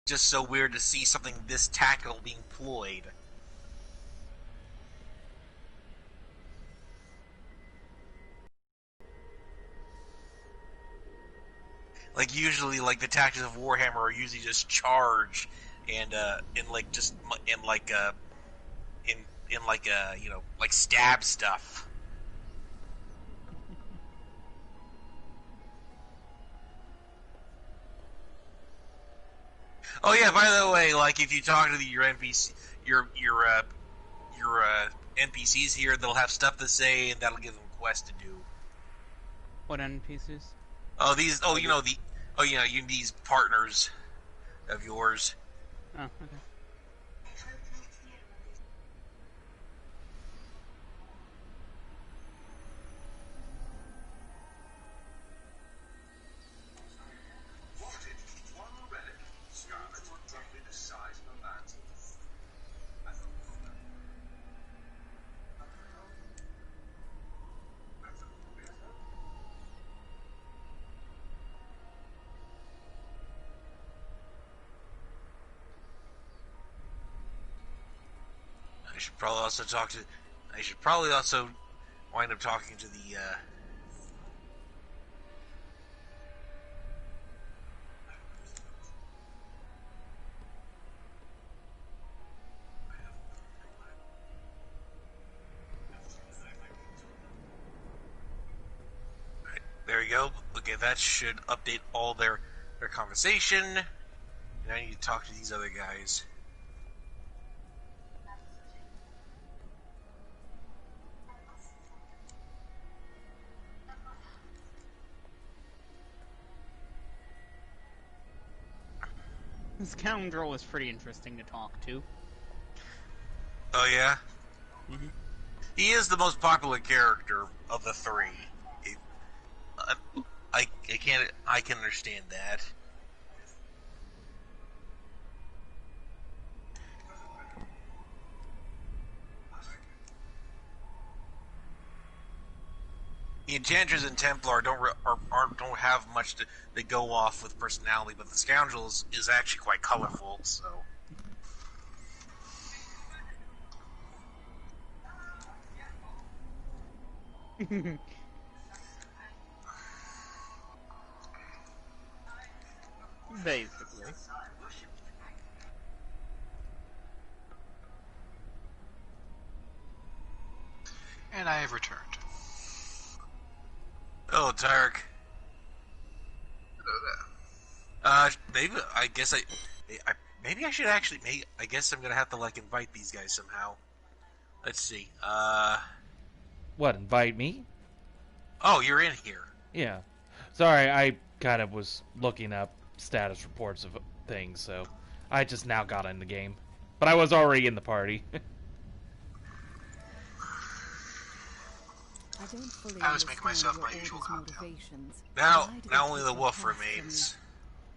just so weird to see something this tactical being employed. Like usually, like the tactics of Warhammer are usually just charge and like stab stuff. Oh yeah, by the way, like if you talk to your NPC, your NPCs here, they'll have stuff to say, and that'll give them quests to do. What NPCs? Oh, these. Oh, these partners of yours. Oh, okay. I should probably also talk to. I should probably also wind up talking to the. Right, there you go. Okay, that should update all their conversation. And I need to talk to these other guys. The scoundrel is pretty interesting to talk to. Oh yeah? Mm-hmm. He is the most popular character of the three. I can understand that. The Enchanters and Templar don't have much to go off with personality, but the Scoundrels is actually quite colorful. So. Basically. And I have returned. Oh, Tarek. Hello there. Maybe I guess maybe I should actually. I guess I'm gonna have to like invite these guys somehow. Let's see. What? Invite me? Oh, you're in here. Yeah. Sorry, I kind of was looking up status reports of things, so I just now got in the game, but I was already in the party. I was making myself my usual cocktail. Now only the wolf remains.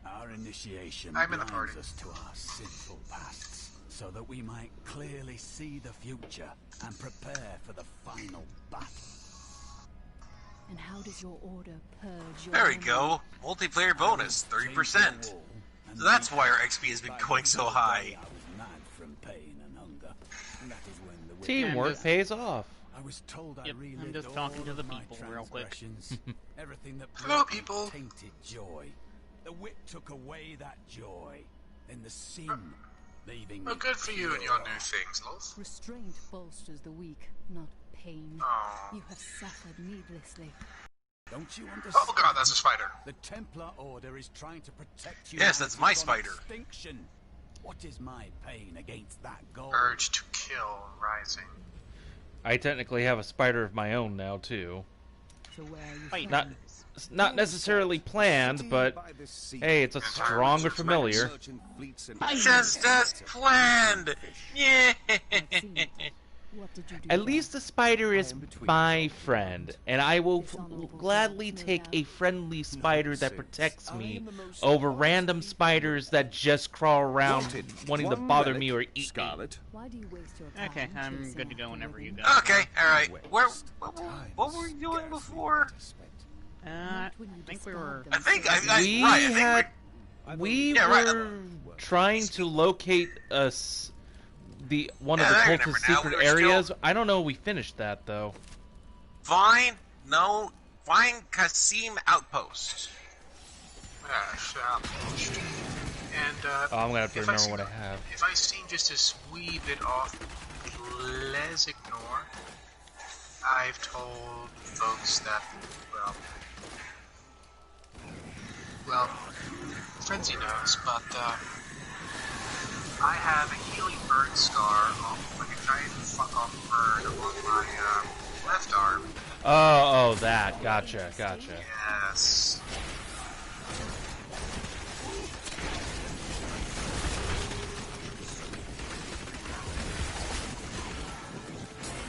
Our initiation I'm in the party. blinds us to our sinful pasts, so that we might clearly see the future and prepare for the final battle. And how does your order purge your There we go. Multiplayer bonus, 30%. So that's why our XP has been going so high. I was mad from pain and hunger. And that is when the Teamwork pays off. I was told I Yep, relived I'm just all talking to the of my people real quick. transgressions. Everything that Hello, brought me people. tainted joy. The whip took away that joy. Then the sin, leaving Well, me good for you and your new pure. things, love. Restraint bolsters the weak, not pain. Aww. You have suffered needlessly. Don't you understand? Oh god, that's a spider. The Templar Order is trying to protect you. Yes, that's my spider. Extinction. What is my pain against that goal? Urge to kill rising. I technically have a spider of my own now too. So where are you Wait, from? Not necessarily planned, but hey, it's a stronger familiar. Just as planned. Yeah. What did you do? At least the spider is my friend, and I will gladly take a friendly spider that protects me over random spiders that just crawl around wanting to bother me or eat me. Why do you waste your time Okay, I'm chasing good to go after whenever you nothing? go. Okay, alright. What were you doing before? I think we were... I think We right, I think had we Yeah, right. were trying to locate one of the I cult's remember now. secret We were areas. still- I don't know if we finished that though. Find Qasim Outpost. Yes, outpost. And Oh, I'm gonna have to if I remember seem- what I have. If I seem just a wee bit off, please ignore. I've told folks that, well, Frenzy knows, but I have a healing burn scar, like a giant fuck-off burn on my left arm. Oh, that. Gotcha. Yes.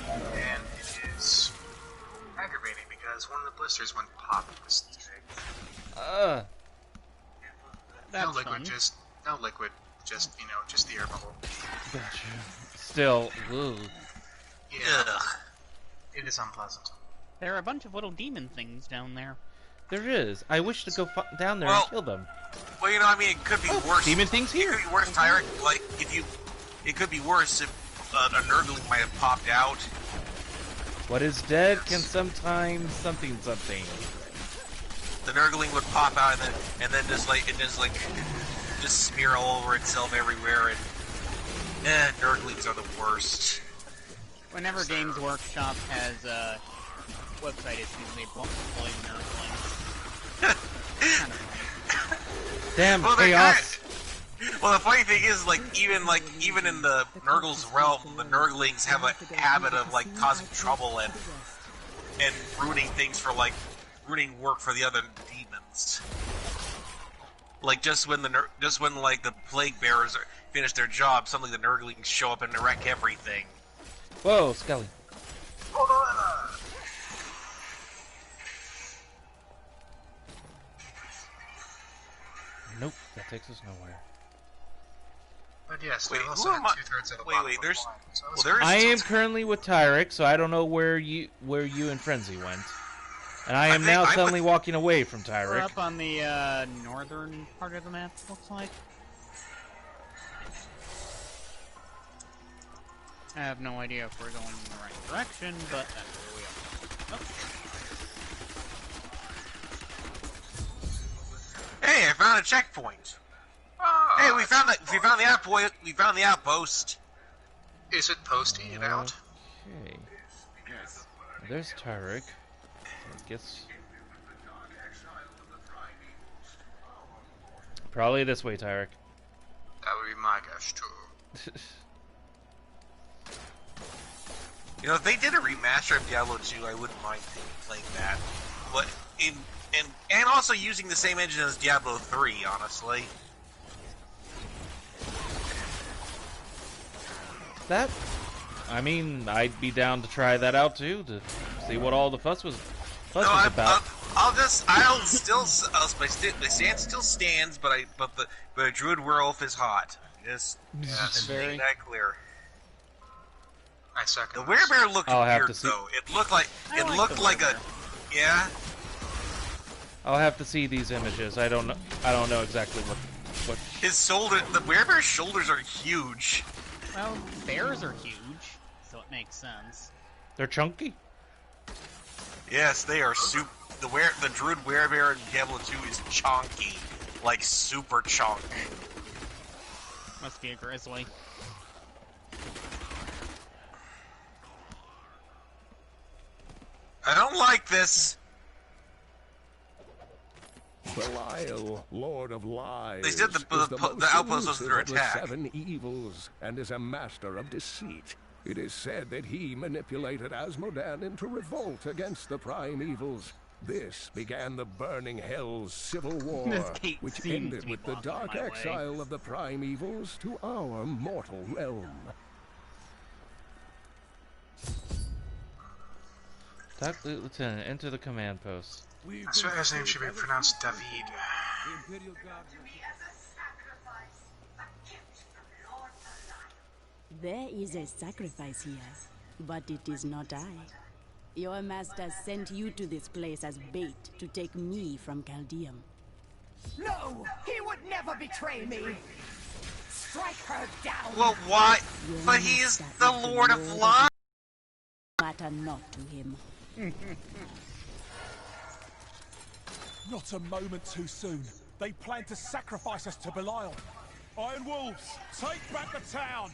And it is aggravating because one of the blisters went pop. That's No liquid, fun. just just the air bubble. Gotcha. Still, ugh. Yeah, Ugh. it is unpleasant. There are a bunch of little demon things down there. There is. I wish to go down there Well- and kill them. Well, I mean, it could be worse. Demon things It here. could be worse, Tyrant. Like, it could be worse if a nerdling might have popped out. What is dead can sometimes something. The nerdling would pop out and then just smear all over itself everywhere. And nerdlings are the worst. Whenever Games Workshop has website issues, they blame nerdlings. Kind of funny. Damn Well, they're chaos. Well, the funny thing is, even in the Nurgle's realm, the Nurglings have a habit of causing trouble and ruining things for ruining work for the other demons. Just when the plague bearers finish their job, suddenly the Nurglings show up and wreck everything. Whoa, Skelly. Hold on! Nope, that takes us nowhere. But yes, Wait, they also who have am I- 2/3 of the wait, bottom wait, of the there's- line, so well, it's there is- I am currently with Tyrek, so I don't know where you and Frenzy went. And I am think now I suddenly walking away from We're Tyrek. up on the northern part of the map, looks like. I have no idea if we're going in the right direction, but that's where we are. Oh. Hey, I found a checkpoint. Hey, we found the outpost. We found the outpost. Is it posting it out? Okay. There's Tyrek. I guess. Probably this way, Tyrek. That would be my guess too. If they did a remaster of Diablo 2, I wouldn't mind playing that. But and also using the same engine as Diablo 3, honestly. That, I mean, I'd be down to try that out too, to see what all the fuss was about. My stand still stands, but a Druid Werewolf is hot. Just Very. make that clear. I second. The Werebear looked I'll have weird to see. though. It looked like I it like looked the like a Werebear. yeah. I'll have to see these images. I don't know exactly what. His the Werebear's shoulders are huge. Well, bears are huge, so it makes sense. They're chunky. Yes, they are super. The Druid Werebear in Diablo 2 is chonky, like super chonk. Must be a grizzly. I don't like this. Belial, Lord of Lies, They said the is the most outpost was under elusive of the attack. 7 evils and is a master of deceit. It is said that he manipulated Asmodan into revolt against the prime evils. This began the Burning Hell's civil war, This gate which seems ended to be with the blocking dark my way. exile of the prime evils to our mortal realm. Lieutenant, enter the command post. I swear his name should be pronounced David. There is a sacrifice here, but it is not I. Your master sent you to this place as bait to take me from Chaldeum. No! He would never betray me! Strike her down. Well, why? But he is the Lord of Light. Matter not to him. Not a moment too soon. They plan to sacrifice us to Belial. Iron Wolves, take back the town!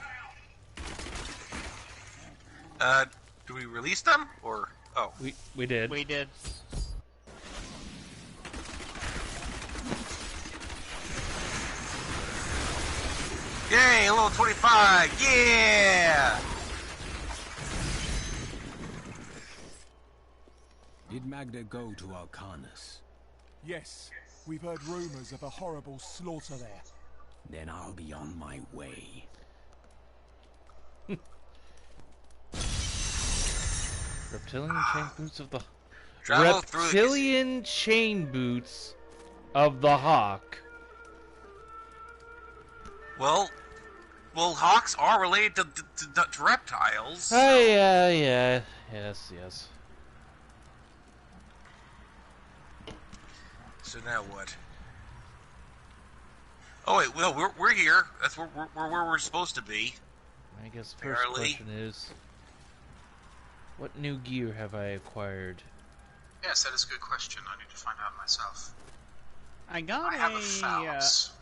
Do we release them? Or... Oh. We did. We did. Yay, level 25! Yeah! Did Magda go to Arcanus? Yes, we've heard rumors of a horrible slaughter there. Then I'll be on my way. Reptilian chain boots of the... Travel through... Reptilian chain boots of the hawk. Well, hawks are related to reptiles. Oh, yeah, yeah. Yes, yes. So now what? Oh wait, well we're here. That's where we're supposed to be. I guess the first question is, what new gear have I acquired? Yes, that is a good question. I need to find out myself. I got have a phallus.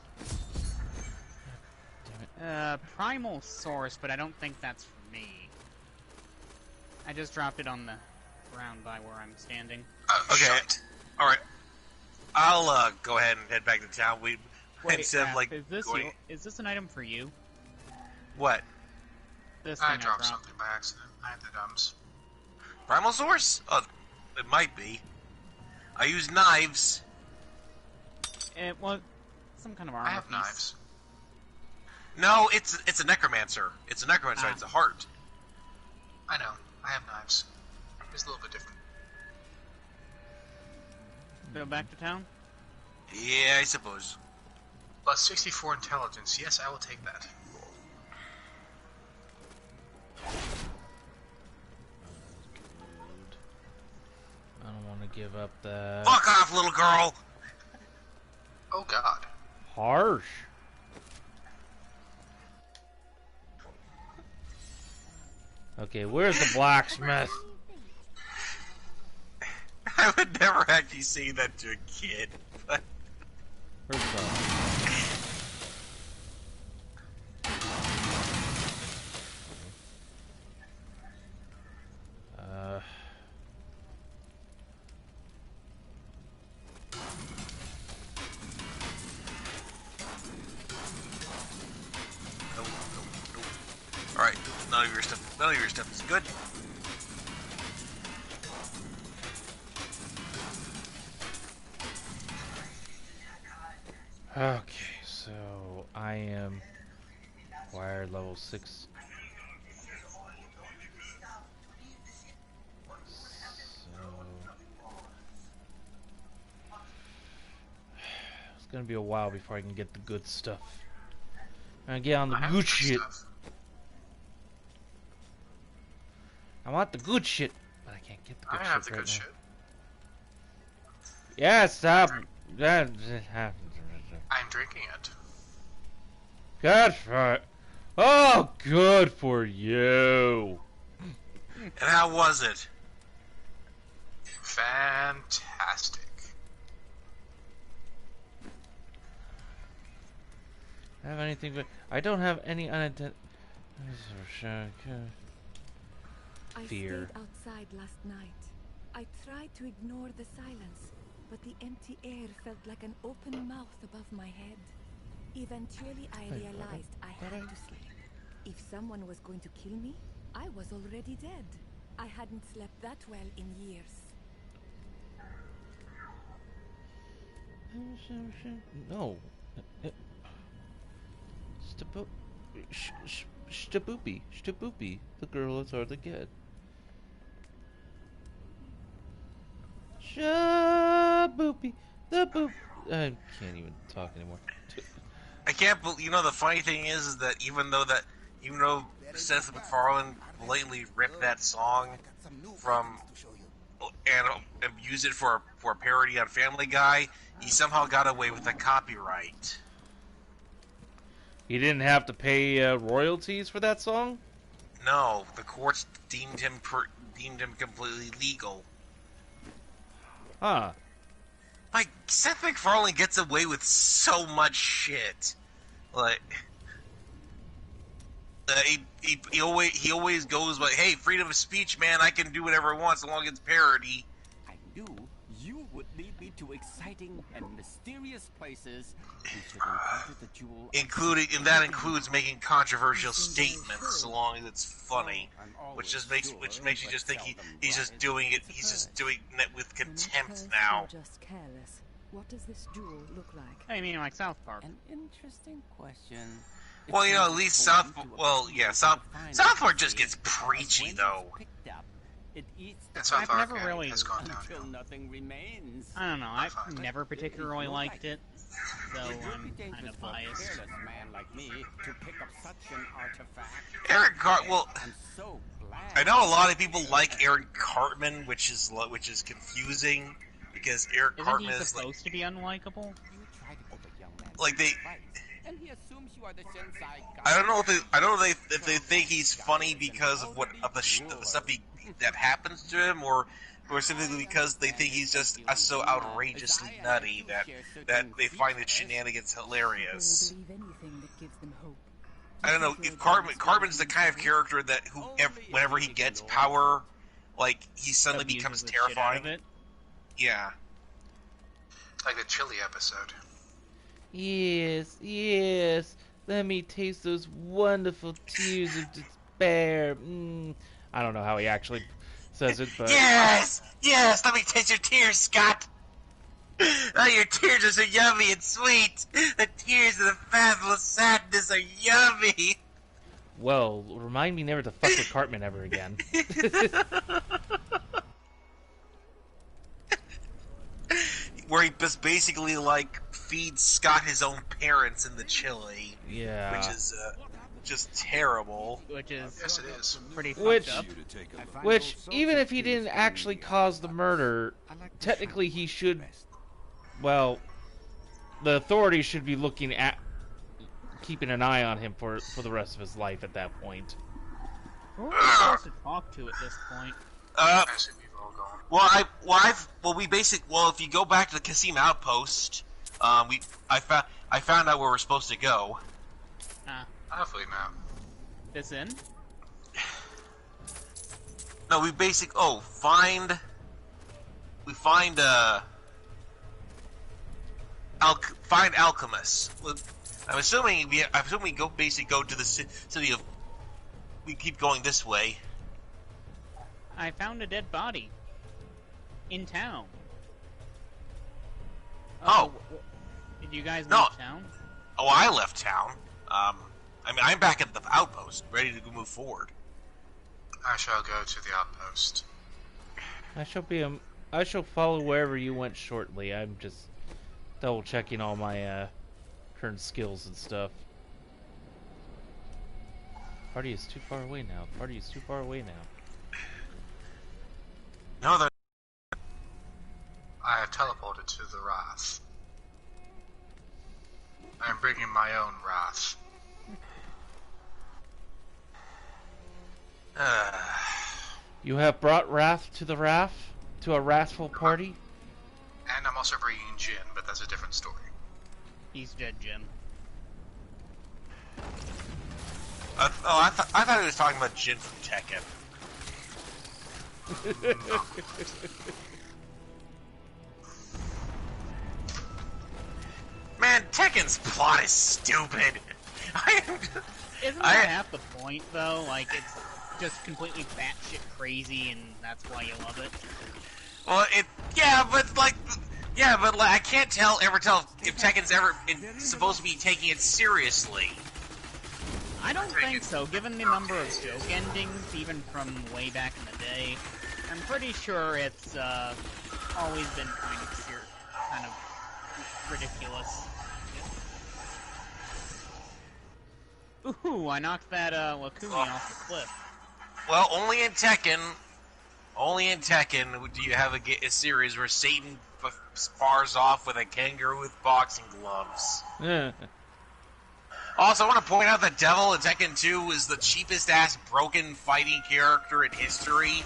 primal source, but I don't think that's for me. I just dropped it on the ground by where I'm standing. Okay. All right. I'll go ahead and head back to town. Wait, instead of like is this an item for you? What? This I thing dropped something by accident. I had the dumbs. Primal source? Oh, it might be. I use knives. It was some kind of armor. I have piece. knives. No, it's a necromancer. It's a necromancer. It's a heart. I know. I have knives. It's a little bit different. Go back to town? Yeah, I suppose. Plus 64 intelligence. Yes, I will take that. I don't want to give up that. Fuck off, little girl! Oh god. Harsh. Okay, where's the blacksmith? I would never actually say that to a kid. But... Where's the... Alright, none of your stuff is good. Okay, so I am wired level 6. It's gonna be a while before I can get the good stuff. I'm gonna get on the good shit. I want the good shit, but I can't get the good shit. I have the right good now. shit. Yeah, stop. I'm drinking it. Good for it. Oh, good for you. And how was it? Fantastic. Have anything but I don't have any unintended fear. I stayed outside last night. I tried to ignore the silence, but the empty air felt like an open mouth above my head. Eventually, I realized I had to sleep. If someone was going to kill me, I was already dead. I hadn't slept that well in years. No. Shtaboopy. The girl is hard to get. Shaboopy. The boop. I can't even talk anymore. I can't believe. You know, the funny thing is that even though Seth MacFarlane blatantly ripped that song from and used it for a parody on Family Guy, he somehow got away with the copyright. He didn't have to pay royalties for that song? No, the courts deemed him completely legal. Huh. Like, Seth MacFarlane gets away with so much shit. Like, he always goes like, "Hey, freedom of speech, man. I can do whatever I want as long as it's parody." I knew you would lead me to exciting and mysterious places. We should encounter the jewel. That includes making controversial statements, so long as it's funny, which makes you just think he's just doing it. He's just doing it with contempt now. Just careless. What does this jewel look like? I mean, like South Park. An interesting question. Well, you know, at least South Park just gets preachy though. I've never really has gone down. Until nothing remains. I don't know. I've never particularly liked it, so I'm kind of biased. Careless man like me to pick up such an artifact. Eric Cartman. Well, I'm so glad. I know a lot of people like Eric Cartman, which is confusing because Eric Cartman Isn't he is supposed to be unlikable? like they. And he assumes you are the Shinsai guy. I don't know if they think he's funny because of the stuff that happens to him, or simply because they think he's just so outrageously nutty that they find his shenanigans hilarious. I don't know if Cartman's the kind of character that whenever he gets power, like he suddenly becomes terrifying. Yeah, like the Chili episode. Yes, yes. Let me taste those wonderful tears of despair. I don't know how he actually says it, but... Yes! Yes! Let me taste your tears, Scott! Oh, your tears are so yummy and sweet! The tears of the fathomless sadness are yummy! Well, remind me never to fuck with Cartman ever again. Where he just basically, like, feeds Scott his own parents in the chili. Yeah. Which is, just terrible. Which is yes, it is. Pretty fucked up. Which, even if he didn't actually cause the murder, technically he should... Well, the authorities should be looking at... keeping an eye on him for the rest of his life at that point. Who are we supposed to talk to at this point? If you go back to the Kasim Outpost, I found out where we're supposed to go. Hopefully not. This in? No, find Alchemist. I'm assuming we go to the city of. We keep going this way. I found a dead body in town. Oh. Did you guys leave town? Oh, I left town. I'm back at the outpost, ready to move forward. I shall go to the outpost. I shall follow wherever you went shortly. I'm just double checking all my current skills and stuff. Party is too far away now. No, I have teleported to the Wrath. I am bringing my own Wrath. You have brought wrath to the wrath? To a wrathful party? And I'm also bringing Jin, but that's a different story. He's dead, Jim. I thought he was talking about Jin from Tekken. Man, Tekken's plot is stupid. Isn't that half the point, though? Like, it's just completely batshit crazy, and that's why you love it. Well, I can't ever tell if Tekken's ever supposed to be taking it seriously. I don't think so, given the number of joke endings, even from way back in the day. I'm pretty sure it's always been kind of ridiculous. Ooh, I knocked that Lakumi off the cliff. Well, only in Tekken do you have a series where Satan spars off with a kangaroo with boxing gloves. Also, I want to point out that Devil in Tekken 2 is the cheapest ass broken fighting character in history.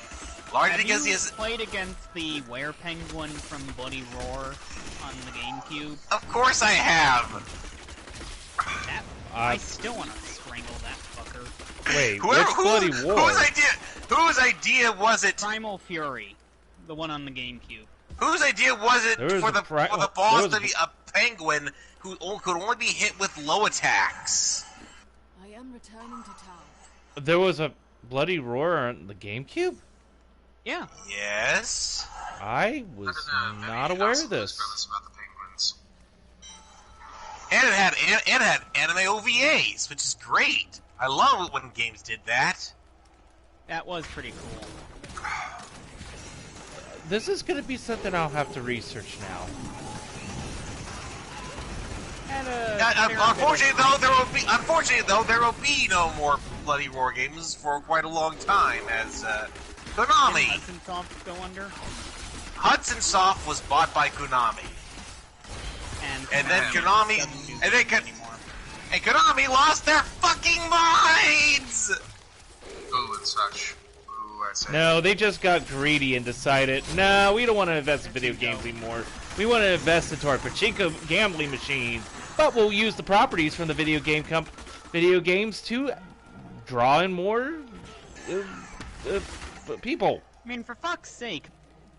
Largely Have because you he has. played against the were-penguin from Bloody Roar on the GameCube? Of course I have! I still want to strangle that fucker. Wait, which Bloody War? Whose idea was it? Primal Fury, the one on the GameCube. Whose idea was it for the boss to be a penguin who could only be hit with low attacks? I am returning to town. There was a Bloody Roar on the GameCube? Yeah. Yes. I was not aware of this. And it had anime OVAs, which is great. I love it when games did that. That was pretty cool. This is going to be something I'll have to research now. Unfortunately, though, there will be no more Bloody Roar games for quite a long time, as Konami. Did Hudson Soft go under? Hudson Soft was bought by Konami, and then Konami, and Konami lost their fucking minds. Ooh, and such. No, they just got greedy and decided, no, we don't want to invest in video games anymore. We want to invest into our pachinko gambling machines, but we'll use the properties from the video games to draw in more people. I mean, for fuck's sake,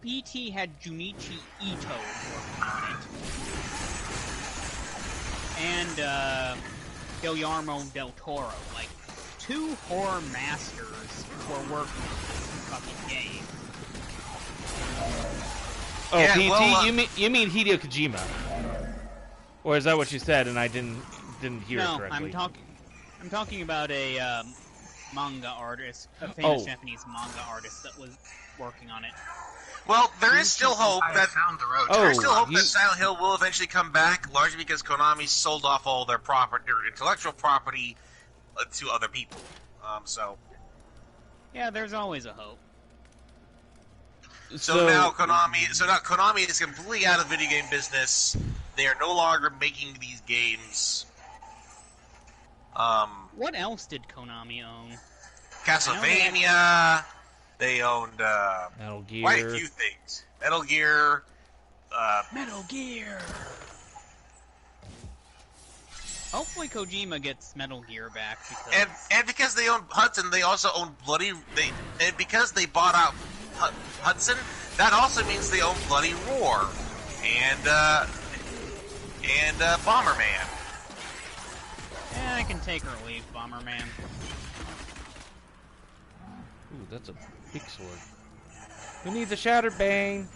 BT had Junichi Ito working on it, and Guillermo del Toro, like 2 horror masters were working on this fucking game. Oh, yeah, PT? well, you mean Hideo Kojima? Or is that what you said and I didn't hear it correctly? No, I'm talking about a manga artist, a famous Japanese manga artist that was working on it. Well, there is still hope that there's still hope that Silent Hill will eventually come back, largely because Konami sold off all their intellectual property to other people. So yeah, there's always a hope. So now Konami is completely out of the video game business. They are no longer making these games. What else did Konami own? Castlevania. They owned Metal Gear. quite a few things. Metal Gear. Metal Gear. Hopefully Kojima gets Metal Gear back because and because they own Hudson, they also own and because they bought out Hudson, that also means they own Bloody Roar and Bomberman. Yeah, I can take or leave Bomberman. Ooh, that's a big sword. Who needs a Shattered Bane?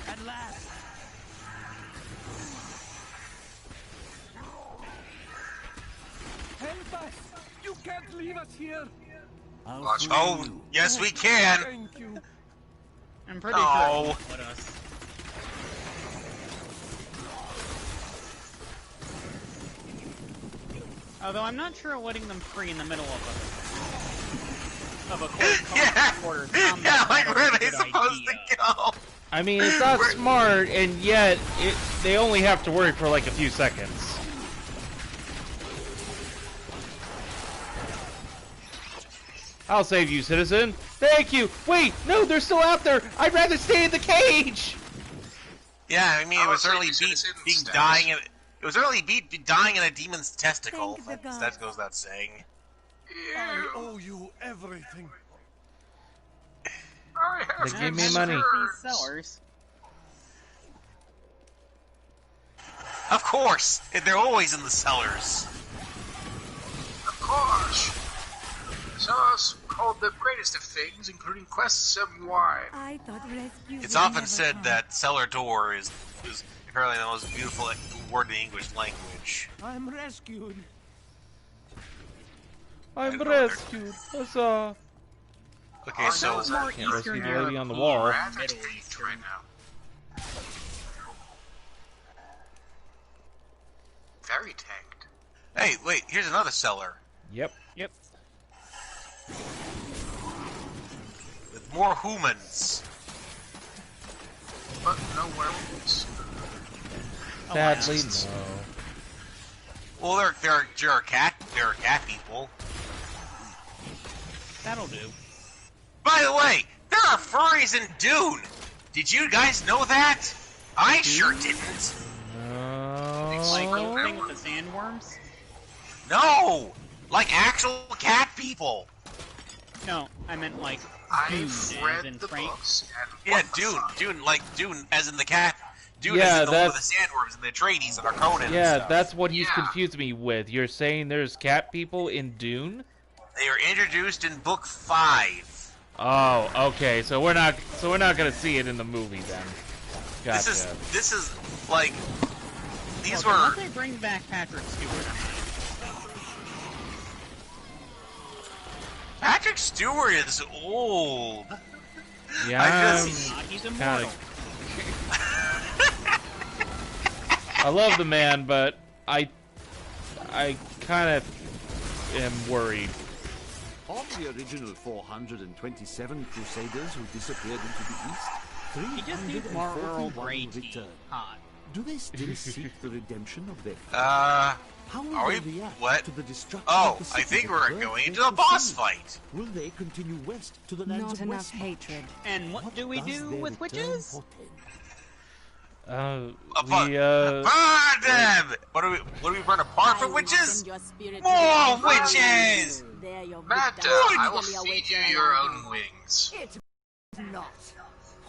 At last. Help us! You can't leave us here! Oh, yes we can! Thank you. I'm pretty sure he put us. Although I'm not sure letting them free in the middle of a quarter combat. Yeah, like where are they supposed to go? I mean, it's not smart, and yet they only have to worry for like a few seconds. I'll save you, citizen. Thank you. Wait, no, they're still out there. I'd rather stay in the cage. Yeah, I mean, it was early dying in a demon's testicle. That goes without saying. I owe you everything. They gave me money. These sellers. Of course, they're always in the cellars. Of course. Sellers called the greatest of things, including quests of wine. I thought rescue. It's often said that cellar door is apparently the most beautiful word in the English language. I'm rescued. I'm rescued. Huzzah. Okay, so more Can't rescue Eastern the lady on the wall. Middle Eastern. Right now. Very tanked. hey, wait, here's another cellar Yep. Yep. with more humans. But no werewolves. Sadly, no. Well, they're cat people. That'll do. By the way, there are furries in Dune. Did you guys know that? I sure didn't. Like the thing with the sandworms? No, like actual cat people. No, I meant like I've read the books. Yeah, Dune, like Dune, as in the cat. Dune Yeah, is in the one with the sandworms and the Atreides and our Conan. Yeah, and stuff. that's what he's confused me with. You're saying there's cat people in Dune? They are introduced in book 5. Oh, okay. So we're not gonna see it in the movie then. Gotcha. This is like these were. Unless they bring back Patrick Stewart. Patrick Stewart is old. Yeah, he's immortal. I love the man, but I kind of am worried. Of the original 427 Crusaders who disappeared into the East, He just needs more Earl Grey tea. returned. Hot. Do they still seek the redemption of their How will are they we? react What? to the destruction Oh, of the I city think that we're birthed going their into a boss crusade? fight. Will they continue west to the lands Not of enough Westmarch? hatred. And what do we do with witches? Burn them! What do we burn apart from witches? More witches! Magda, I will feed you your own wings. It not.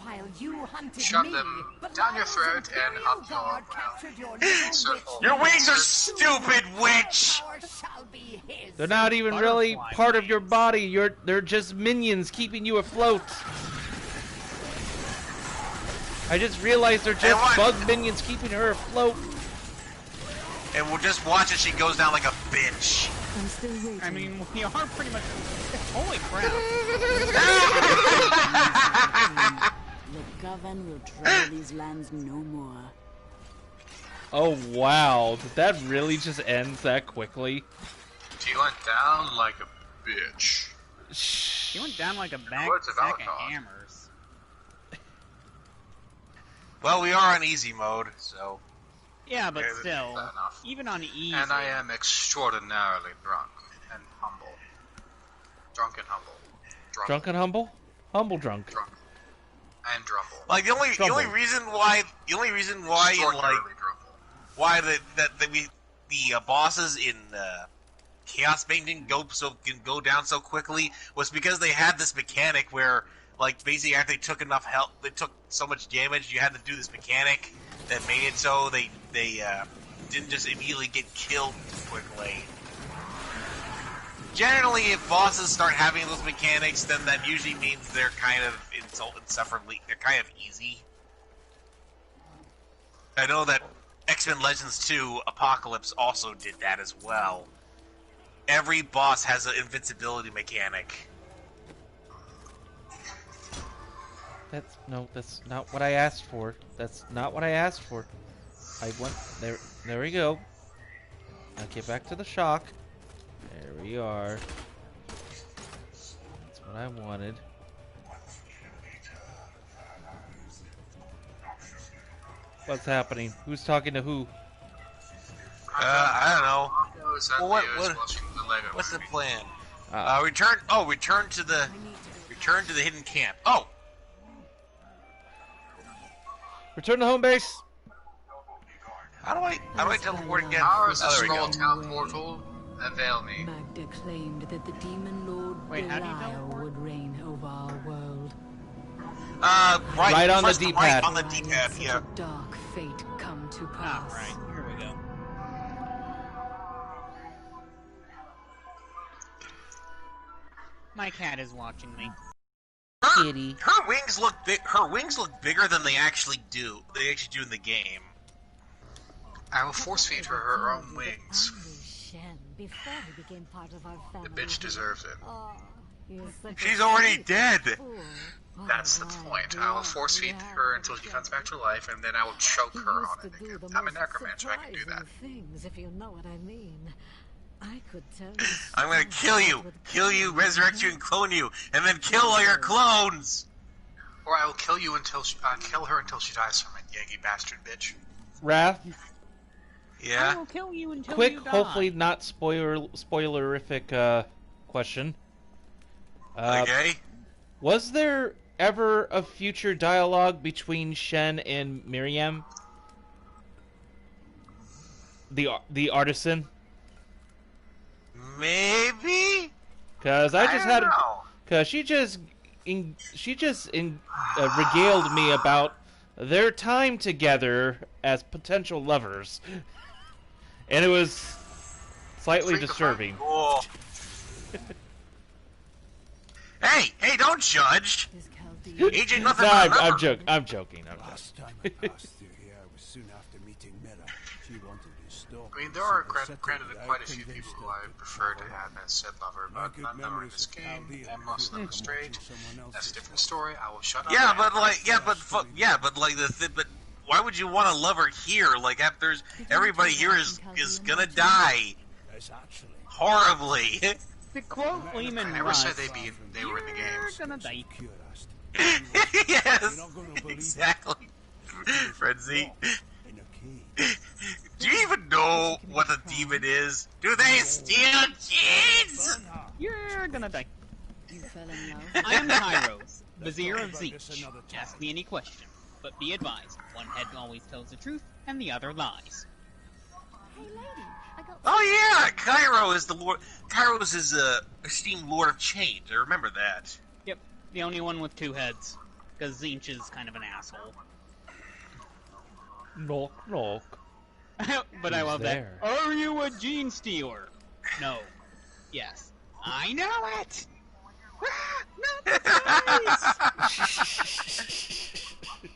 While you hunted Shove me, them but down my your throat and imperial up guard your captured your circle. Your wings are stupid, witch! shall be his. They're not even really part of your body. They're just minions keeping you afloat. I just realized they're just bug minions keeping her afloat. And we'll just watch as she goes down like a bitch. I'm still waiting. I mean, we are pretty much. Holy crap! The Coven will trouble these lands no more. Oh wow, did that really just end that quickly? She went down like a bitch. She went down like a Words of sack of Alcon. hammers. Well, we are on easy mode, so. Yeah, but Okay, still, fair enough. even on easy. And I am extraordinarily drunk and humble. Drunk and humble. Drunk and humble? Humble drunk. Drunk. And drumble. Like the only reason why the bosses in Chaos Bane didn't go down so quickly was because they had this mechanic where, like, basically after they took enough health, they took so much damage, you had to do this mechanic that made it so they didn't just immediately get killed quickly. Generally, if bosses start having those mechanics, then that usually means they're kind of insufferably, they're kind of easy. I know that X-Men Legends 2 Apocalypse also did that as well. Every boss has an invincibility mechanic. That's not what I asked for. That's not what I asked for. I want there we go. I'll get back to the shock. There we are. That's what I wanted. What's happening? Who's talking to who? I don't know. Well, what's the plan? Return to the hidden camp. Oh, return to home base. How do I teleport again? Powers of Oh, there we scroll go. town portal, avail me. Magda claimed that the demon lord Wait, how do you Belial teleport? would reign over our world. Right on the press D-pad. Right on the D-pad, Such yeah. a dark fate come to Ah, pass. right. Here we go. My cat is watching me. Kitty. Her wings look big. Her wings look bigger than they actually do. They actually do in the game. I will force feed her her own wings. Before he became part of our The family. bitch deserves it. Oh, you're such a She's already sweet dead. fool. That's the point. I will force feed her until she comes back to life, and then I will choke her on it again. I'm a necromancer, I can do that. Things, if you know what I mean. I could tell you. I'm gonna kill you, resurrect you, and clone you, and then kill all your clones. Or I will kill you until kill her until she dies from it, Yankee bastard bitch. Wrath. Yeah. I will kill you until Quick, you die. hopefully not spoilerific question. Okay. Was there ever a future dialogue between Shen and Miriam? The artisan? Maybe? Because I just don't had... know. Because she just regaled me about their time together as potential lovers. And it was slightly disturbing. Cool. Hey, don't judge. Agent, nothing. No, but a I'm number. joking. Last time I passed through here was soon after meeting Miller. She wanted to stop. I mean, there are granted quite a few people who I prefer to have as said lover, but none are in this game, and most of them are straight. That's a different story. I will shut up. Yeah, but why would you want to love her here? Like, after everybody here is gonna die horribly. To quote Lehman I never Russ, said they were in the game. gonna die. Yes, exactly. Frenzy. Do you even know what a demon is? Do they steal kids? You're gonna die. You fell in love. I am Kairos, Vizier of Zeech. Ask me any question, but be advised, one head always tells the truth, and the other lies. Hey lady, I got Oh yeah, Cairo is the lord. Kairos is a esteemed lord of change. I remember that. Yep, the only one with two heads, because Zeech is kind of an asshole. Knock, knock. But I Who's love there? that. Are you a gene stealer? No. Yes. I know it! Ah, not the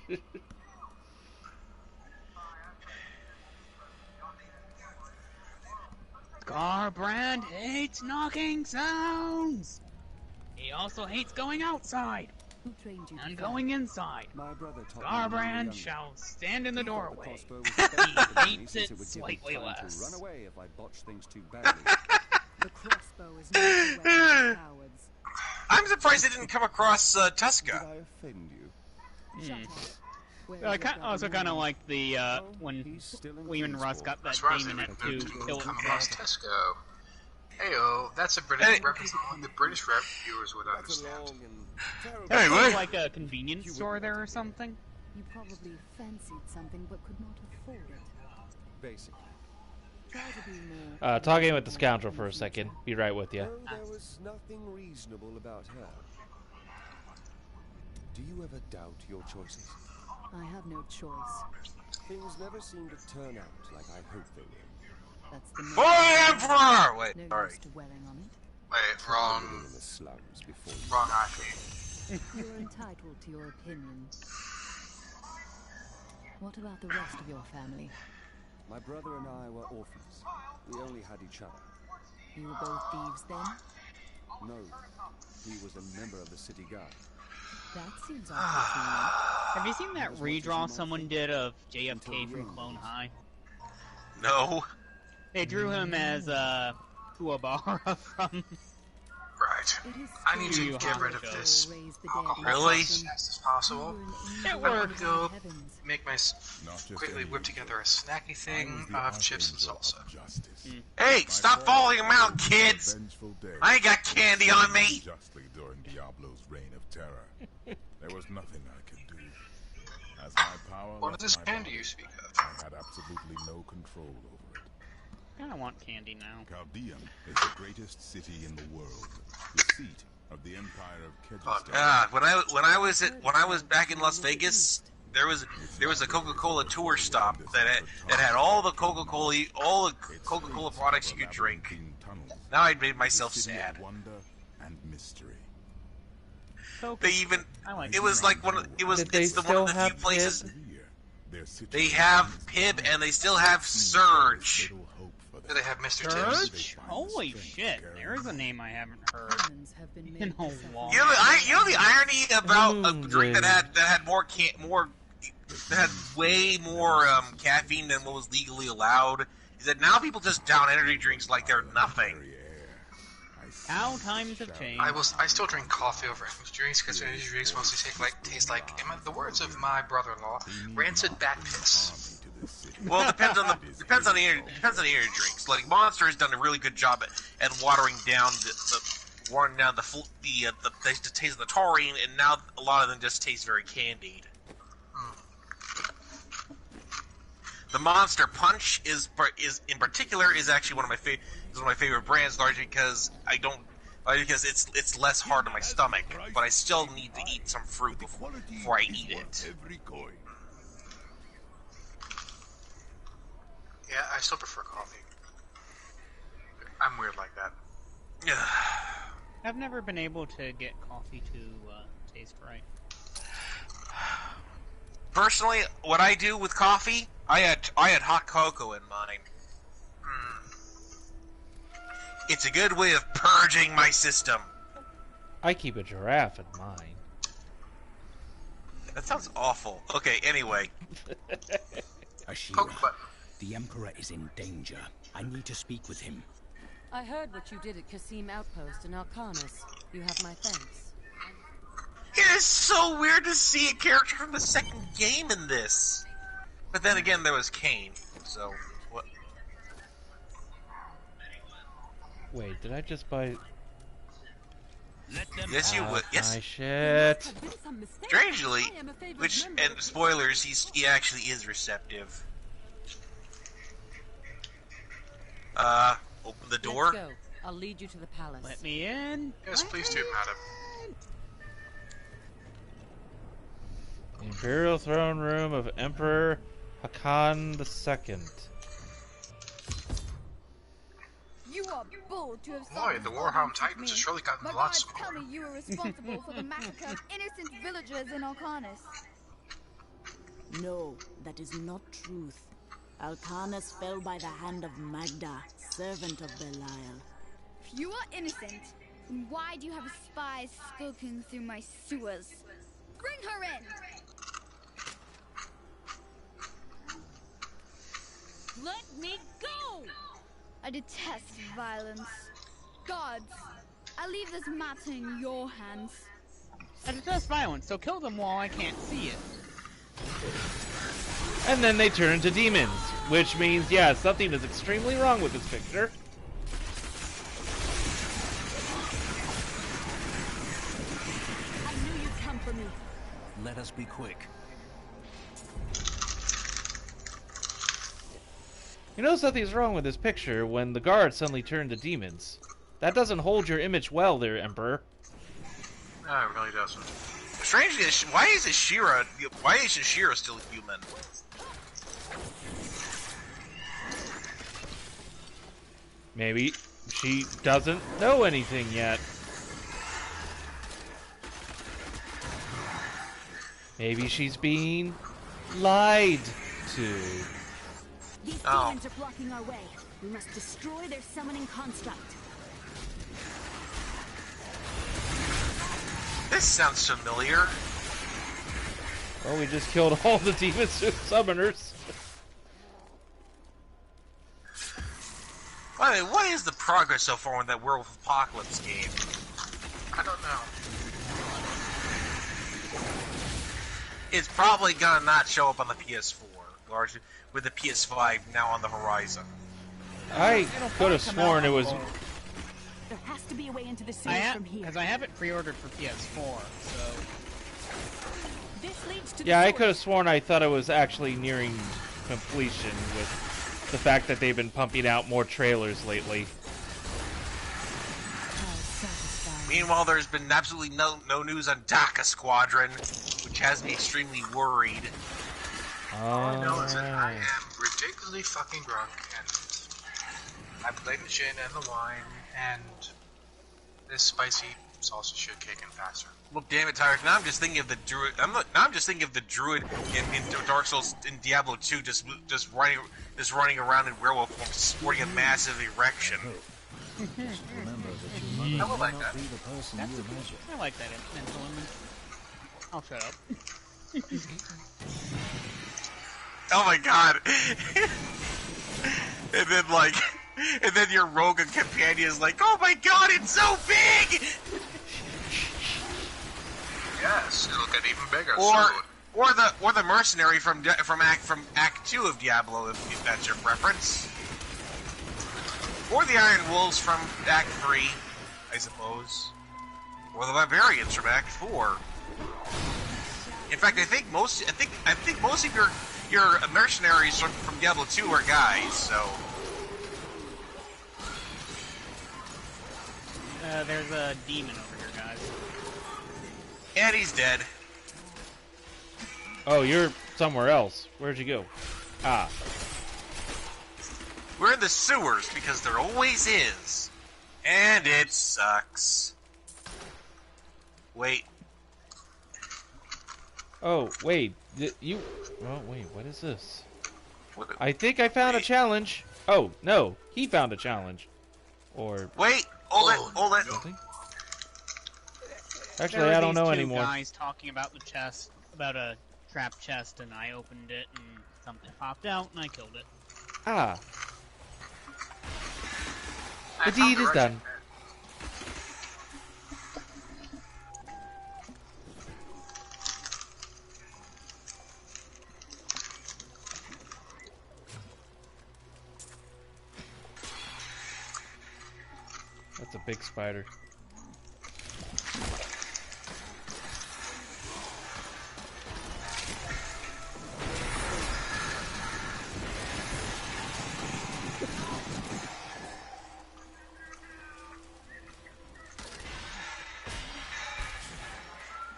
face! Garbrand hates knocking sounds! He also hates going outside Who trained you? and going inside. My brother taught me when we were Garbrand young. shall stand in the He thought the doorway. crossbow was effective He to me hates since it would give me slightly time less. to run away if I botched things too badly. The crossbow is not a weapon for cowards. I'm surprised I didn't come across Did Tuska. I offend you? Shut up. Where is I your also brother kind of now? like the, when He's still in Lehman Russ transport. got that That's right, demon I to didn't kill come across himself. Tesco. Heyo, that's a British Hey. reference only the British viewers would That's a understand. long and terrible It's Anyway. like a convenience store there or something. You probably fancied something but could not afford it. Basically. Try to be more. Talking with the scoundrel for a second. Be right with you. No, there was nothing reasonable about her. Do you ever doubt your choices? I have no choice. Things never seem to turn out like I hoped they would. That's the For the Emperor! Wait, no sorry. use dwelling on it. Wait, wrong Living in the slums before you. wrong IP. You're entitled to your opinion. What about the rest of your family? My brother and I were orphans. We only had each other. You were both thieves then? No, he was a member of the city guard. That seems obvious Have you seen that redraw someone did of JFK from Clone High? No. They drew him as, Kuwabara from... Right. to me. I need to You get rid of have to this Raise the alcohol dead. Really? as fast as possible. It I'm gonna works. go Heavens. make my quickly whip together a snacky thing of chips and salsa. Hey, stop following him out, kids! I ain't got candy on me! Justly during Diablo's reign of terror. There was nothing I could do. As my power What left is this my candy body, you speak of? I had absolutely no control over it. I kinda want candy now. Chaldean is the greatest city in the world, the seat of the Empire of Kyrgyzstan. When I was back in Las Vegas, there was a Coca-Cola tour stop that had all the Coca-Cola products you could drink. Now I made myself City of sad. wonder and mystery. They even I like it was like one of Did they it's the one still of the few have places Pib? Here, their city they have Pib and they still have Surge. little hope for Do them. they have Mr. Tibbs? Surge? Holy shit, there's a name I haven't heard Humans have been in made a to suffer. while. You know the irony about a drink dude. that had that had way more caffeine than what was legally allowed is that now people just down energy drinks like they're nothing. How times have changed. I still drink coffee over energy drinks because energy drinks mostly taste like, in the words of my brother-in-law, rancid bat piss. Well, it depends on the energy drinks. Like Monster has done a really good job at watering down the taste of the taurine, and now a lot of them just taste very candied. The Monster Punch is in particular is actually one of my favorite brands, largely because it's less hard on my stomach, but I still need to eat some fruit before I eat it. Yeah, I still prefer coffee. I'm weird like that. I've never been able to get coffee to taste right. Personally, what I do with coffee, I had hot cocoa in mine. It's a good way of purging my system. I keep a giraffe in mine. That sounds awful. Okay, anyway. Ashira, the Emperor is in danger. I need to speak with him. I heard what you did at Kasim Outpost in Arcanus. You have my thanks. It is so weird to see a character from the second game in this. But then again, there was Kane, so what? Wait, did I just buy? Yes, you would. Yes. My shit. Strangely, and spoilers, he actually is receptive. Open the door. Let's go. I'll lead you to the palace. Let me in. Yes, please do, madam. The Imperial Throne Room of Emperor Hakan II. You are bold to have Boy, the Warhound Titans have surely gotten but lots gods more. tell me you were responsible for the massacre of innocent villagers in Arcanus. No, that is not truth. Alcanus fell by the hand of Magda, servant of Belial. If you are innocent, then why do you have spies skulking through my sewers? Bring her in! Let me go! I detest violence. Gods, I leave this matter in your hands. I detest violence, so kill them while I can't see it. And then they turn into demons, which means, yeah, something is extremely wrong with this picture. I knew you'd come for me. Let us be quick. You know something's wrong with this picture when the guards suddenly turn to demons. That doesn't hold your image well there, Emperor. No, it really doesn't. Strangely, why isn't Shira still human? Maybe she doesn't know anything yet. Maybe she's being lied to. These demons are blocking our way. We must destroy their summoning construct. This sounds familiar. Well, we just killed all the demon summoners. By the way, what is the progress so far in that Werewolf Apocalypse game? I don't know. It's probably gonna not show up on the PS4, largely with the PS5 now on the horizon. I could have sworn it was. There has to be a way into the sewers from here. Because I have it pre-ordered for PS4, so. This leads to Yeah, the I could have sworn I thought it was actually nearing completion with the fact that they've been pumping out more trailers lately. Meanwhile, there's been absolutely no news on DACA Squadron, which has me extremely worried. All I know is that I am ridiculously fucking drunk, and I blame the gin and the wine, and this spicy salsa shit kicking faster. Well, damn it, Tyrus. Now I'm just thinking of the druid. Now I'm just thinking of the druid in Dark Souls in Diablo 2, just running around in werewolf form, sporting a massive erection. I would like that. I like that mental image. I'll shut up. Oh my god! and then your rogue companion is like, "Oh my god, it's so big!" Yes, it'll get even bigger soon. or the mercenary from Act 2 of Diablo, if that's your preference. Or the Iron Wolves from Act 3, I suppose. Or the Barbarians from Act 4. In fact, I think most of your mercenaries from Diablo 2 are guys, so. There's a demon over here, guys. And he's dead. Oh, you're somewhere else. Where'd you go? Ah. We're in the sewers, because there always is. And it sucks. Wait. Oh, wait. You... Oh, wait, what is this? I think I found a challenge. Oh, no. He found a challenge. Or... Wait! Hold it! Actually, I don't know anymore. There were these two guys talking about the chest, about a trap chest, and I opened it, and something popped out, and I killed it. Ah. The deed is done. That's a big spider.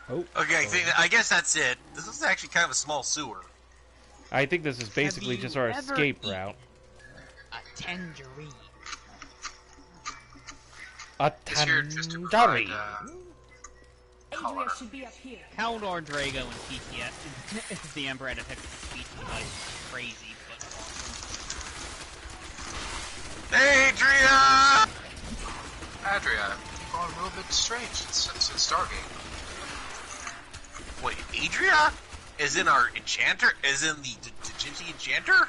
Oh. Okay, I guess that's it. This is actually kind of a small sewer. I think this is basically just our escape route. A tangerine. A tangerine. Adria should be up here. Kaldor, Drago, and PTS is the Emperor at a technical speech device. Crazy, but awesome. Adria, you've gone a little bit strange since Stargate. Wait, Adria? Is in our enchanter? Is in the Djinti enchanter?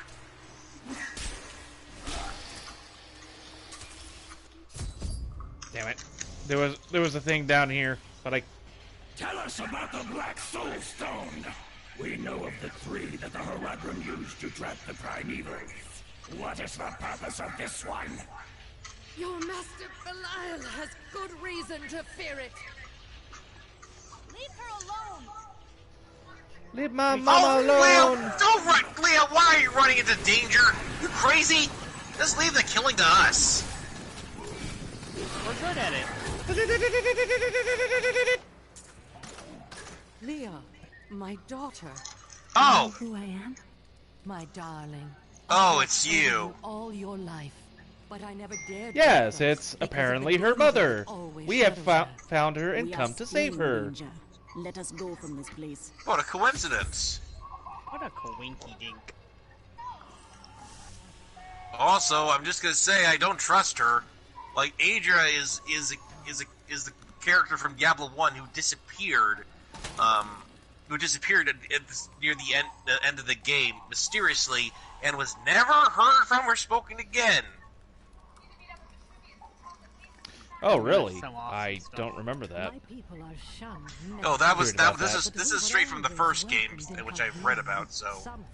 Damn it. There was a thing down here, but I... Tell us about the Black Soul Stone. We know of the three that the Haradrim used to trap the primevals. What is the purpose of this one? Your master Belial has good reason to fear it. Leave her alone. Leave my mama alone. Leah, don't run, Leah. Why are you running into danger? You crazy? Just leave the killing to us. we're good at it. Leah, my daughter. Oh. You know who I am? My darling. Oh, it's you. All your life, but I never dared. Yes, it's apparently her mother. We have found her and come to save her. Let us go from this place. What a coincidence. What a coinky dink. Also, I'm just gonna say I don't trust her. Like, Adria is the character from Diablo 1 who disappeared. Near the end of the game mysteriously and was never heard from or spoken again. Oh, really? I don't remember that. Oh, this is straight from the first game, which I've read about. So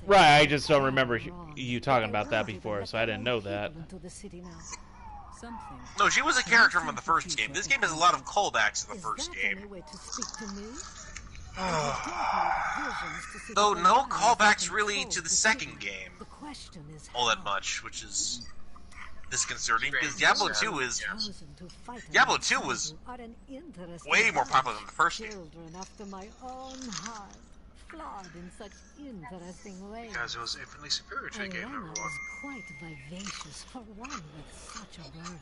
right, I just don't remember you talking about that before, so I didn't know that. No, she was a character from the first game. This game has a lot of callbacks to the first game. Though no callbacks really to the second game all that much, which is disconcerting because Diablo 2 was way more popular than the first game. Flawed in such interesting ways. Because it was infinitely superior to the game number 1. Quite vivacious for one with such a burden,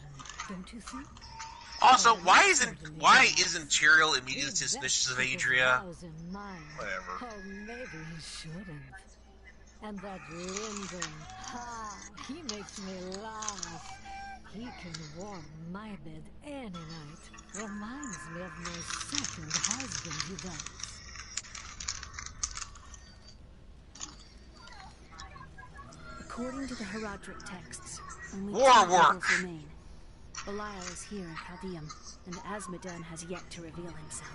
don't you think? Also, why isn't Tyrael immediately suspicious of Adria? Whatever. Oh, maybe he shouldn't. And that Lyndon, he makes me laugh. He can warm my bed any night. Reminds me of my second husband, he does. According to the Haradrim texts, only War two work. idols remain. Belial is here in Chaldeum, and Azmodan has yet to reveal himself.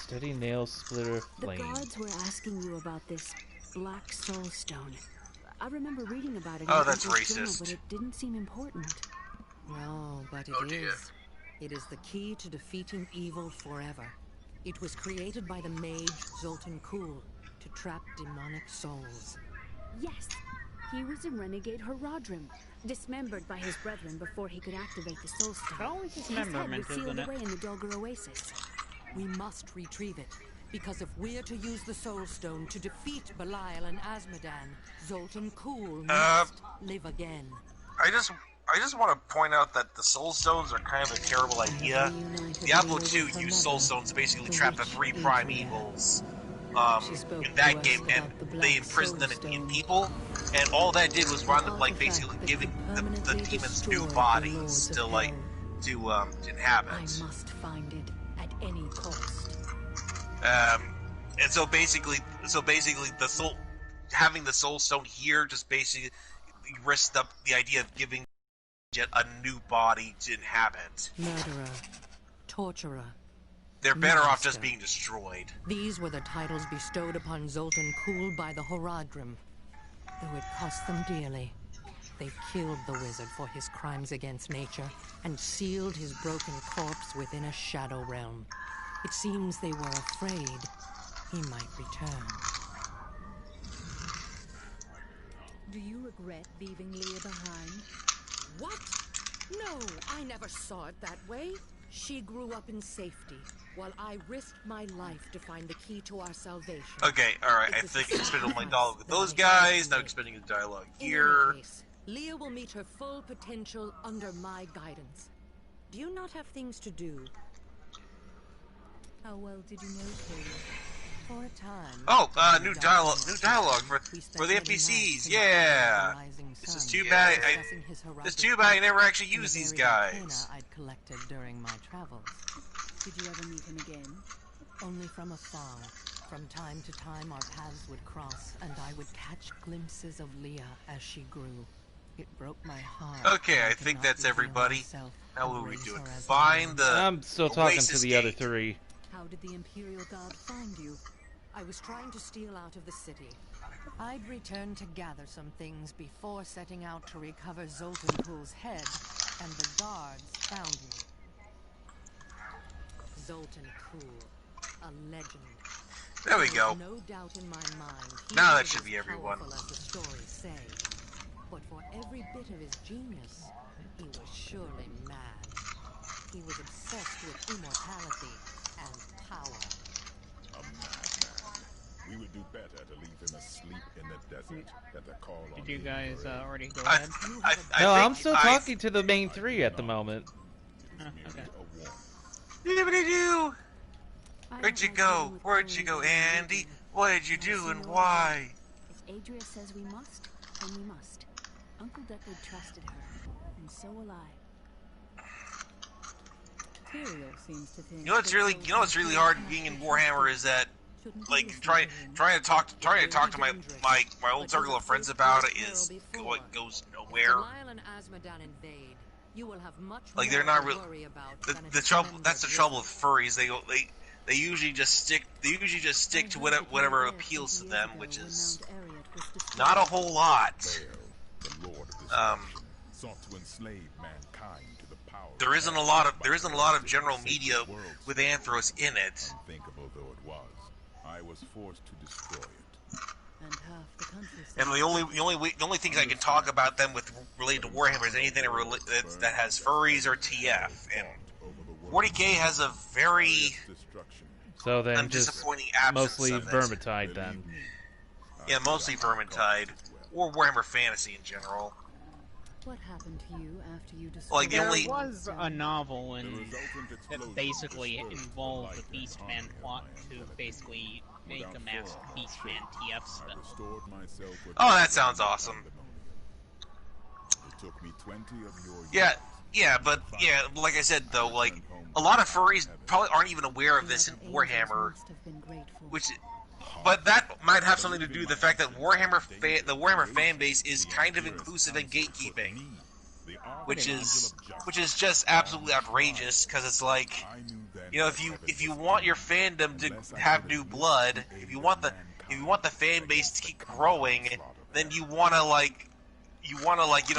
Steady nail splitter The flame. guards were asking you about this black soul stone. I remember reading about it Oh, in that's Uncle's journal, racist. but it didn't seem important. No, but it is. It is the key to defeating evil forever. It was created by the mage Zoltan Kuhl to trap demonic souls. Yes, he was a renegade Horadrim, dismembered by his brethren before he could activate the soul stone. Always His head dismemberment, was sealed isn't it? away in the Dogger Oasis. We must retrieve it, because if we're to use the soul stone to defeat Belial and Azmodan, Zoltan Kuhl must live again. I just want to point out that the soul stones are kind of a terrible idea. Diablo 2 used soul stones to basically trap the 3 prime evils. In that game, and they imprisoned them in people, and all that did was run them, like, basically giving the demons new bodies to, like, to inhabit. I must find it at any cost. And so basically the soul, having the soul stone here, just basically risked up the idea of giving it a new body to inhabit. Murderer, torturer. They're better off just being destroyed. These were the titles bestowed upon Zoltan Kuhl by the Horadrim, though it cost them dearly. They killed the wizard for his crimes against nature and sealed his broken corpse within a shadow realm. It seems they were afraid he might return. Do you regret leaving Leah behind? What? No, I never saw it that way. She grew up in safety, while I risked my life to find the key to our salvation. Okay, alright, I think I expended my dialogue with those guys, now expending the dialogue here. In any case, Leah will meet her full potential under my guidance. Do you not have things to do? How well did you know Tyrion? For a time. Oh, new dialogue for the NPCs. Yeah. This is too bad. It's too bad I never actually used these guys. I'd collected during my travels. Did you ever meet him again? Only from afar. From time to time, our paths would cross, and I would catch glimpses of Leah as she grew. It broke my heart. Okay, I think that's everybody. Now what are we doing? Find the. I'm still talking to the other 3. How did the Imperial Guard find you? I was trying to steal out of the city. I'd returned to gather some things before setting out to recover Zoltan Kuhl's head, and the guards found me. Zoltan Kuhl, a legend. There we go. No doubt in my mind. Now that should be everyone. As the stories say. But for every bit of his genius, he was surely mad. He was obsessed with immortality and power. A madman. We would do better to leave him asleep in the desert than to call on Did you guys already go I ahead? No, I'm still talking to the main 3 at the moment. Okay. Dibbity-doo! Where'd you go? Where'd you go, Andy? What did you do and why? If Adria says we must, then we must. Uncle Deckard trusted her, and so will I. Tyrion seems to think. You know what's really hard being in Warhammer is that, like, trying to talk to my old circle of friends about it is what goes nowhere. Belial and Azmodan invade. You will have much Like, more they're not to really worry about the trouble. That's the trouble with furries. They usually just stick to whatever appeals to them, which is not a whole lot. The Lord of Destruction sought to enslave mankind to the power. There isn't a lot of general media with Anthros in it. Unthinkable though it was, I was forced to destroy it. And half the country. And the only things I can talk about them with related to Warhammer is anything that has furries or TF. And 40k has a very So then just disappointing absence mostly of it. Vermintide then. Yeah, mostly Vermintide or Warhammer Fantasy in general. What happened to you after you discovered? Like the only There was a novel that basically involved the Beastman plot to basically make a mass Beastman TF spell. Oh, that sounds awesome. It took me 20 of your Yeah, but like I said though, like a lot of furries probably aren't even aware of this in Warhammer, but that might have something to do with the fact that the Warhammer fan base is kind of inclusive and gatekeeping. which is just absolutely outrageous. Because it's like, you know, if you want your fandom to have new blood, if you want the fan base to keep growing, then you want to like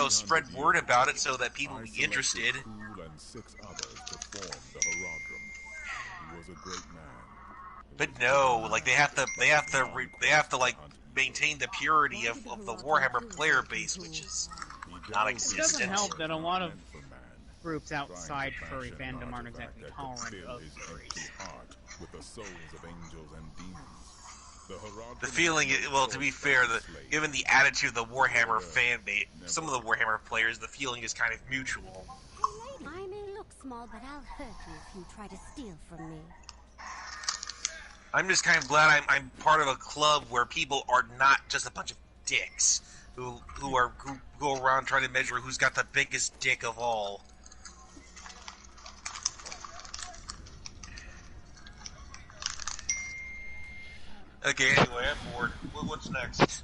spread word about it so that people will be interested. But no, like they have to like maintain the purity of the Warhammer player base, which is non-existent. It doesn't help that a lot of groups outside furry fandom aren't exactly tolerant of furries. The feeling, well, to be fair, given the attitude of the Warhammer fan base, some of the Warhammer players, the feeling is kind of mutual. I may look small, but I'll hurt you if you try to steal from me. I'm just kind of glad I'm part of a club where people are not just a bunch of dicks who go around trying to measure who's got the biggest dick of all. Okay, anyway, I'm bored. What's next?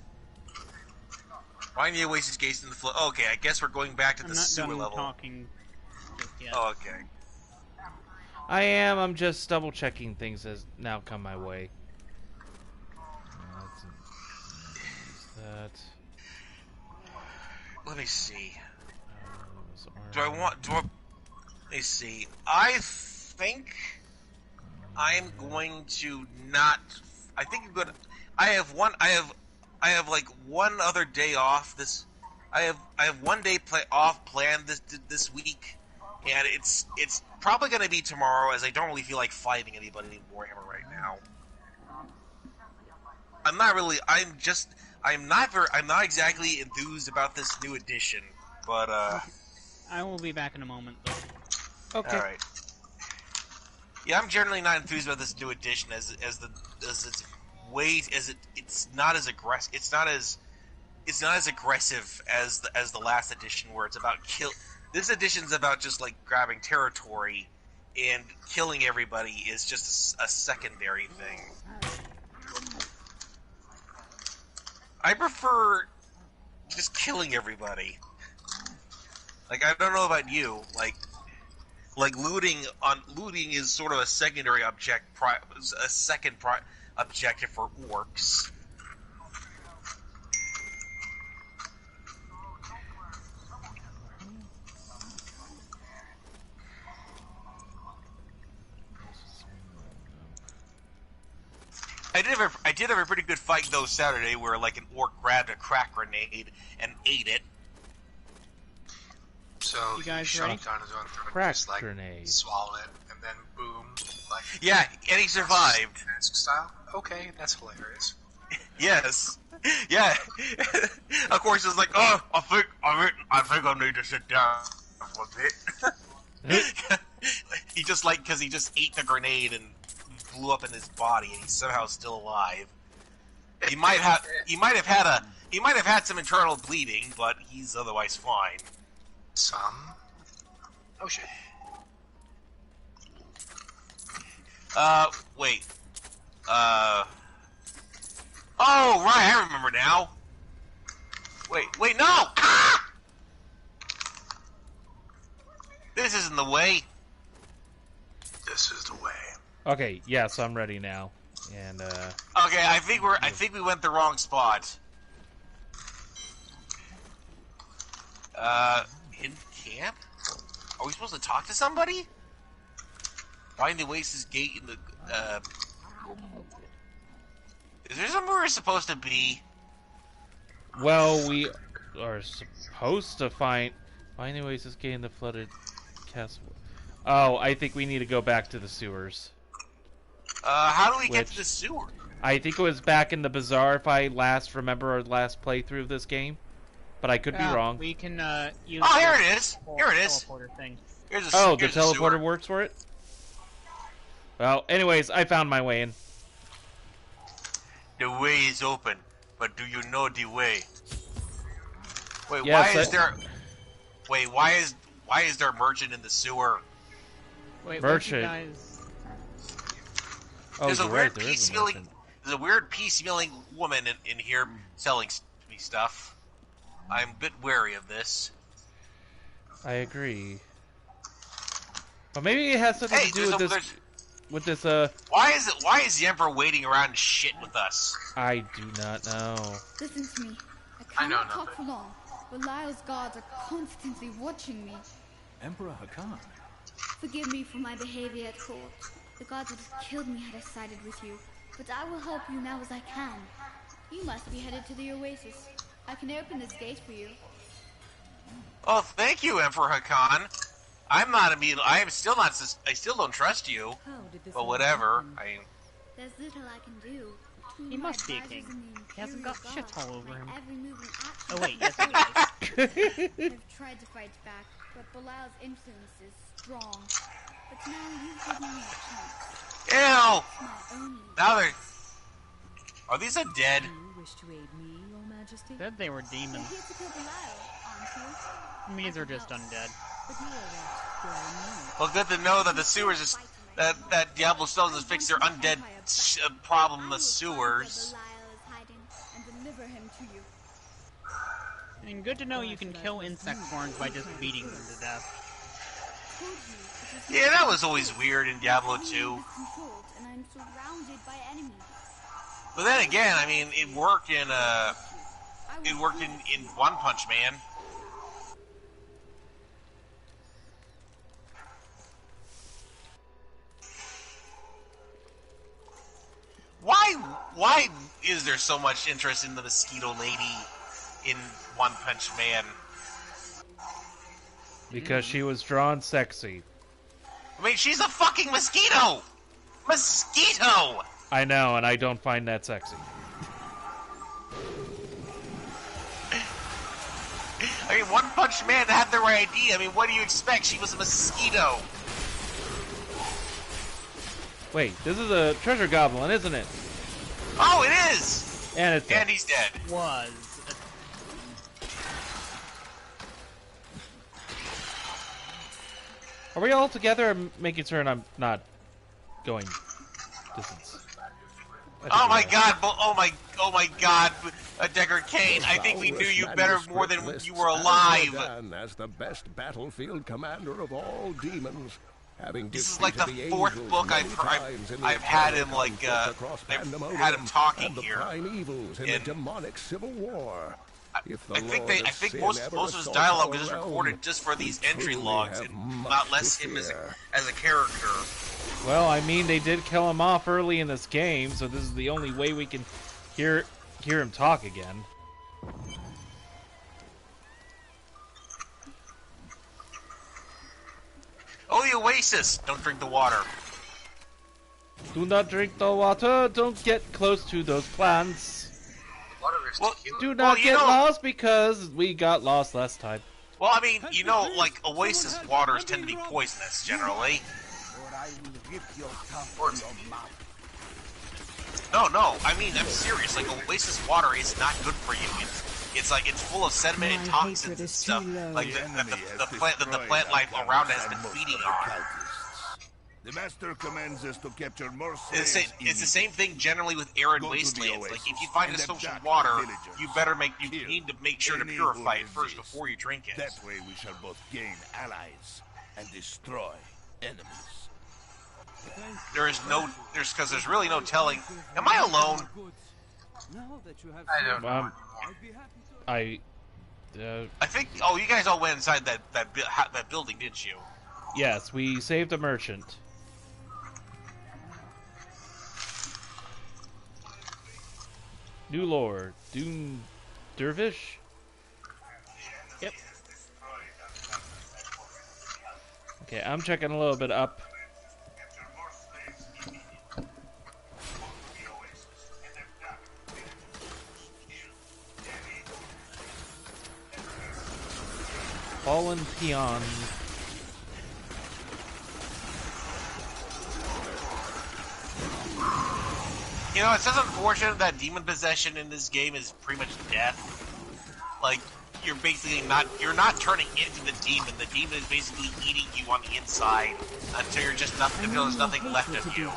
Find the Oasis gates in the flow. Okay, I guess we're going back to the sewer level. Talking just yet. Oh, okay. I'm just double checking things as now come my way. That. Let me see. Let me see. I think I'm going to not. I think I'm gonna. I have like one other day off. I have one day off planned this week, and it's probably going to be tomorrow, as I don't really feel like fighting anybody in Warhammer right now. I'm not exactly enthused about this new edition, but I will be back in a moment, though. Okay. All right. Yeah, I'm generally not enthused about this new edition it's not as aggressive. It's not as aggressive as the last edition, where it's about kill. This edition's about just like grabbing territory, and killing everybody is just a secondary thing. I prefer just killing everybody. Like, I don't know about you, like looting is sort of a secondary objective for orcs. I did have a pretty good fight though Saturday, where like an orc grabbed a crack grenade and ate it. So you guys he ready? shot down his own throat, Crack just like grenade. swallowed it, and then boom, like Yeah, and he survived. Mask style. Okay, that's hilarious. Yes. Yeah. Of course, it's like, oh, I think I need to sit down for a bit. He just because he just ate the grenade and blew up in his body, and he's somehow still alive. He might have had some internal bleeding, but he's otherwise fine. Some. Oh shit. Wait. Oh, right, I remember now. Wait, no! Ah! This isn't the way. This is the way. Okay, yes, I'm ready now. And Okay, I think we went the wrong spot. In camp? Are we supposed to talk to somebody? Find the Oasis gate in the, Is there somewhere we're supposed to be? well, we are supposed to find the Oasis gate in the flooded castle. Oh, I think we need to go back to the sewers. How do we get to the sewer? I think it was back in the bazaar, if I remember our last playthrough of this game. But I could be wrong. We can use Oh, here it is! Here it is! Teleporter thing. The teleporter works for it? Well, anyways, I found my way in. The way is open, but do you know the way? Wait, Yes, why is there a merchant in the sewer? Wait, Merchant. Oh, There's a you're weird right, there is a peace-feeling. merchant. There's a weird peace-feeling woman in here selling me stuff. I'm a bit wary of this. I agree. But maybe it has something to do with this. With this, Why is the Emperor waiting around to shit with us? I do not know. Listen to me. I cannot talk for long. Belial's guards are constantly watching me. Emperor Hakan. Forgive me for my behavior at court. The gods would have killed me had I sided with you. But I will help you now as I can. You must be headed to the oasis. I can open this gate for you. Oh, thank you, Emperor Hakan. I'm not immediately. I am still not. I still don't trust you. But whatever. There's little I can do. He must be a king. He hasn't got shit all over him. Oh wait, yes he does. I've tried to fight back, but Belial's influence is strong. But now you've given me a chance. Ew! Now they're. Are these undead? Said they were demons. These are just undead. Well, good to know that the sewers is that Diablo still doesn't fix their undead problem. The sewers. And good to know you can kill insect horns by just beating them to death. Yeah, that was always weird in Diablo 2. But then again, I mean, it worked in One Punch Man. Why is there so much interest in the mosquito lady in One Punch Man? Because she was drawn sexy. I mean, she's a fucking mosquito! Mosquito! I know, and I don't find that sexy. I mean, One Punch Man had the right idea. I mean, what do you expect? She was a mosquito. Wait, this is a treasure goblin, isn't it? Oh, it is! And it's dead. And he's dead. Was. Are we all together? I'm making sure I'm not going distance. Oh my god! Oh my god! Deckard Cain, I think we knew you better more than you were alive. As the best battlefield commander of all demons, having this is like the fourth book I've had him like I've had him talking here. Evils in the demonic civil war. I think most of his dialogue is recorded just for these entry logs and not less him as a character. Well, I mean, they did kill him off early in this game, so this is the only way we can hear him talk again. Oh, the oasis! Don't drink the water. Do not drink the water. Don't get close to those plants. Well, do not get lost because we got lost last time. Well, I mean, you know, like oasis waters tend to be poisonous generally. No, I mean, I'm serious. Like, oasis water is not good for you. It's like, it's full of sediment and toxins and stuff. Like, the plant life around it has been feeding on. The master commands us to capture more it's the same thing generally with arid wastelands. Like, if you find a source of water, you need to make sure to purify it first before you drink it. That way we shall both gain allies and destroy enemies. Because there's really no telling. Am I alone? I don't know. I think. Oh, you guys all went inside that building, didn't you? Yes, we saved a merchant. New Lord, Doom Dervish. Yep. Okay, I'm checking a little bit up. Fallen Peon. You know, it's just unfortunate that demon possession in this game is pretty much death. Like, you're basically you're not turning into the demon. The demon is basically eating you on the inside until there's nothing left of you.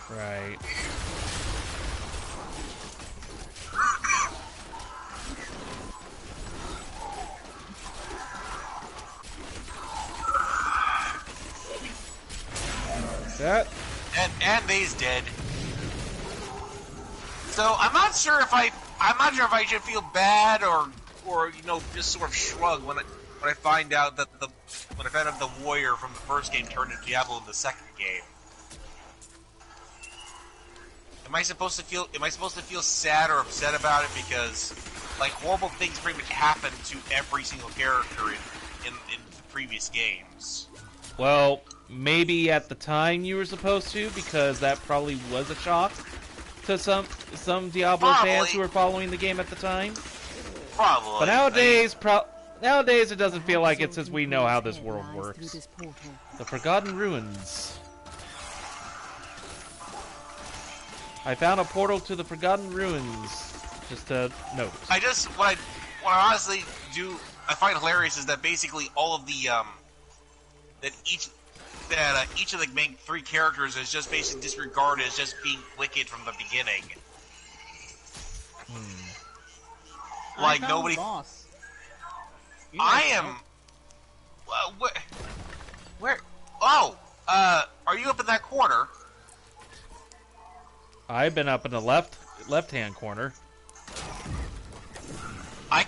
Right. Yeah. And they's dead. So I'm not sure if I should feel bad or just sort of shrug when I find out that the warrior from the first game turned into Diablo in the second game. Am I supposed to feel sad or upset about it because like horrible things pretty much happen to every single character in previous games? Well, maybe at the time you were supposed to, because that probably was a shock to some Diablo fans who were following the game at the time. Probably. But nowadays it doesn't feel like it, since we know how this world works. The Forgotten Ruins. I found a portal to the Forgotten Ruins. Just to note. What I honestly I find hilarious is that basically all of the each of the main three characters is just basically disregarded as just being wicked from the beginning. Like nobody. Boss. I am. Where? Oh, are you up in that corner? I've been up in the left-hand corner. I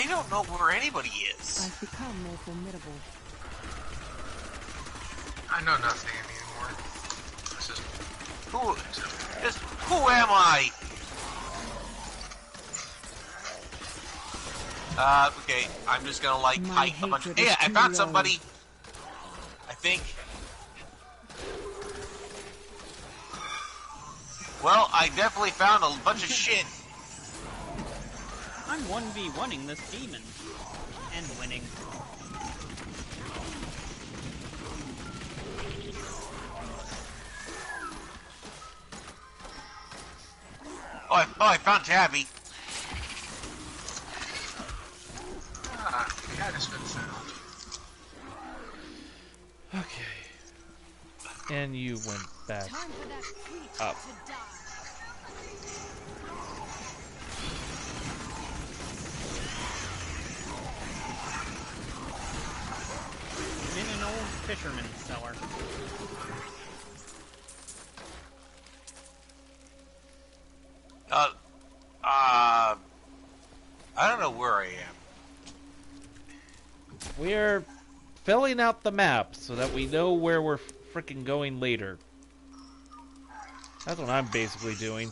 don't know where anybody is. I've become more formidable. I know nothing anymore. Who am I? Okay, I'm just gonna like hike a bunch of. Hey, I found somebody. I think. Well, I definitely found a bunch of shit. I'm 1v1ing this demon. And winning. Oh, I found Tabby. Cat has been found. Okay. And you went back up. I'm in an old fisherman's cellar. I don't know where I am. We're filling out the map so that we know where we're frickin' going later. That's what I'm basically doing.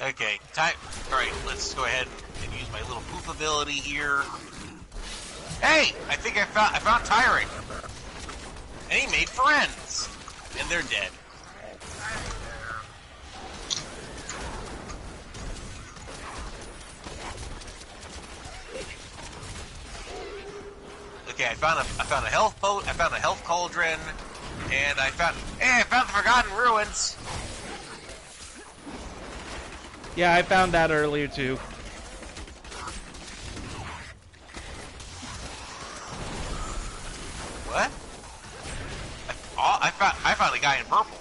Okay, time. Alright, let's go ahead and use my little poof ability here. Hey! I think I found Tyrant! And he made friends! And they're dead. Okay, I found a health cauldron, and I found the Forgotten Ruins. Yeah, I found that earlier too. What? I found a guy in purple.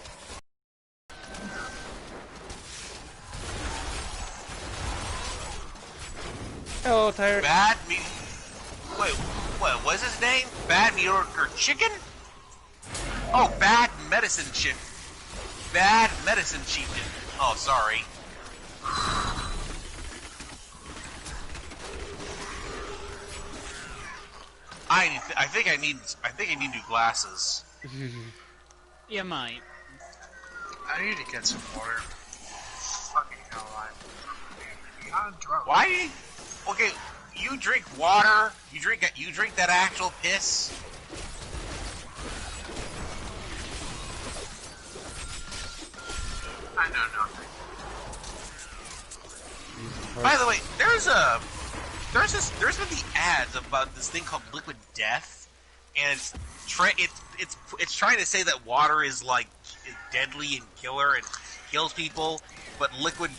Hello, Tyrant. Wait, what was his name? Bad mediocre chicken? Oh, bad medicine chicken. Bad medicine chicken. Oh, sorry. I think I need new glasses. You might. I need to get some water. Fucking hell, I'm beyond drunk. Why? Okay, you drink water. You drink that actual piss. I know nothing. By the way, there's been the ads about this thing called Liquid Death, and it's trying to say that water is like deadly and killer and kills people, but liquid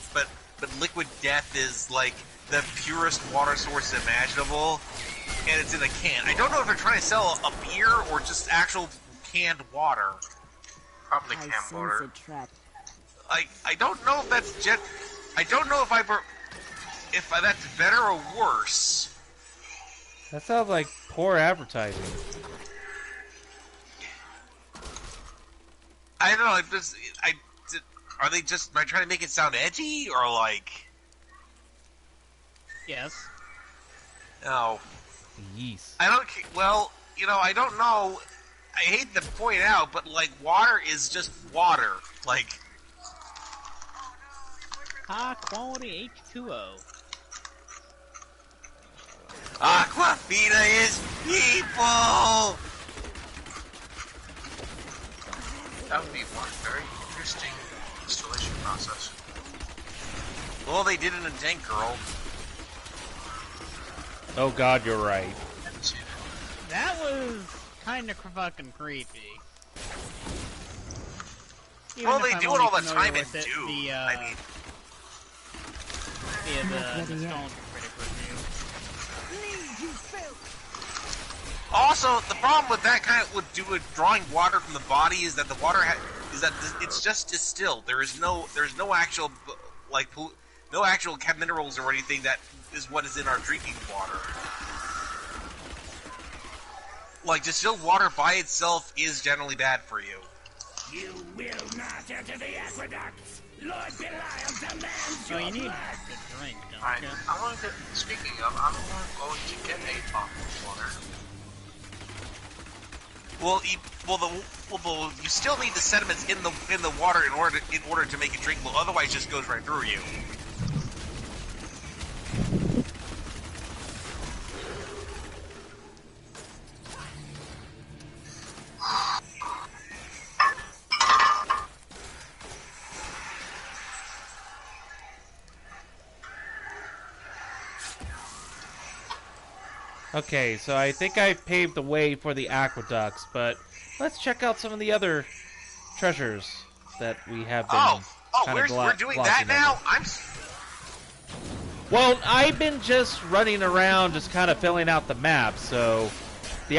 death is like the purest water source imaginable, and it's in a can. I don't know if they're trying to sell a beer or just actual canned water. Probably canned water. I don't know if that's I don't know if that's better or worse. That sounds like Poor advertising. I don't know. Are they just trying to make it sound edgy, or like? Yes. No. Yes. I don't. Well, I don't know. I hate to point out, but like, water is just water. Like, high quality H2O. Aquafina is people. That would be one very interesting installation process. Well, they did it in Tank Girl. Oh God, you're right. That was kind of fucking creepy. Even Well, if they I'm do it only all the familiar time in with it, Doom. I mean, the nostalgia critic review. Also, the problem with that kind of with drawing water from the body is that the water is that it's just distilled. There's no actual no actual minerals or anything that is what is in our drinking water. Like, distilled water by itself is generally bad for you. You will not enter the aqueducts. Lord Belial demands your your you need blood. to drink, don't Alright, you? I'm going to, speaking of, I'm going to get a bottle of water. Well, you still need the sediments in the water in order to make it drinkable. Otherwise, it just goes right through you. Okay, so I think I've paved the way for the aqueducts, but let's check out some of the other treasures that we have been we're doing that now? Well, I've been just running around, just kind of filling out the map. So the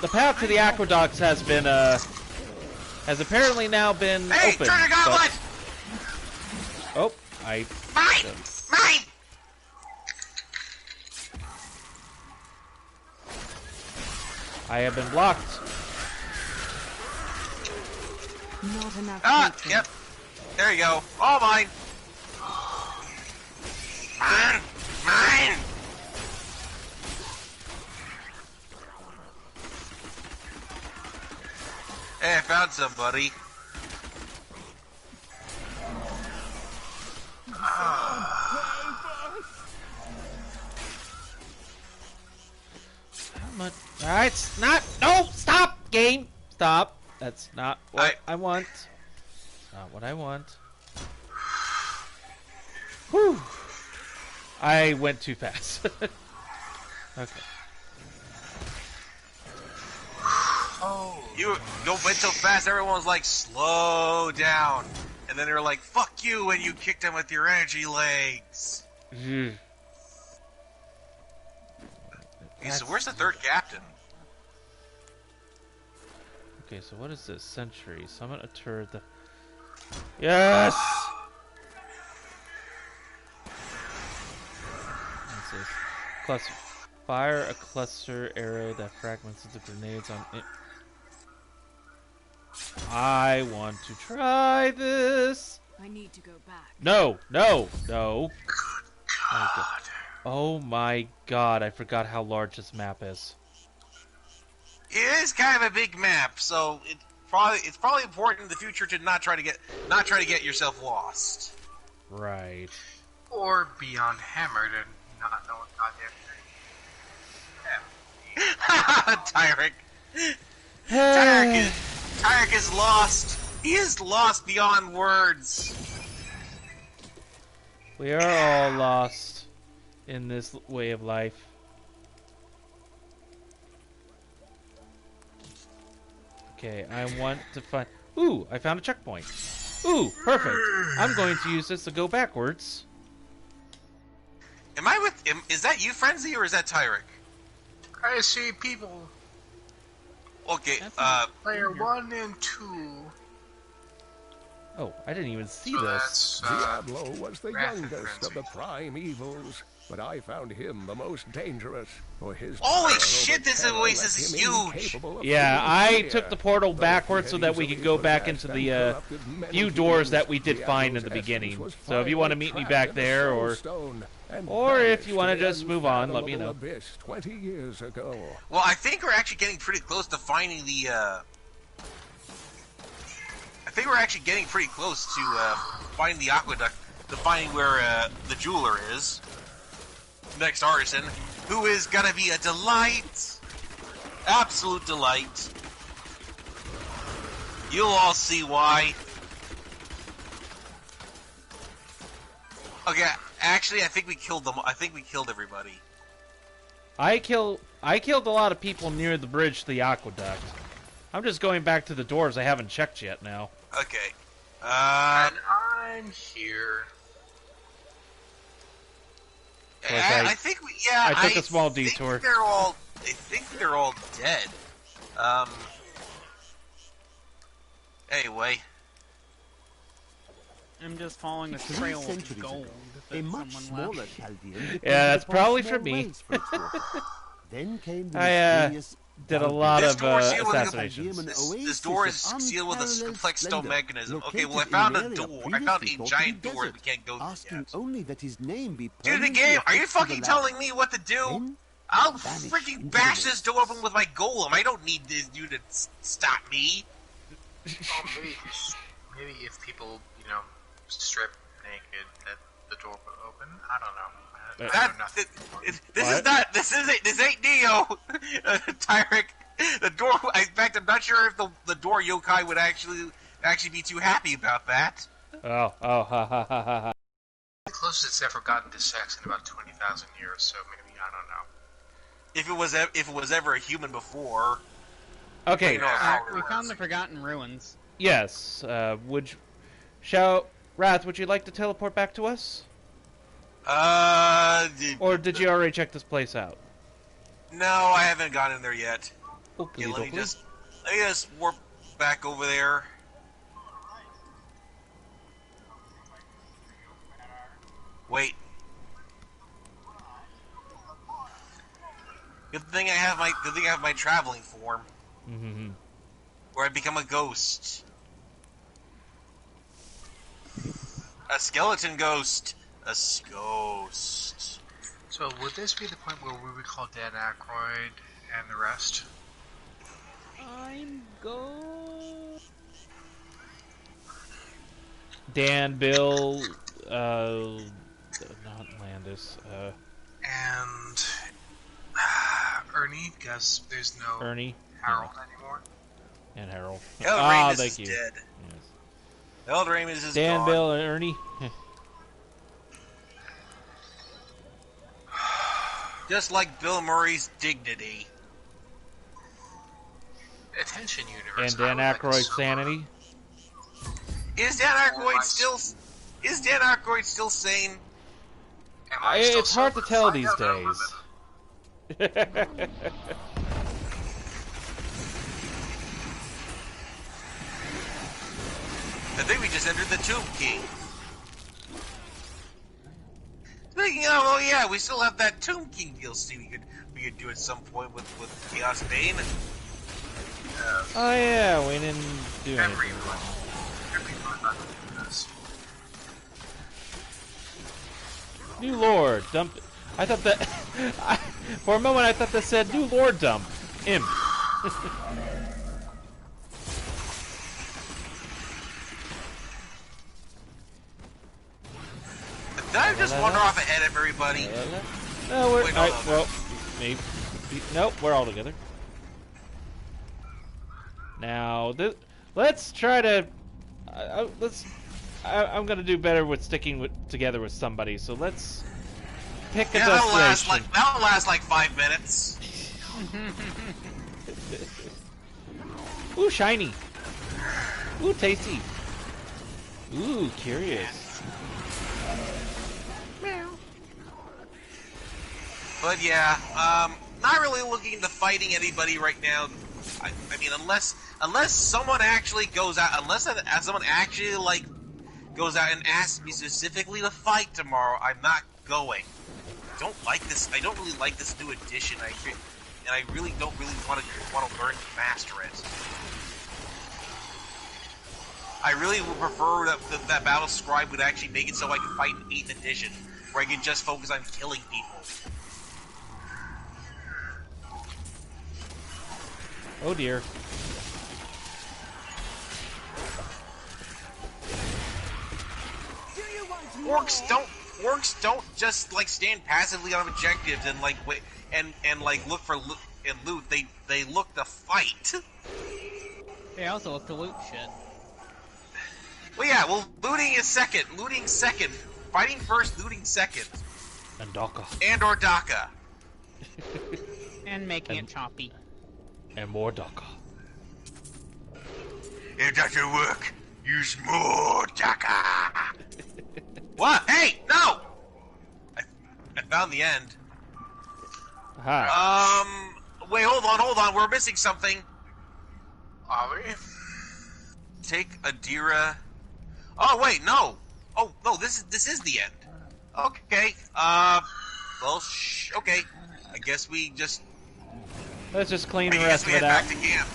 path to the aqueducts has been has apparently now been open. Treasure goblet! Oh, Mine! I have been blocked. Not enough. Yep. There you go. All mine. Mine. Hey, I found somebody. Alright, no, stop, game, stop. That's not what I want. Not what I want. Whew. I went too fast. Okay. You went so fast, everyone's like, slow down. And then they were like, fuck you, when you kicked him with your energy legs. Mm. Okay, so where's the third captain? Okay, so what is this? Century. Summon a turret. Yes! What's this? Cluster. Fire a cluster arrow that fragments into grenades on it. I want to try this. I need to go back. No, no, no. God. Oh my God! I forgot how large this map is. It is kind of a big map, so it's probably important in the future to not try to get yourself lost. Right. Or beyond hammered and not know what goddamn thing. Tyrek. Tyrek is lost. He is lost beyond words. We are all lost in this way of life. Okay, I want to find... Ooh, I found a checkpoint. Ooh, perfect. I'm going to use this to go backwards. Is that you, Frenzy, or is that Tyrek? I see people. Okay, Player 1 and 2. Oh, I didn't even see So this. Diablo was the Wrath and youngest of the prime evils, but I found him the most dangerous for his. Holy power shit, over this terror oasis left is him huge! incapable of Yeah, feeling I fear. took the portal Though backwards he so had that we could easily go back possessed into and the corrupted many few doors humans, that we did find in Diablo's the essence beginning. was So if you want to finally meet me trapped back in the there, Soul or Stone and if you want to vanished just the move on, let me know. unfathomable abyss 20 years ago. Well, I think we're actually getting pretty close to finding the, I think we're actually getting pretty close to, finding the aqueduct, to finding where, the jeweler is. Next artisan, who is gonna be a delight. Absolute delight. You'll all see why. Okay, actually, I think we killed them. I think we killed everybody. I killed a lot of people near the bridge to the aqueduct. I'm just going back to the doors I haven't checked yet now. Okay. And I'm here. I think we, I took a small detour. I think they're all dead. Anyway. I'm just following a trail of gold that someone left. Yeah, that's probably for me. Then came the I did a lot of assassinations. This door is sealed with a complex stone mechanism. Okay, well I found a door. I found a giant door that we can't go through yet. Only that his name be Dude, the game, are you fucking telling me what to do? I'll freaking bash this door open with my golem. I don't need this dude to stop me. Oh, maybe if people, strip naked, that the door would open. I don't know. This ain't Neo, Tyrek. The door. In fact, I'm not sure if the door yokai would actually be too happy about that. Ha ha ha ha ha. The closest it's ever gotten to sex in about 20,000 years. So maybe I don't know. If it was ever a human before. Okay. We found the Forgotten Ruins. Yes. Wrath, would you like to teleport back to us? Or did you already check this place out? No, I haven't gotten in there yet. Okay, let me just warp back over there. Wait. Good thing I have my traveling form. Mm-hmm. Where I become a ghost. A skeleton ghost. A ghost. So would this be the point where we would call Dan Aykroyd and the rest? I'm ghost. Dan, Bill, not Landis, and Ernie, because there's no Ernie, Harold anymore. And Harold. Ramus thank you. Dead. Yes. Ramus is Dan, gone. Bill, and Ernie. Just like Bill Murray's dignity. Attention, universe. And Dan Aykroyd's sanity. Is Dan Aykroyd still sane? It's hard to tell these days. I think we just entered the Tomb King. Speaking of, oh yeah, we still have that Tomb King DLC we could do at some point with Chaos Bane. Oh yeah, we didn't do anything. New Lord, dump. I thought that for a moment I thought that said New Lord dump. Imp. Did I just wander off ahead of everybody? No, we're Wait, well, maybe. Nope, we're all together. Now, let's try to. I'm gonna do better with sticking together with somebody. So let's pick a destination. That'll last like 5 minutes. Ooh, shiny. Ooh, tasty. Ooh, curious. But yeah, not really looking into fighting anybody right now. I mean, unless unless someone actually goes out, someone actually like goes out and asks me specifically to fight tomorrow, I'm not going. I don't like this. I don't really like this new edition. And I really don't really want to learn to master it. I really would prefer that Battle Scribe would actually make it so I can fight in 8th edition, where I can just focus on killing people. Oh dear. Orcs don't just like stand passively on objectives and like wait and like look for loot. They look to fight. They also look to loot shit. Well, yeah. Well, looting is second. Looting second. Fighting first. Looting second. And Daka. And/or Daka. And making it choppy. And more Daka. If that doesn't work, use more Daka. What? Hey, no! I found the end. Aha. Wait, hold on. We're missing something. Are we? Take Adira. Oh wait, no. Oh no, this is the end. Okay. Well, okay. I guess we just. Let's just clean the rest of it out. Back to camp.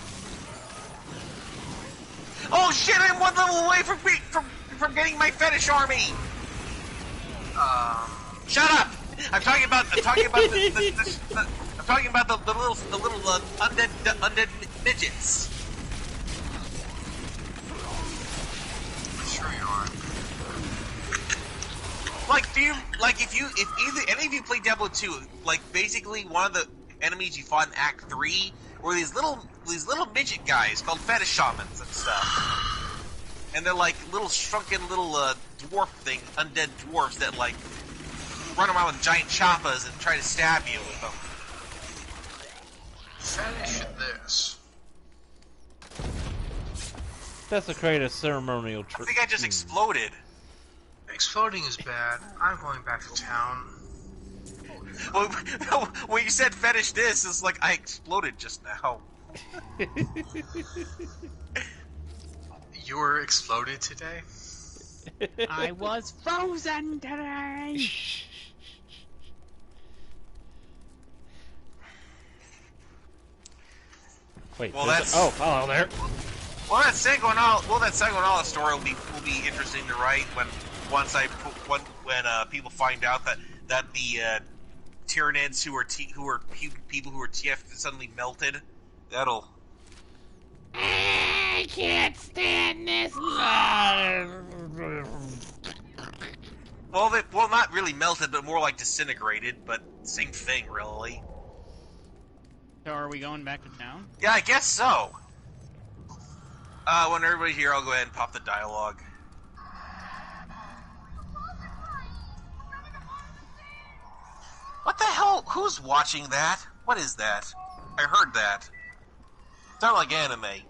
Oh shit! I'm one level away from getting my fetish army. Shut up! I'm talking about the little undead midgets. Sure you are. Like, if any of you play Diablo 2, like basically one of the enemies you fought in Act 3 were these little midget guys called fetish shamans and stuff. And they're like little shrunken little dwarf thing, undead dwarfs that like run around with giant choppas and try to stab you with them. Fetish this. Desecrate a ceremonial I think I just exploded. Exploding is bad. I'm going back to town. Well, when you said fetish this, it's like I exploded just now. You were exploded today? I was frozen today! Wait, well, that's... Oh, hello there. Well, that Sanguinala story will be interesting to write when people find out that the Tyranids who are people who are TF suddenly melted. That'll. I can't stand this. Well, not really melted, but more like disintegrated. But same thing, really. So, are we going back to town? Yeah, I guess so. When everybody's here, I'll go ahead and pop the dialogue. What the hell? Who's watching that? What is that? I heard that. Sound like anime.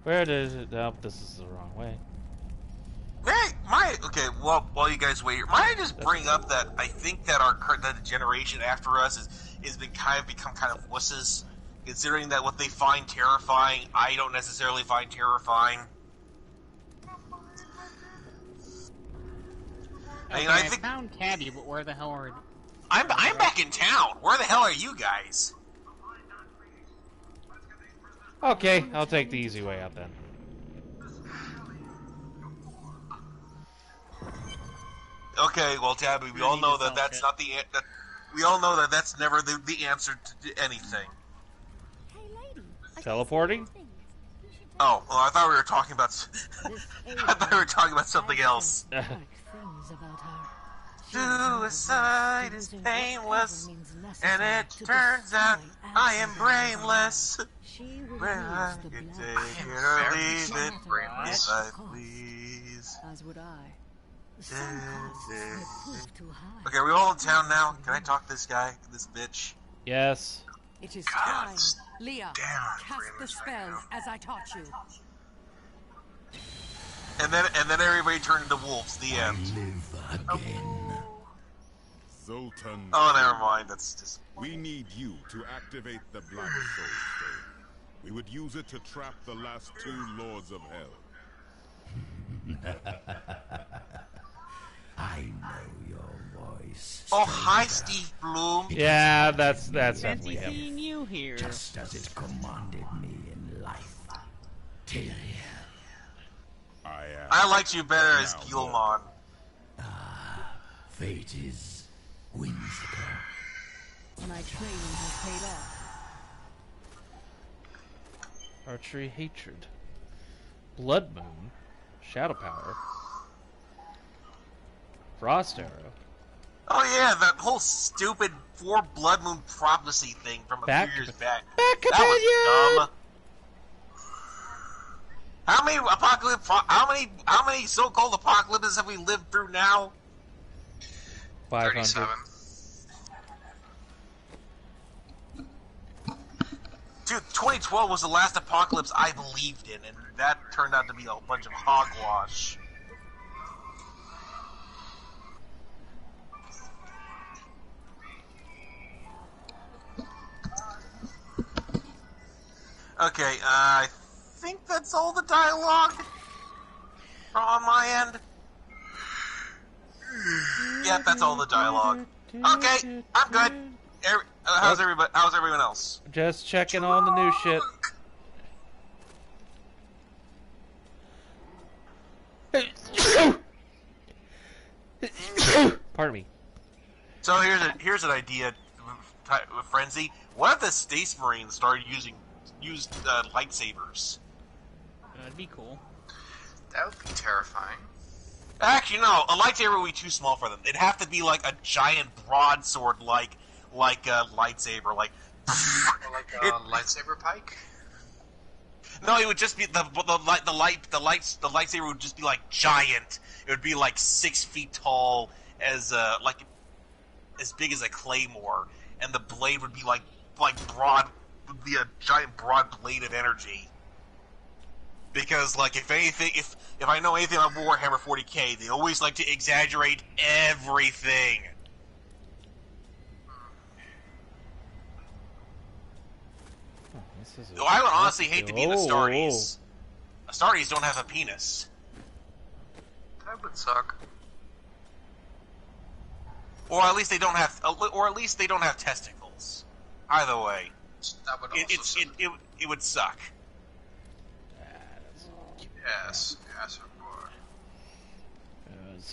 Where does it? Nope, this is the wrong way. Okay, well, while you guys wait, might I just bring up that I think that that the generation after us is become kind of wusses, considering that what they find terrifying, I don't necessarily find terrifying. Okay, I found Tabby, but where the hell are... I'm back in town. Where the hell are you guys? Okay, I'll take the easy way out then. Okay, well, Tabby, we all know that that's not the we all know that that's never the answer to anything. Teleporting? Oh, well, I thought we were talking about something else. Suicide is painless, and it turns out I am brainless. Well, I can take it or leave it if I please. As would I. Okay, are we all in town now? Can I talk to this guy, this bitch? Yes. It is time. Leah, cast the spell as I taught you. And then everybody turned into wolves. The end. Live again. Zoltan. Oh, never mind. That's just. We need you to activate the Black Soul Stone. We would use it to trap the last 2 Lords of Hell. I know your voice. Oh, hi, Steve Bloom. Yeah, that's definitely Fancy him. seeing you here. Just as it commanded me in life. Tyrion. I liked you better as Gilmon. Fate is whimsical. My training has paid off. Archery hatred. Blood Moon. Shadow Power. Frost Arrow. Oh yeah, that whole stupid 4 Blood Moon prophecy thing from a few years back. That was dumb. How many so-called apocalypses have we lived through now? 500. 37. Dude, 2012 was the last apocalypse I believed in, and that turned out to be a bunch of hogwash. Okay, I think that's all the dialogue on my end. Yep, that's all the dialogue. Okay, I'm good. How's everybody? How's everyone else? Just checking on the new shit. Pardon me. So here's an idea, Frenzy. What if the Space Marines started used lightsabers? That'd be cool. That would be terrifying. Actually, no. A lightsaber would be too small for them. It'd have to be like a giant broadsword, like a lightsaber, like. Or like a lightsaber pike. No, it would just be the lightsaber would just be like giant. It would be like 6 feet tall, as big as a claymore, and the blade would be like broad, would be a giant broad blade of energy. Because like if I know anything about Warhammer 40K, they always like to exaggerate everything. I would honestly hate to be the Astartes. Astartes don't have a penis. That would suck. Or at least they don't have. Or at least they don't have testicles. Either way, that would also suck. It would suck. Yes,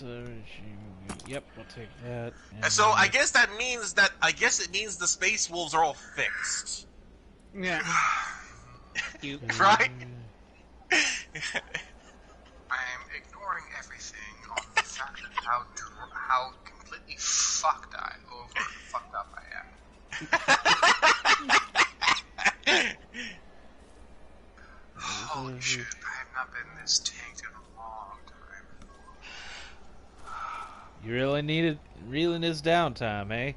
it would. Yep, we'll take that. So I guess it means the Space Wolves are all fixed. Yeah. Right? I'm ignoring everything on the fact of how completely fucked up I am. Holy shit, I have not been this tanked in a long time. You really needed this downtime, eh?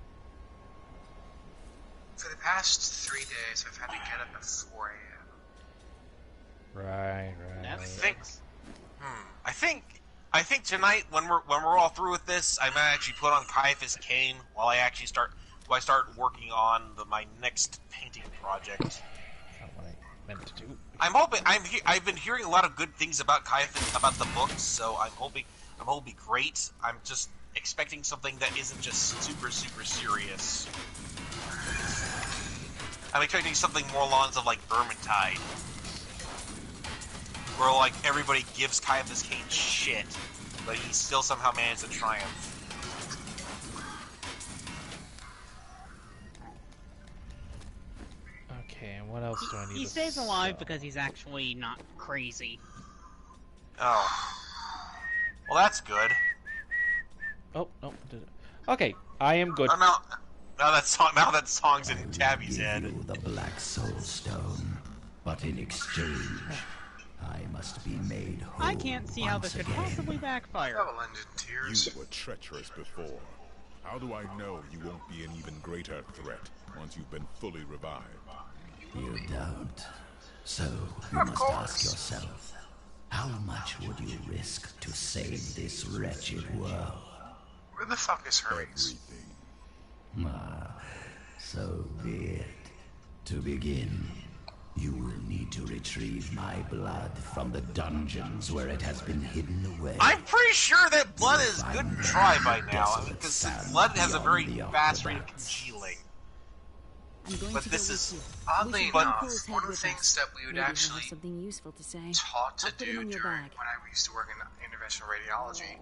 For the past 3 days, I've had to get up at 4 a.m. Right. I think tonight when we're all through with this, I might actually put on Caiaphas Cain while I start working on my next painting project. That's not what I meant to do. I'm hoping. I've been hearing a lot of good things about Caiaphas, about the books, so I'm hoping it'll be great. I'm just expecting something that isn't just super serious. I'm expecting something more along the lines of like Vermintide, where like everybody gives Caiaphas Cain shit, but he still somehow managed to triumph. Okay, and what else do I need? He stays alive because he's actually not crazy. Oh, well, that's good. Oh no! Okay, I am good. Now that song's in Tabby's head. You the Black Soul Stone, but in exchange, I must be made whole. I can't see how this could possibly backfire. You were treacherous before. How do I know you won't be an even greater threat once you've been fully revived? You don't. So you must ask yourself, How much would you risk to save this wretched world? Where the fuck is Hermes? Ah, so be it. To begin, you will need to retrieve my blood from the dungeons where it has been hidden away. I'm pretty sure that blood is good and dry by now, because blood has a very fast rate of congealing. But this is oddly enough one of the things that we would Maybe actually have something useful to say. taught to I'll put do them in your during bag. when I used to work in interventional radiology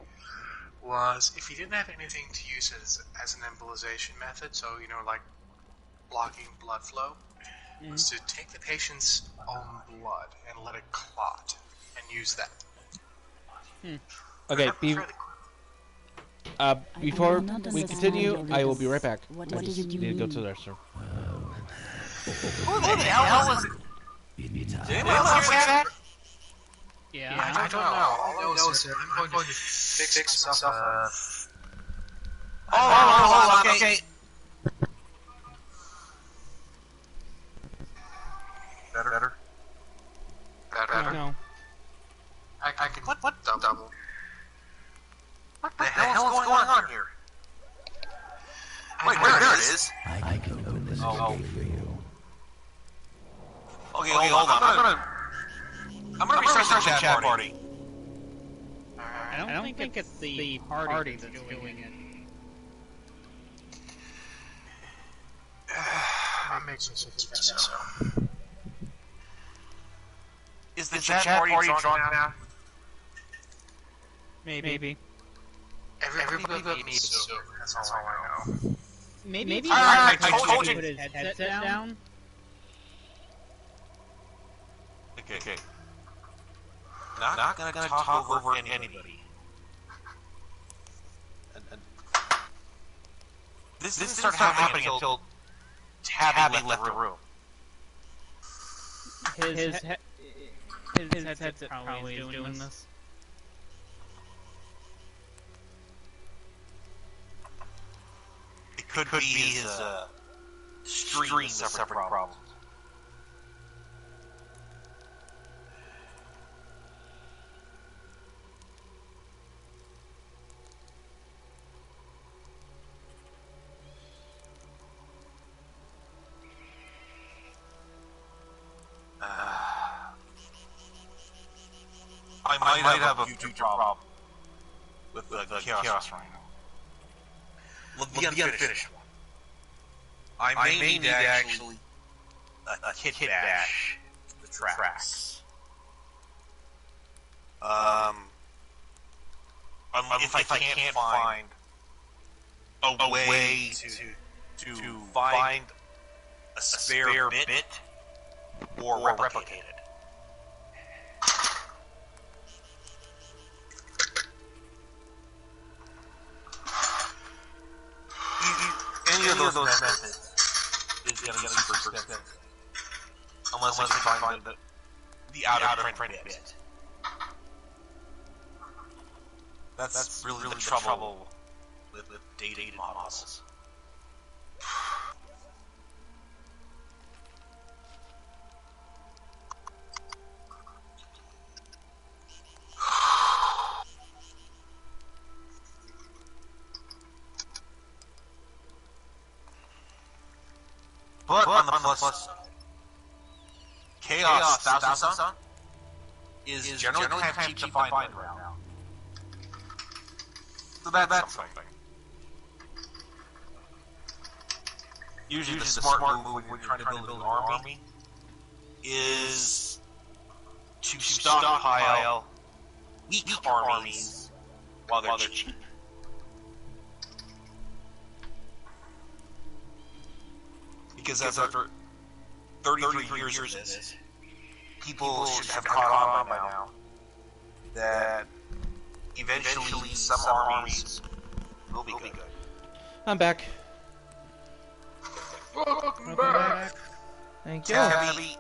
was if you didn't have anything to use as an embolization method, so like blocking blood flow, was to take the patient's own blood and let it clot and use that. Okay, before we continue, I will be right back. I just need to go to the restroom. Who the hell was it? Did anyone else hear that? Yeah, I don't know. All I know is that I'm going to fix myself up. Hold on, okay. Better? No. I can what double. What the hell is going on here? Wait, there it is. I can open this gate for you. Okay, hold on. I'm gonna restart the chat party. I don't think it's the party that's doing it. That makes no sense. So. Is the chat party drunk now? Maybe. Everybody but me is sober. That's all I know. Maybe I told you. Put his headset down. Okay. Not gonna talk over anybody. This didn't start happening until Tabby left the room. His headset probably is doing this. It could be his stream of separate problems. I might have a future problem with the chaos right now. The unfinished one. I may need to actually a kit bash the tracks. If I can't find a way to find a spare bit or replicate it. Any of those methods is going to get super expensive. Unless I can find the outer print bit. That's really the trouble with dated models. But on the plus side, Chaos 1000 Sun is generally kind of cheap to find right now. So that's something. Usually the smart move when you're trying to build an army is to stockpile weak armies while they're cheap. Because after 33 years of this, people should have caught on by now that eventually some armies will be good. I'm back. Welcome back. Thank you. Tabby,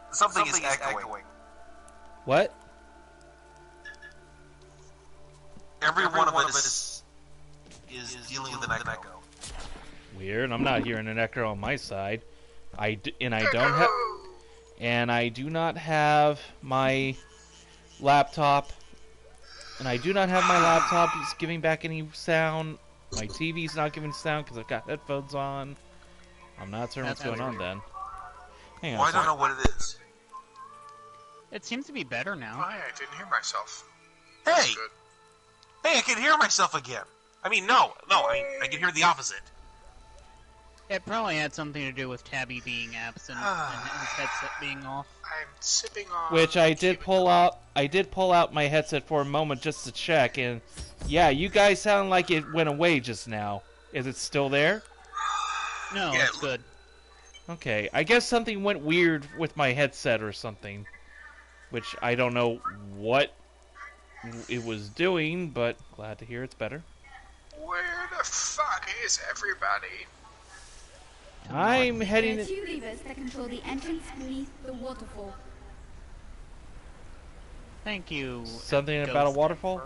something is echoing. What? Every one of us is dealing with an echo. Weird. I'm not hearing an echo on my side. I don't and I do not have my laptop. And I do not have my laptop giving back any sound. My TV's not giving sound because I've got headphones on. I'm not certain what's going on then. Hang on. Well, I don't know what it is. It seems to be better now. Why? I didn't hear myself. Hey! Hey, I can hear myself again. I mean, no, I can hear the opposite. It probably had something to do with Tabby being absent and his headset being off. I'm sipping on... Which I did pull out. I did pull out my headset for a moment just to check, and yeah, you guys sound like it went away just now. Is it still there? No, yeah, it's good. Okay, I guess something went weird with my headset or something, which I don't know what it was doing, but glad to hear it's better. Where the fuck is everybody? I'm heading... There are 2 levers that control the entrance beneath the waterfall. Thank you. Something about a waterfall?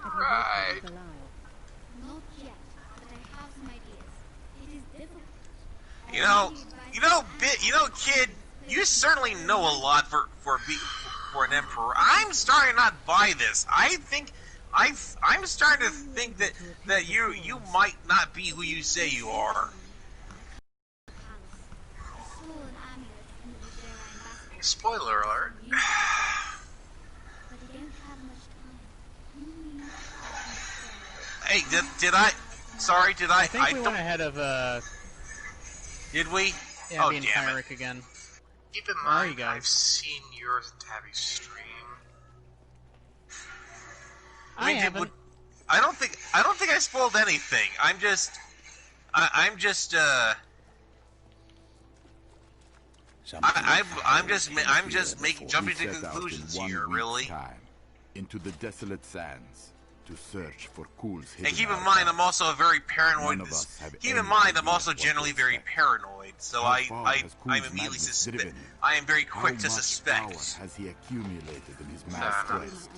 Right. Not yet, but I have some ideas. It is difficult. You know, kid, you certainly know a lot for an emperor. I'm starting to not buy this. I'm starting to think that you might not be who you say you are. Spoiler alert. Hey, did I? Sorry, did I? I think we went ahead of Did we? Yeah, oh, being damn Tyrick again. Keep in Where are mind, you guys? I've seen yours and Tabby's stream. I haven't. I don't think I spoiled anything. I'm just jumping to conclusions here, really. Time, into the desolate sands to search for Cool's hidden And keep in mind, I'm also a very paranoid. Keep in mind, I'm also generally very paranoid, so I immediately suspect. I am very quick to suspect. How much power has he accumulated in his masked quest?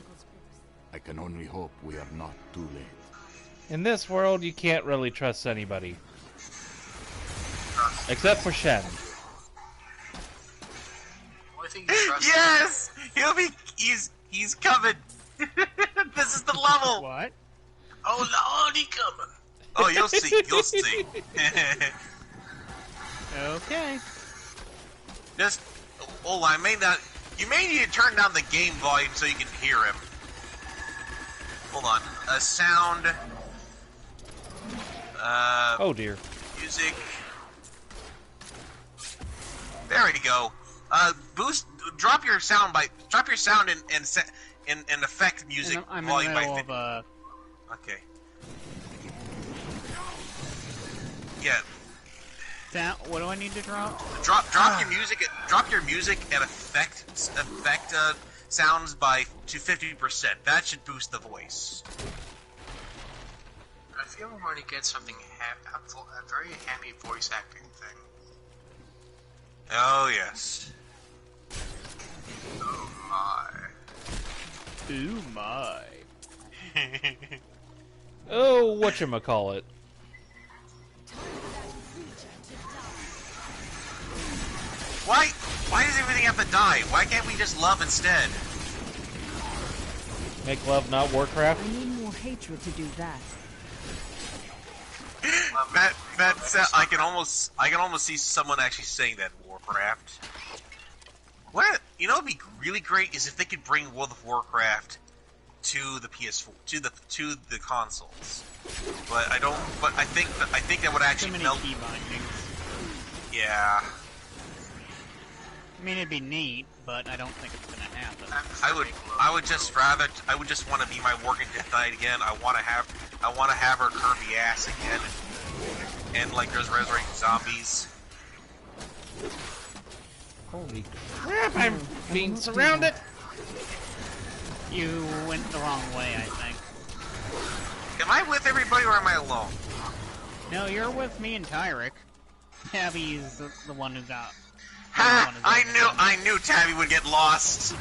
I can only hope we are not too late. In this world, you can't really trust anybody. Except for Shen. Yes! He's coming! This is the level! What? Oh Lord, he coming! Oh, you'll see. Okay. Just, hold on, you may need to turn down the game volume so you can hear him. Hold on, a sound, oh dear. Music. There we go. Drop your sound and effect music I'm volume in the middle of Okay. Yeah. What do I need to drop? Drop your music. Drop your music and effect sounds to 50%. That should boost the voice. I feel we're going to get something a very hammy voice acting thing. Oh yes. Oh my. Ooh my. Oh, whatchamacallit. Why does everything have to die? Why can't we just love instead? Make love, not Warcraft? I need more hatred to do that. I can almost see someone actually saying that in Warcraft. What would be really great is if they could bring World of Warcraft to the PS4, to the consoles. But I don't. But I think that would actually melt. Key bindings. Yeah. I mean, it'd be neat, but I don't think it's gonna happen. I would just want to be my working Death Knight again. I want to have her curvy ass again, and like there's resurrecting zombies. Holy crap! I'm being surrounded. You went the wrong way, I think. Am I with everybody or am I alone? No, you're with me and Tyrick. Tabby's the one who got. Ha! I knew Tabby would get lost.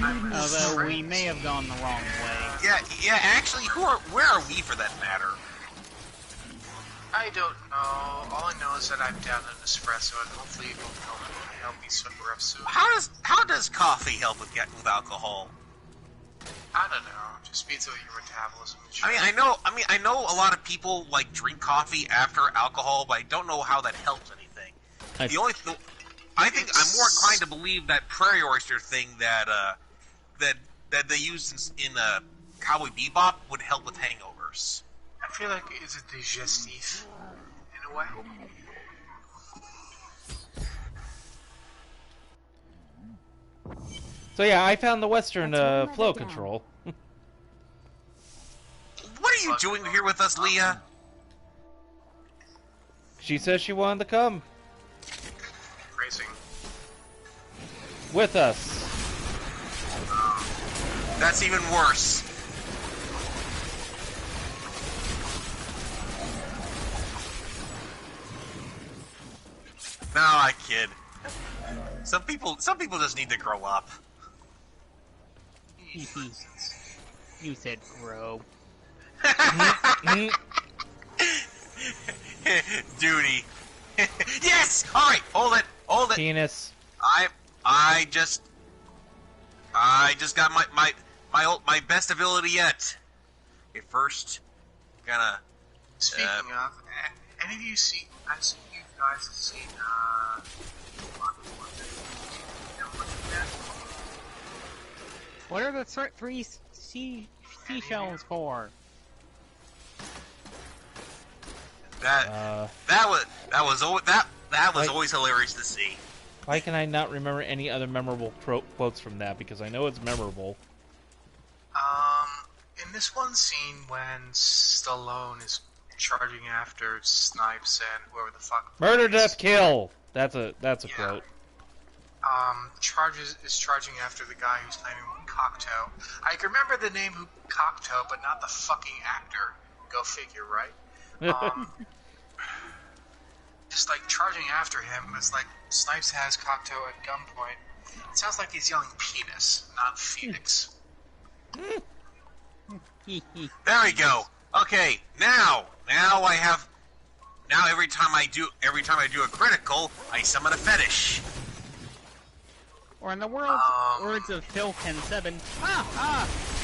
Although we may have gone the wrong way. Yeah. Actually, where are we for that matter? I don't know. All I know is that I'm down an espresso, and hopefully it will help me help me sober up soon. How does coffee help with alcohol? I don't know. Just speeds up your metabolism. I know a lot of people like drink coffee after alcohol, but I don't know how that helps anything. I think I'm more inclined to believe that prairie oyster thing that they used in Cowboy Bebop would help with hangovers. I feel like it's a digestif in a way. So yeah, I found the Western flow control. What are you doing here with us, Leah? She says she wanted to come. Racing. With us. That's even worse. No, I kid. Some people just need to grow up. You said grow. Duty. Yes! Alright, hold it. Penis. I just got my best ability yet. Okay, first, gonna... Speaking of, any of you see... I've seen you guys have seen, What are the three seashells for? That was always hilarious to see. Why can I not remember any other memorable quotes from that? Because I know it's memorable. In this one scene when Stallone is charging after Snipes and whoever the fuck... Murder, death, kill! That's a quote. is charging after the guy who's claiming Cocteau. I can remember the name Cocteau, but not the fucking actor. Go figure, right? Just like charging after him, it's like Snipes has Cocteau at gunpoint. It sounds like he's yelling penis, not Phoenix. There we go. Okay, now every time I do a critical, I summon a fetish. Or in the words of Philkin 7, So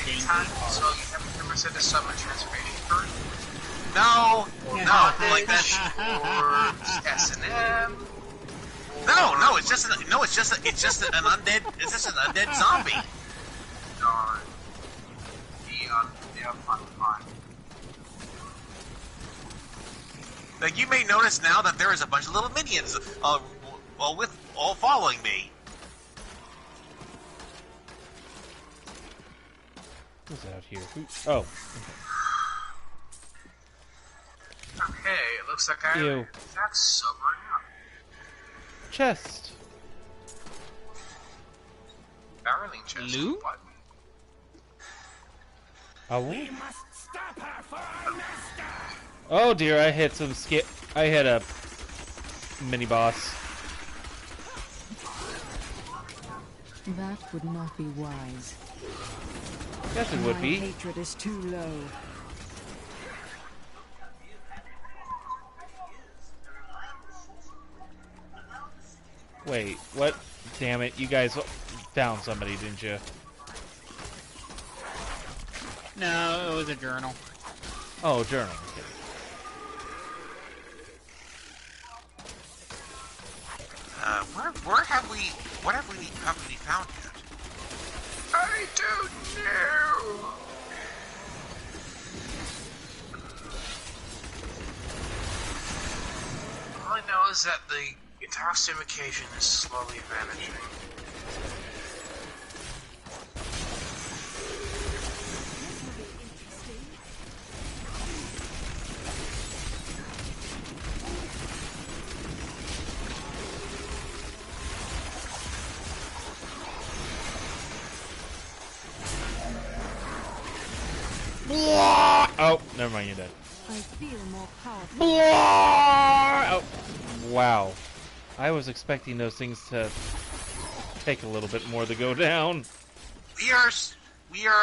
you have never said to summon transformation bird? No, like that. Or S&M. No, it's just an undead zombie. Darn. Yeah, fine. Like, you may notice now that there is a bunch of little minions, all following me. Who's out here? Oh. Okay, it looks like that's sobering up. Chest. Barreling chest. Loot? Button. We must stop her for our master. Oh dear, I hit a mini boss. That would not be wise. Yes, it would be. My hatred is too low. Wait, what? Damn it, you guys found somebody, didn't you? No, it was a journal. Oh, journal. Okay. What have we found yet? I don't know. All I know is that the intoxication is slowly vanishing. Oh, never mind, you're dead. I feel more powerful. Oh, wow. I was expecting those things to take a little bit more to go down. We are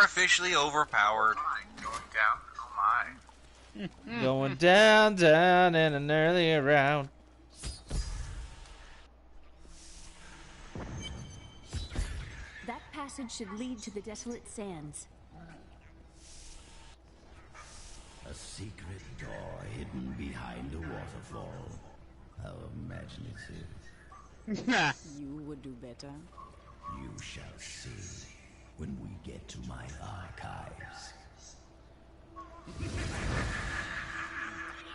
officially overpowered. Going down. Oh my. Going down in an earlier round. passage should lead to the desolate sands. A secret door hidden behind a waterfall. How imaginative. You would do better. You shall see when we get to my archives.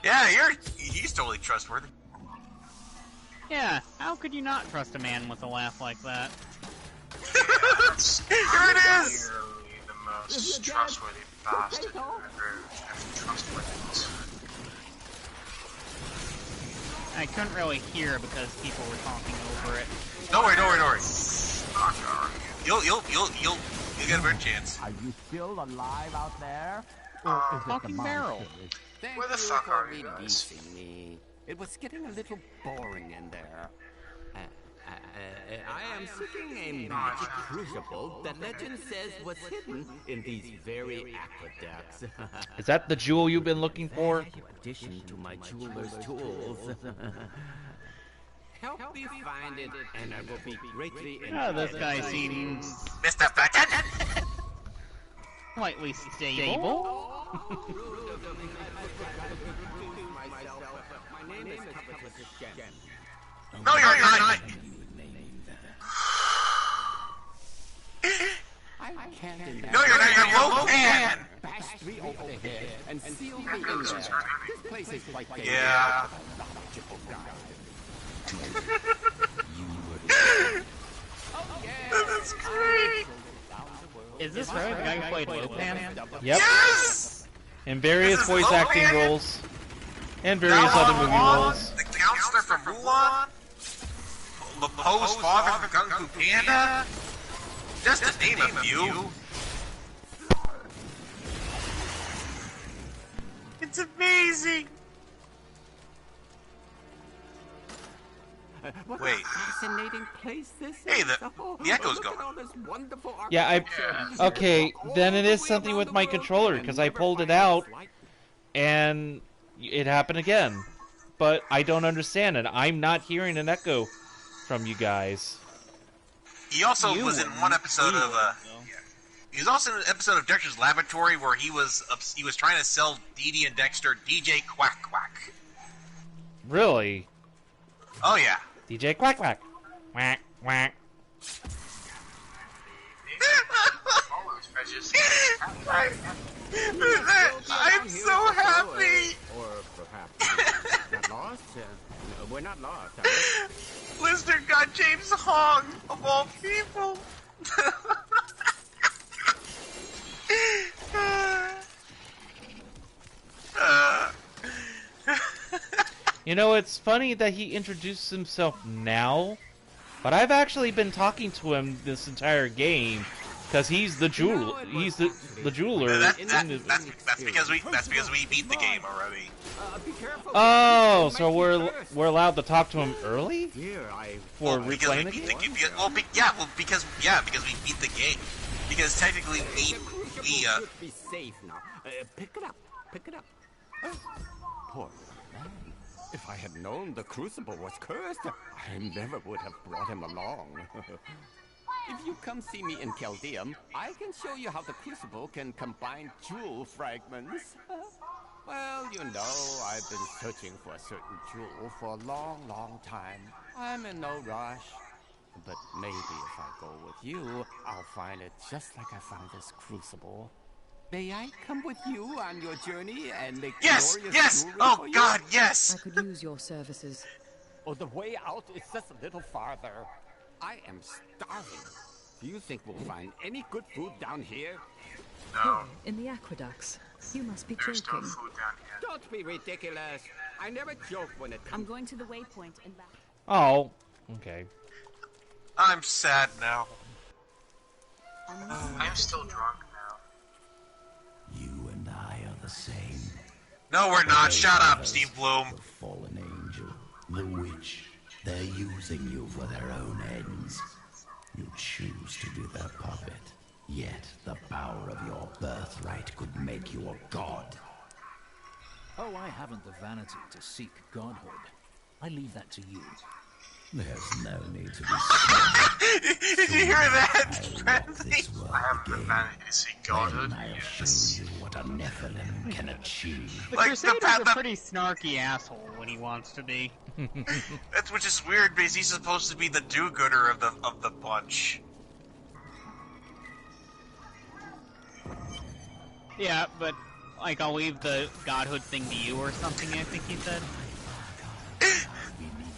Yeah, he's totally trustworthy. Yeah, how could you not trust a man with a laugh like that? Here it is! The most trustworthy bastard ever trustworthy. I couldn't really hear because people were talking over it. Don't worry. You'll get a better chance. Are you still alive out there? Talking barrel. Where the fuck are you guys? Releasing me. It was getting a little boring in there. I am seeking a magic crucible that legend says was hidden in these very aqueducts. Is that the jewel you've been looking for? Addition to my jeweler's tools. Help me find it, and I will be greatly Oh, this guy seems Mr. Fetton! slightly stable. My name is No, you're not! I can't imagine. No, you're not, you're Lopan! Bash me over the head and seal me in there. This place is like a Yeah. That's great! Is this really the guy who played Lopan? Yep. Yes! In various This is voice acting Lopan? roles. And various other movie roles. The counselor from Mulan? Poe's father from Kung Fu Panda? Just to name a few. It's amazing! What Wait. a fascinating place this Hey, is. the echo's look at going. all this wonderful Yeah, okay, then it is something with my controller, because I pulled it out, and it happened again. But I don't understand it. I'm not hearing an echo from you guys. He also was in one episode of, he was also in an episode of Dexter's Laboratory where he was trying to sell Dee Dee and Dexter DJ Quack Quack. Really? Oh yeah. DJ Quack Quack. Quack Quack. I'm so happy! Or perhaps not lost? We're not lost, are we? Lister got James Hong, of all people. You know, it's funny that he introduced himself now, but I've actually been talking to him this entire game, because he's the jeweler. He's the jeweler. That's because we beat the game already. Oh, so we're allowed to talk to him early? For replaying the game? Because we beat the game. Because technically we be safe now. Pick it up. Poor man. If I had known the crucible was cursed, I never would have brought him along. If you come see me in Chaldeum, I can show you how the crucible can combine jewel fragments. Well, you know, I've been searching for a certain jewel for a long, long time. I'm in no rush. But maybe if I go with you, I'll find it just like I found this crucible. May I come with you on your journey and make glorious jewelry for you? God, yes! I could use your services. Oh, the way out is just a little farther. I am starving. Do you think we'll find any good food down here? Here, in the aqueducts. You must be joking. Don't be ridiculous. I never joke when it comes. I'm going to the waypoint and back. Oh, okay. I'm sad now. I'm still drunk now. You and I are the same. No, we're not. Shut up, Steve Bloom. The fallen angel, the witch. They're using you for their own ends. You choose to be their puppet. Yet the power of your birthright could make you a god. Oh, I haven't the vanity to seek godhood. I leave that to you. There's no need to be Did you hear that? I haven't been managed to see Godhood. I have shown you what a Nephilim can achieve. The Like, Crusader's a pretty snarky asshole when he wants to be. That's which is weird because he's supposed to be the do-gooder of the bunch. Yeah, but like I'll leave the godhood thing to you or something. I think he said.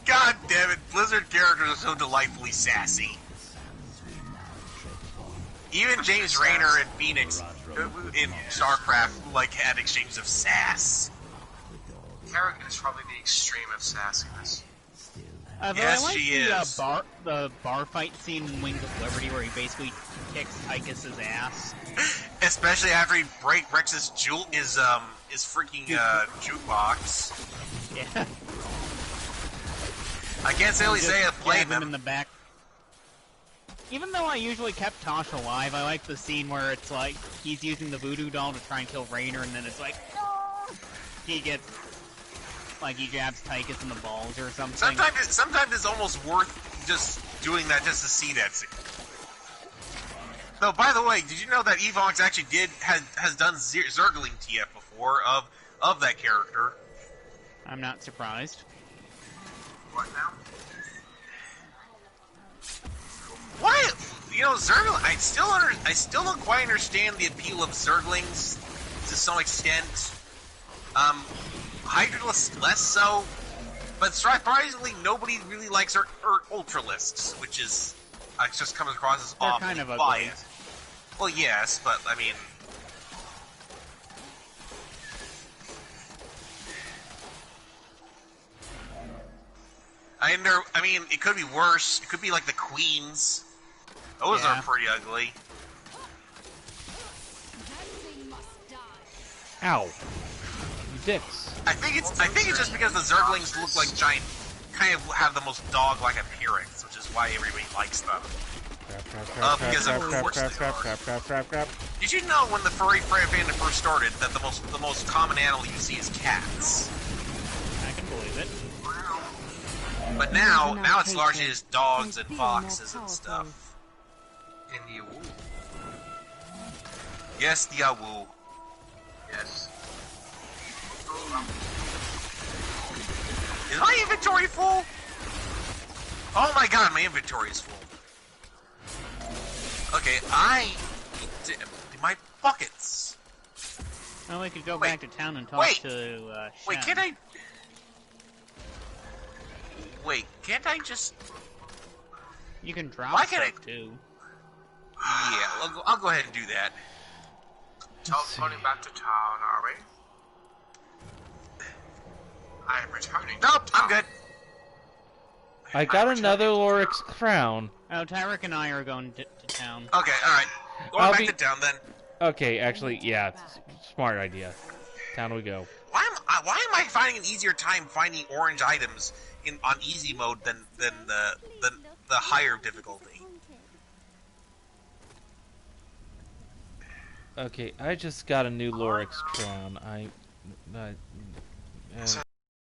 God damn it! Blizzard characters are so delightfully sassy. Even James Rayner in Phoenix, in StarCraft, like had exchanges of sass. Kerrigan is probably the extreme of sassiness. But Yes, I like she is. the bar fight scene in Wings of Liberty where he basically kicks Tychus's ass. Especially after he breaks his freaking jukebox. Yeah. I can't really say I blame him. In the back. Even though I usually kept Tosh alive, I like the scene where it's like he's using the voodoo doll to try and kill Raynor, and then it's like he gets like he jabs Tychus in the balls or something. Sometimes it's almost worth just doing that just to see that scene. Though, by the way, did you know that Evox actually has done Zergling TF before of that character? I'm not surprised. What now? Why? You know, Zergling. I still don't quite understand the appeal of Zerglings to some extent. Hydralisks less so, but surprisingly, nobody really likes our Ultralisks, which is just comes across as They're awfully kind of ugly. biased. Well, yes, but I mean. I mean, it could be worse. It could be like the Queens. Those are pretty ugly. Ow. You dicks. I think it's just because the Zerglings look like giant, kind of have the most dog-like appearance, which is why everybody likes them. Crap. Did you know when the furry fandom first started that the most common animal you see is cats? I can believe it. But now it's largely just dogs and foxes and stuff. In the Awu. Yes, the Awu. Yes. Is my inventory full? Oh my god, my inventory is full. Okay, I need to empty my buckets. Well, we could go back to town and talk to Wait, Shen. can't I just... You can drop Why can't stuff too. Yeah, I'll go ahead and do that. Teleporting back to town, are we? I am returning. Nope, I'm good. I got another Lorix crown. Oh, Tyrick and I are going to town. Okay, alright. Going back to town then. Okay, actually, yeah, smart idea. Town we go. Why am I finding an easier time finding orange items on easy mode than the higher difficulty? Okay, I just got a new Lorix crown. This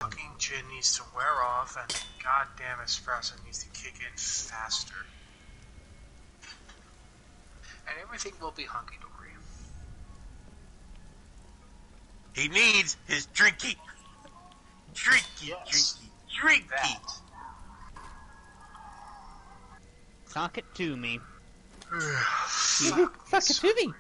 fucking gin needs to wear off, and goddamn espresso needs to kick in faster. And everything will be hunky dory. He needs his drinky. Drinky. Talk it to me. Fuck it to me.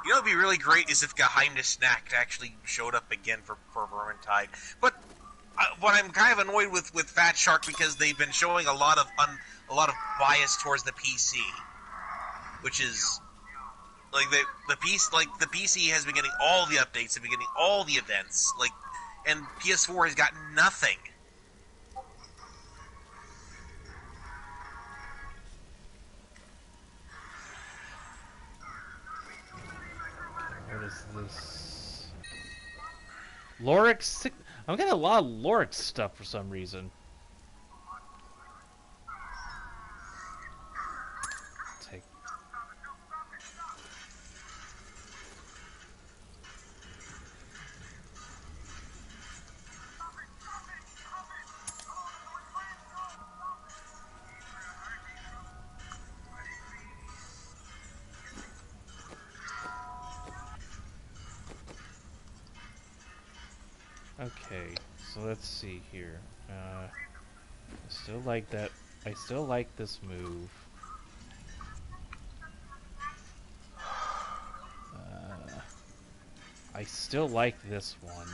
You know, it'd be really great is if Geheimnis Snack actually showed up again for Vermintide. But what I'm kind of annoyed with Fat Shark because they've been showing a lot of bias towards the PC, which is like the PC has been getting all the updates, have been getting all the events, and PS4 has gotten nothing. What is this? Lorix. I'm getting a lot of Lorix stuff for some reason. Take. Okay, so let's see here. I still like that. I still like this move. I still like this one.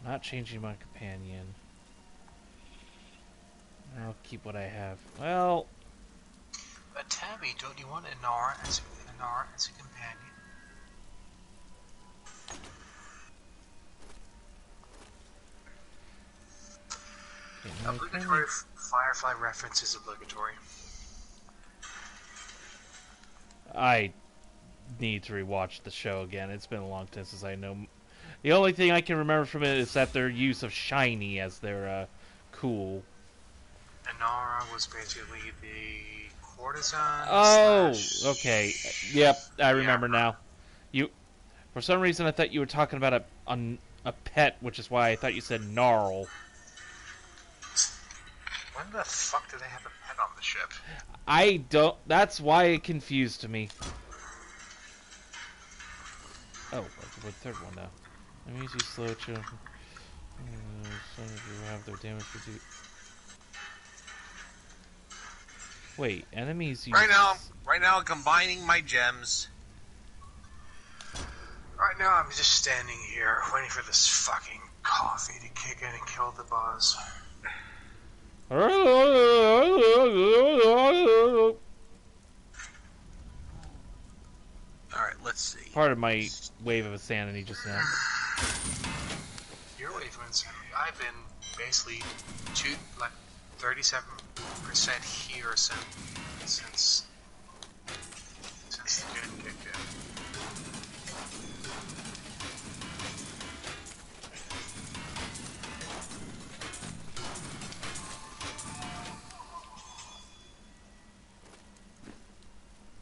Not changing my companion. I'll keep what I have. Well... But Tabby, don't you want Anar as a companion? Obligatory Firefly reference is obligatory. I need to rewatch the show again. It's been a long time since I know. The only thing I can remember from it is that their use of shiny as their cool. Inara was basically the courtesan. Oh, okay. Yep, I remember now. For some reason, I thought you were talking about a pet, which is why I thought you said gnarl. When the fuck do they have a pet on the ship? I don't. That's why it confused me. Oh, what third one now? Enemies you slow to. Some of you have their damage reduced. Wait, enemies use... Right now, combining my gems. Right now, I'm just standing here waiting for this fucking coffee to kick in and kill the buzz. Alright, let's see. Part of my wave of insanity just now. Your wave of insanity. I've been basically 37% here since the gen kicked in.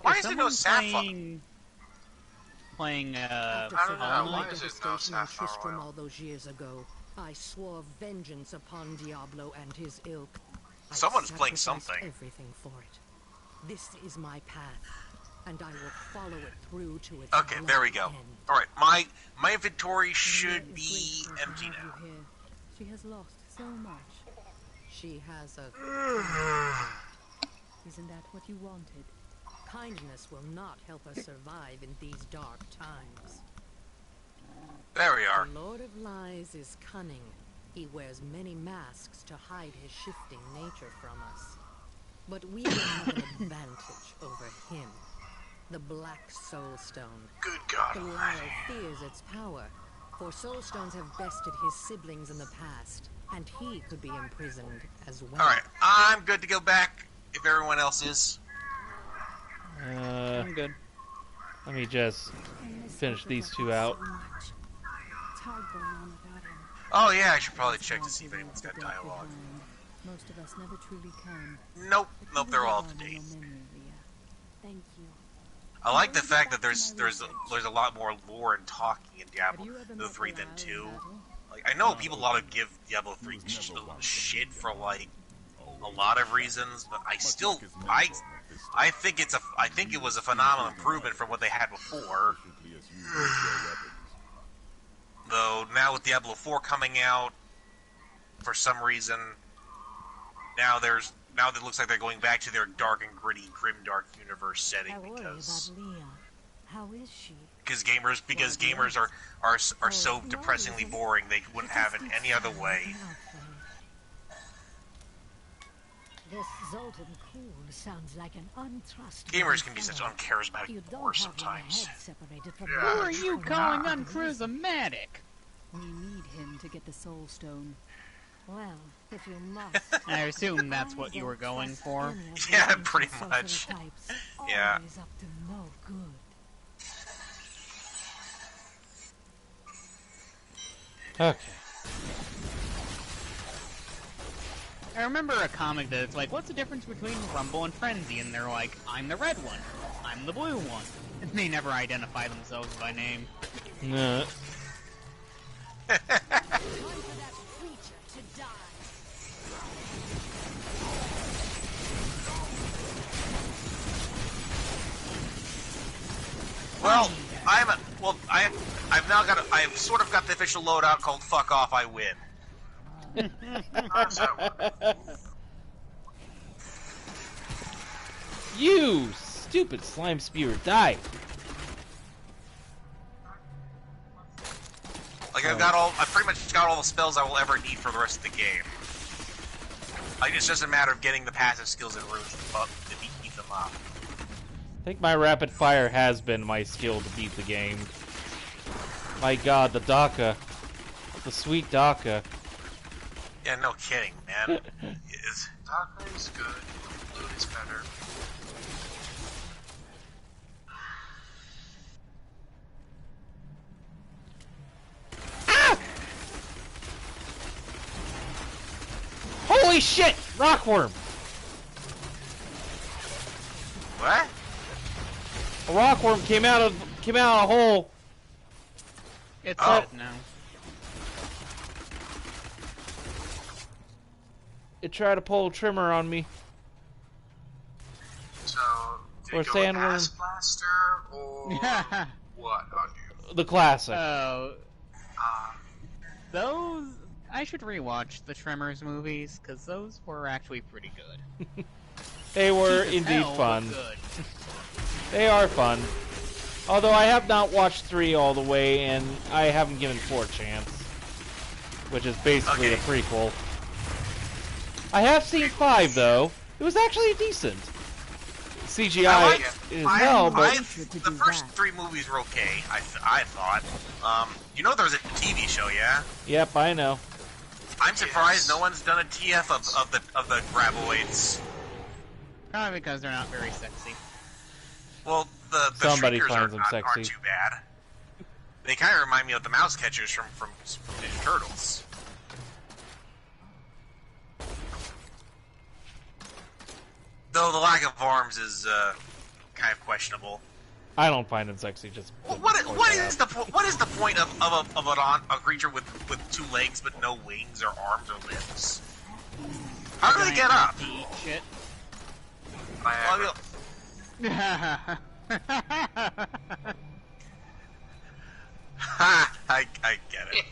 Why is there no Sapphire? Playing I don't know. Why is there no Tristram Sapphire all those years ago, I swore vengeance upon Diablo and his ilk. I'd Someone's playing sacrifice something. Everything for it. This is my path, and I will follow it through to its Okay, there we go. end. Alright, my inventory should be empty now. She has lost so much. She has a... Isn't that what you wanted? Kindness will not help us survive in these dark times. There we are. The Lord of Lies is cunning. He wears many masks to hide his shifting nature from us. But we will have an advantage over him. The Black Soul Stone. Good God Belial Almighty. fears its power, for Soul Stones have bested his siblings in the past, and he could be imprisoned as well. Alright, I'm good to go back if everyone else is. I'm good. Let me just finish these two out. Oh yeah, I should probably check to see if anyone's got dialogue. Most of us never truly can. Nope, they're all up to date. Thank you. I like the fact that there's a lot more lore and talking in Diablo 3 than 2. Like, I know a lot of give Diablo 3 shit for like a lot of reasons, but I think it was a phenomenal improvement from what they had before. Though now with Diablo 4 coming out, for some reason, now it looks like they're going back to their dark and gritty, grimdark universe setting because How is she? because gamers are so depressingly boring they wouldn't have it any other way. This Zoltan Cool sounds like an untrustworthy Gamers can be such fellow. uncharismatic You don't boors have my sometimes. head separated from Who my are you calling uncharismatic? We need him to get the Soul Stone. Well, if you must. I assume that's what you were going for. Yeah, pretty much. Yeah. Always up to no good. Okay. I remember a comic that's like, what's the difference between Rumble and Frenzy? And they're like, I'm the red one, I'm the blue one. And they never identify themselves by name. No. Well, Well, I've now got I've sort of got the official loadout called "Fuck Off, I Win." You stupid slime spewer, die! Like I've pretty much got all the spells I will ever need for the rest of the game. Like it's just a matter of getting the passive skills and runes to beat them up. I think my rapid fire has been my skill to beat the game. My god, the DACA. The sweet DACA. Yeah, no kidding, man. DACA is good. Loot is better. Holy shit! Rockworm! What? A rockworm came out of a hole. It's dead now. It tried to pull a trimmer on me. So, Or did you go sandworm. Ass Blaster or what on you? The classic. Those... I should rewatch the Tremors movies, because those were actually pretty good. They were Cheap as indeed hell, fun. but good. They are fun. Although I have not watched 3 all the way, and I haven't given 4 a chance. Which is basically a prequel. I have seen 5, though. It was actually decent. CGI is hell, but... the first 3 movies were okay, I thought. You know there's a TV show, yeah? Yep, I know. I'm surprised no one's done a TF of the graboids. Probably because they're not very sexy. Well, the Somebody shriekers finds them aren't sexy. too bad. They kind of remind me of the mouse catchers from Ninja Turtles. Though the lack of arms is kind of questionable. I don't find them sexy, just... What is the point of a creature with 2 legs but no wings or arms or limbs? How do they get up? Eat shit. Well, ha! I get it.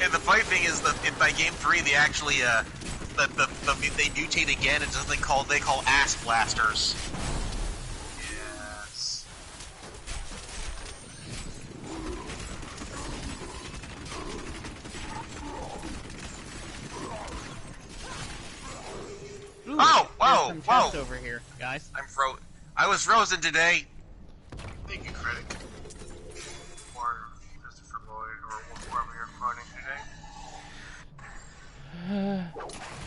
And the funny thing is that by game 3 they actually they mutate again into something they call ass blasters. Yes. Ooh, whoa! Some chests over here, guys. I was frozen today. Thank you, critic. Or Christopher Lloyd, or whoever you're quoting today.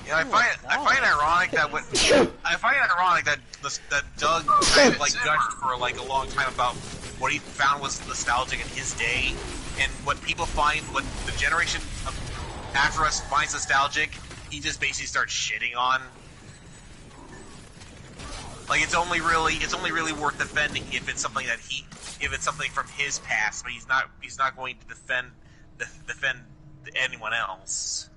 Yeah, I find it ironic that that Doug kind of gushed for a long time about what he found was nostalgic in his day, and what people find, what the generation after us finds nostalgic, he just basically starts shitting on. Like it's only really worth defending if it's something from his past, but he's not going to defend anyone else.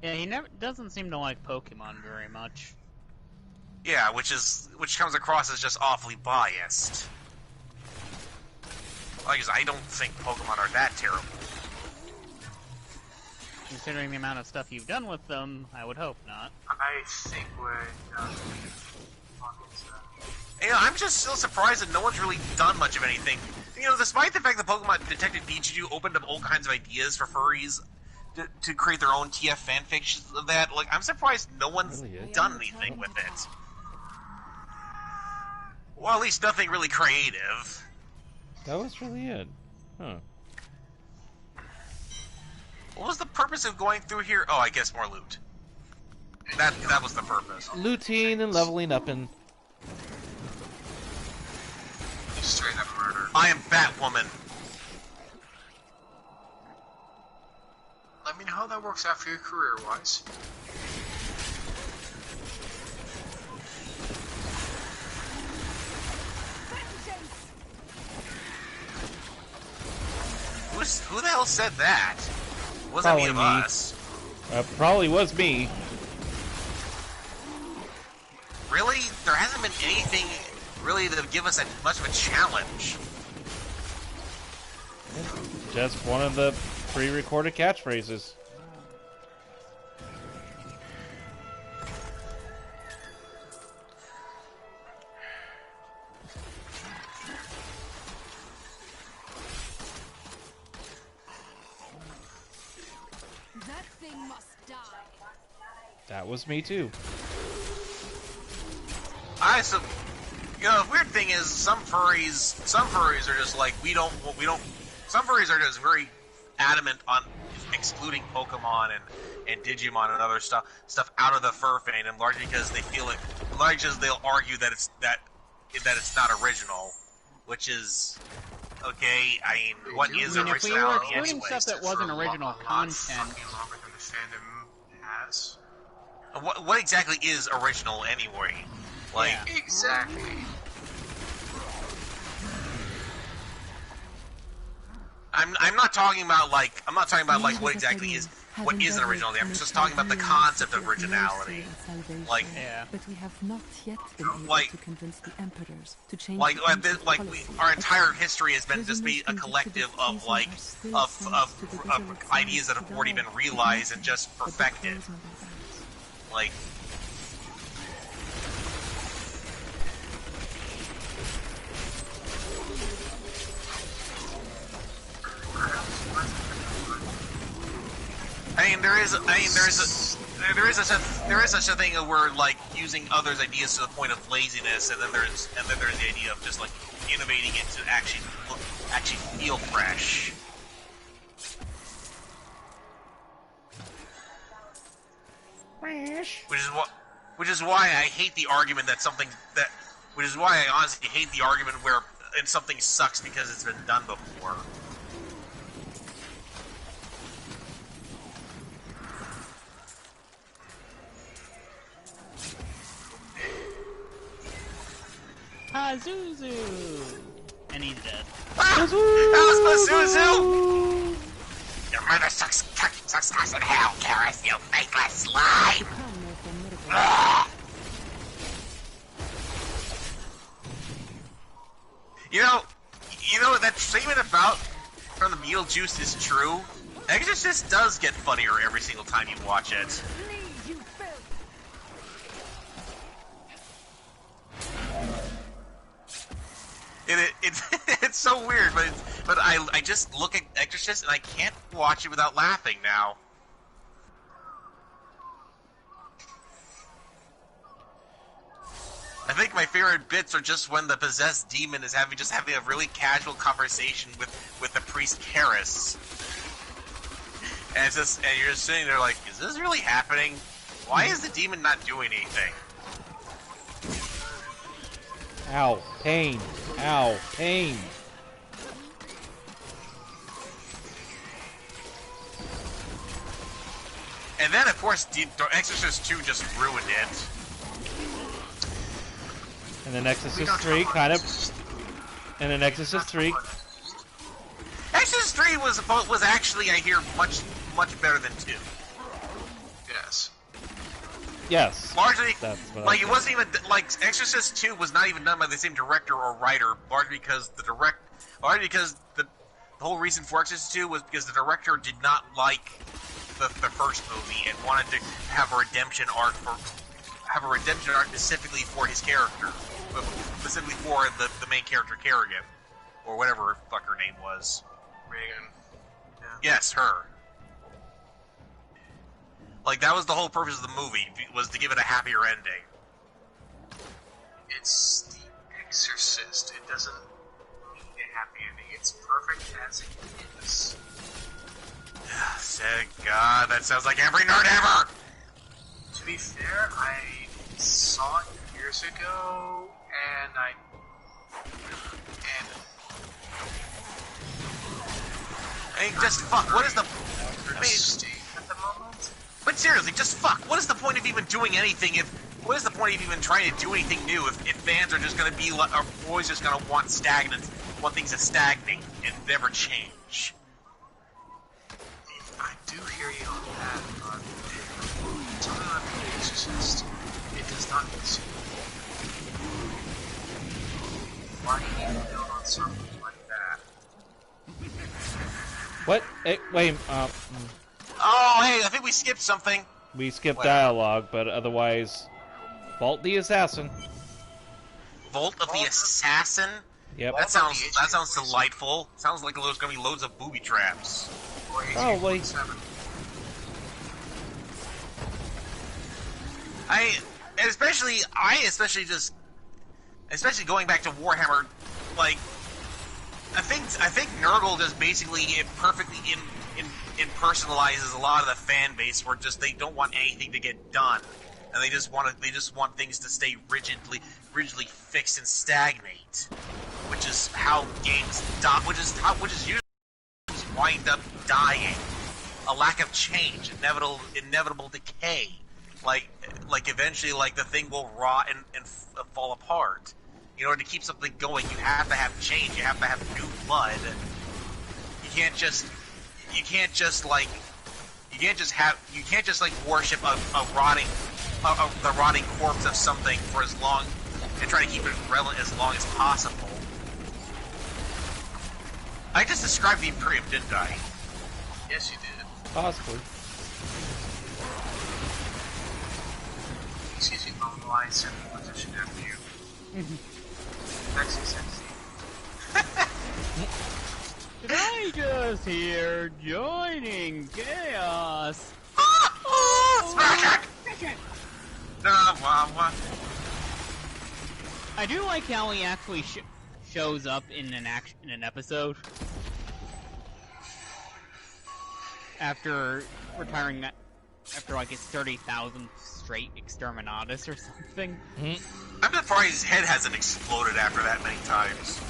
Yeah, he doesn't seem to like Pokemon very much. Yeah, which comes across as just awfully biased. Like I don't think Pokemon are that terrible. Considering the amount of stuff you've done with them, I would hope not. I think we're done. Yeah, I'm just still surprised that no one's really done much of anything. You know, despite the fact that Pokemon Detective Pikachu opened up all kinds of ideas for furries to create their own TF fanfictions of that, like, I'm surprised no one's done anything with it. Well, at least nothing really creative. That was really it. Huh. What was the purpose of going through here? Oh, I guess more loot. That was the purpose. Looting and leveling up and... Straight up murder. I am Batwoman. Let me know how that works out for you career-wise. Who the hell said that? Wasn't any of us. Probably was me. really, there hasn't been anything really to give us much of a challenge. Just one of the pre-recorded catchphrases. That thing must die. That was me too. So, you know, the weird thing is some furries are just like, some furries are just very adamant on excluding Pokemon and Digimon and other stuff out of the fur fandom, largely because they feel it, largely because they'll argue that it's not original, which is okay. I mean, what is originality if we were excluding anyway? stuff that wasn't original content, Fucking longer than the fandom has. What exactly is original anyway? Like, yeah. Exactly. I'm not talking about like what exactly is what is an originality. I'm just talking about the concept of originality. Like, yeah. But we have not yet been able like, to convince the emperors to change our entire history has been just be a collective of ideas that have already been realized and just perfected. Like, there is such a thing of where like using others' ideas to the point of laziness, and then there's the idea of just like innovating it to actually feel fresh. Which is why I hate the argument that which is why I honestly hate the argument where something sucks because it's been done before. Pazuzu! And he's dead. That was Pazuzu! Your murder sucks ass in hell, Karis, you faithless slime! You know that statement about from the Beetlejuice is true. Exorcist does get funnier every single time you watch it. It's so weird, but I just look at Exorcist and I can't watch it without laughing now. I think my favorite bits are just when the possessed demon is having a really casual conversation with the priest Karis, and you're just sitting there like, is this really happening? Why is the demon not doing anything? Ow, pain. Ow, pain. And then, of course, Exorcist 2 just ruined it. And then Exorcist 3 kind of... And then Exorcist 3... Exorcist 3 was actually, I hear, much better than 2. Yes. Yes. Largely, it wasn't even, like, Exorcist 2 was not even done by the same director or writer, largely because the whole reason for Exorcist 2 was because the director did not like the first movie and wanted to have a redemption arc specifically for his character, specifically for the main character Kerrigan, or whatever her fuck her name was. Reagan. Yeah. Yes, her. Like, that was the whole purpose of the movie, was to give it a happier ending. It's The Exorcist. It doesn't need a happy ending. It's perfect as it is. God, that sounds like every nerd ever! To be fair, I saw it years ago, and I mean, just fuck, what is the... at the moment. But seriously, just fuck, what is the point of even doing anything what is the point of even trying to do anything new if fans are just gonna be like, are always just gonna want things to stagnate and never change? I do hear you on that, but talking about The Exorcist, it does It's not easy. Why do you need to build on something like that? What? Hey, wait, Oh, hey, I think we skipped something. we skipped dialogue, but otherwise, Vault the Assassin. Vault of the Assassin? Yep. That sounds delightful. Sounds like there's gonna be loads of booby traps. Probably. Especially going back to Warhammer, like, I think Nurgle just basically perfectly impersonalizes a lot of the fan base where just they don't want anything to get done, and they just want things to stay rigidly fixed and stagnate, which is how games die, which is usually wind up dying. A lack of change, inevitable decay. Like eventually, like the thing will rot and fall apart. In order to keep something going, you have to have change. You have to have new blood. You can't just worship the rotting corpse of something for as long and try to keep it relevant as long as possible. I just described the Imperium, didn't I? Yes, you did. Possibly. Excuse me, normalize and position after you. Sexy. I just here joining chaos. I do like how he actually shows up in an episode after retiring after like his 30,000 straight exterminatus or something. I'm surprised his head hasn't exploded after that many times.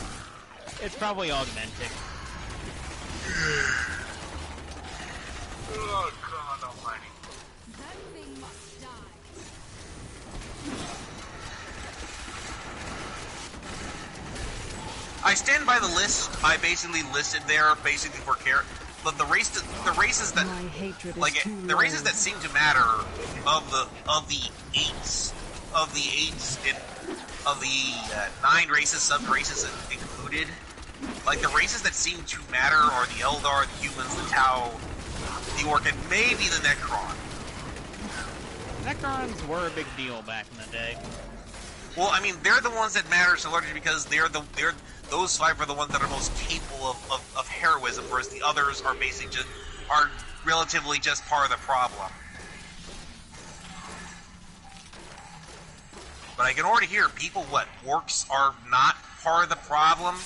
It's probably augmenting. Oh God Almighty! That thing must die. I stand by the list. I basically listed there basically for but the races that seem to matter of the 9 races, sub races included. Like the races that seem to matter are the Eldar, the humans, the Tau, the Orc, and maybe the Necron. Necrons were a big deal back in the day. Well, I mean, they're the ones that matter so largely because those 5 are the ones that are most capable of heroism, whereas the others are basically are relatively just part of the problem. But I can already hear people, orcs are not part of the problem?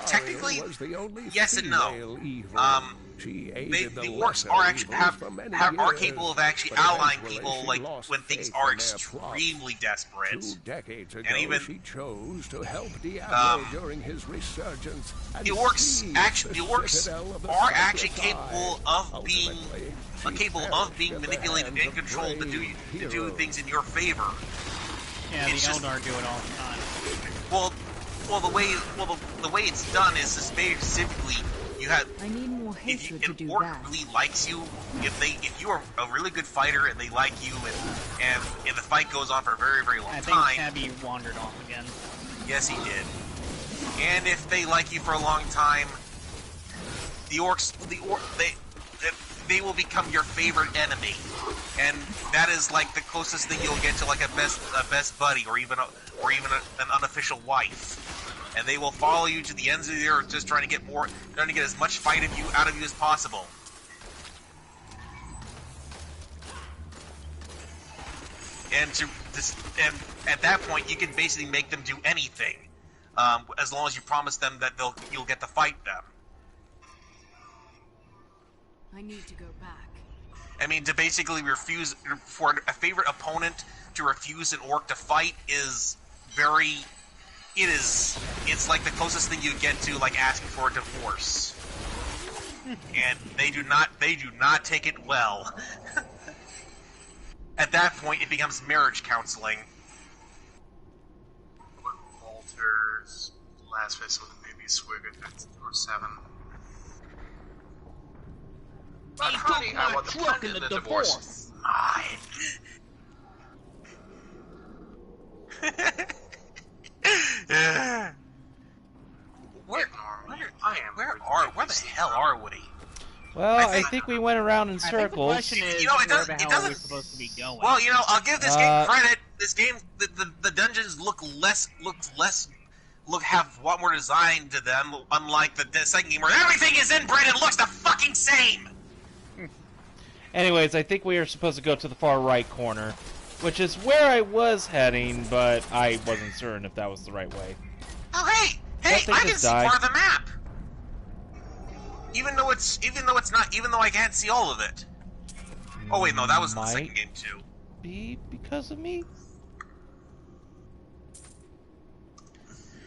Technically, yes and no. The orcs are actually are capable of actually allying people like when things are extremely desperate. 2 decades ago, and even she chose to help Diablo during his resurgence. The orcs are actually capable of being manipulated and controlled to do things in your favor. Yeah, the Eldar do it all the time. Well, the way it's done is specifically you have. I need more hatred to do orc that. really likes you. If you are a really good fighter and they like you, and the fight goes on for a very, very long time. I think Tabby wandered off again. Yes, he did. And if they like you for a long time, they will become your favorite enemy, and that is like the closest thing you'll get to like a best buddy, or even an unofficial wife. And they will follow you to the ends of the earth, just trying to get as much fight out of you as possible. And at that point, you can basically make them do anything, as long as you promise them that you'll get to fight them. I need to go back. I mean, to basically refuse for a favorite opponent to refuse an orc to fight is it's like the closest thing you get to like asking for a divorce. And they do not take it well. At that point, it becomes marriage counseling. What Walter's last face with maybe swig at 7. He took my truck in the divorce. Mine. Well, I think we went around in I think the circles. question is, You know, where the hell are we supposed to be going? Well, you know, I'll give this game credit. This game, the dungeons have a lot more design to them, unlike the second game where everything is inbred and looks the fucking same. Anyways, I think we are supposed to go to the far right corner, which is where I was heading, but I wasn't certain if that was the right way. Oh, hey, I can see part of the map. Even though I can't see all of it. Oh wait, no, that was in the second game too. Be because of me?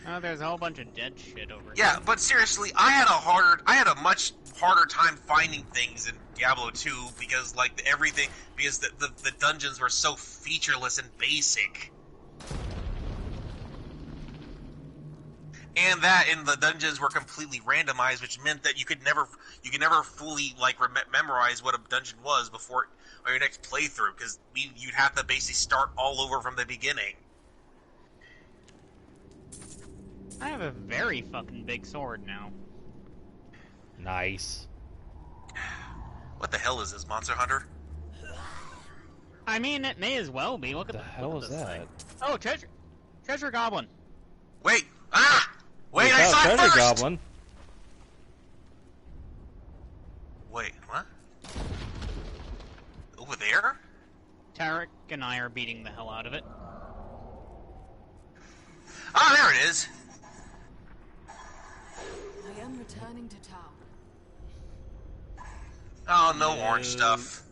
Oh, there's a whole bunch of dead shit over here. Yeah, but seriously, I had a much harder time finding things in Diablo 2 because the dungeons were so featureless and basic. And the dungeons were completely randomized, which meant that you could never fully memorize what a dungeon was before or your next playthrough, because you'd have to basically start all over from the beginning. I have a very fucking big sword now. Nice. What the hell is this, Monster Hunter? I mean, it may as well be. Look at the hell is that? Thing. Oh, treasure goblin. Wait, Wait, I saw it treasure first! Goblin. Wait, what? Over there? Tarek and I are beating the hell out of it. Ah, there it is! I am returning to town. Oh, no orange stuff.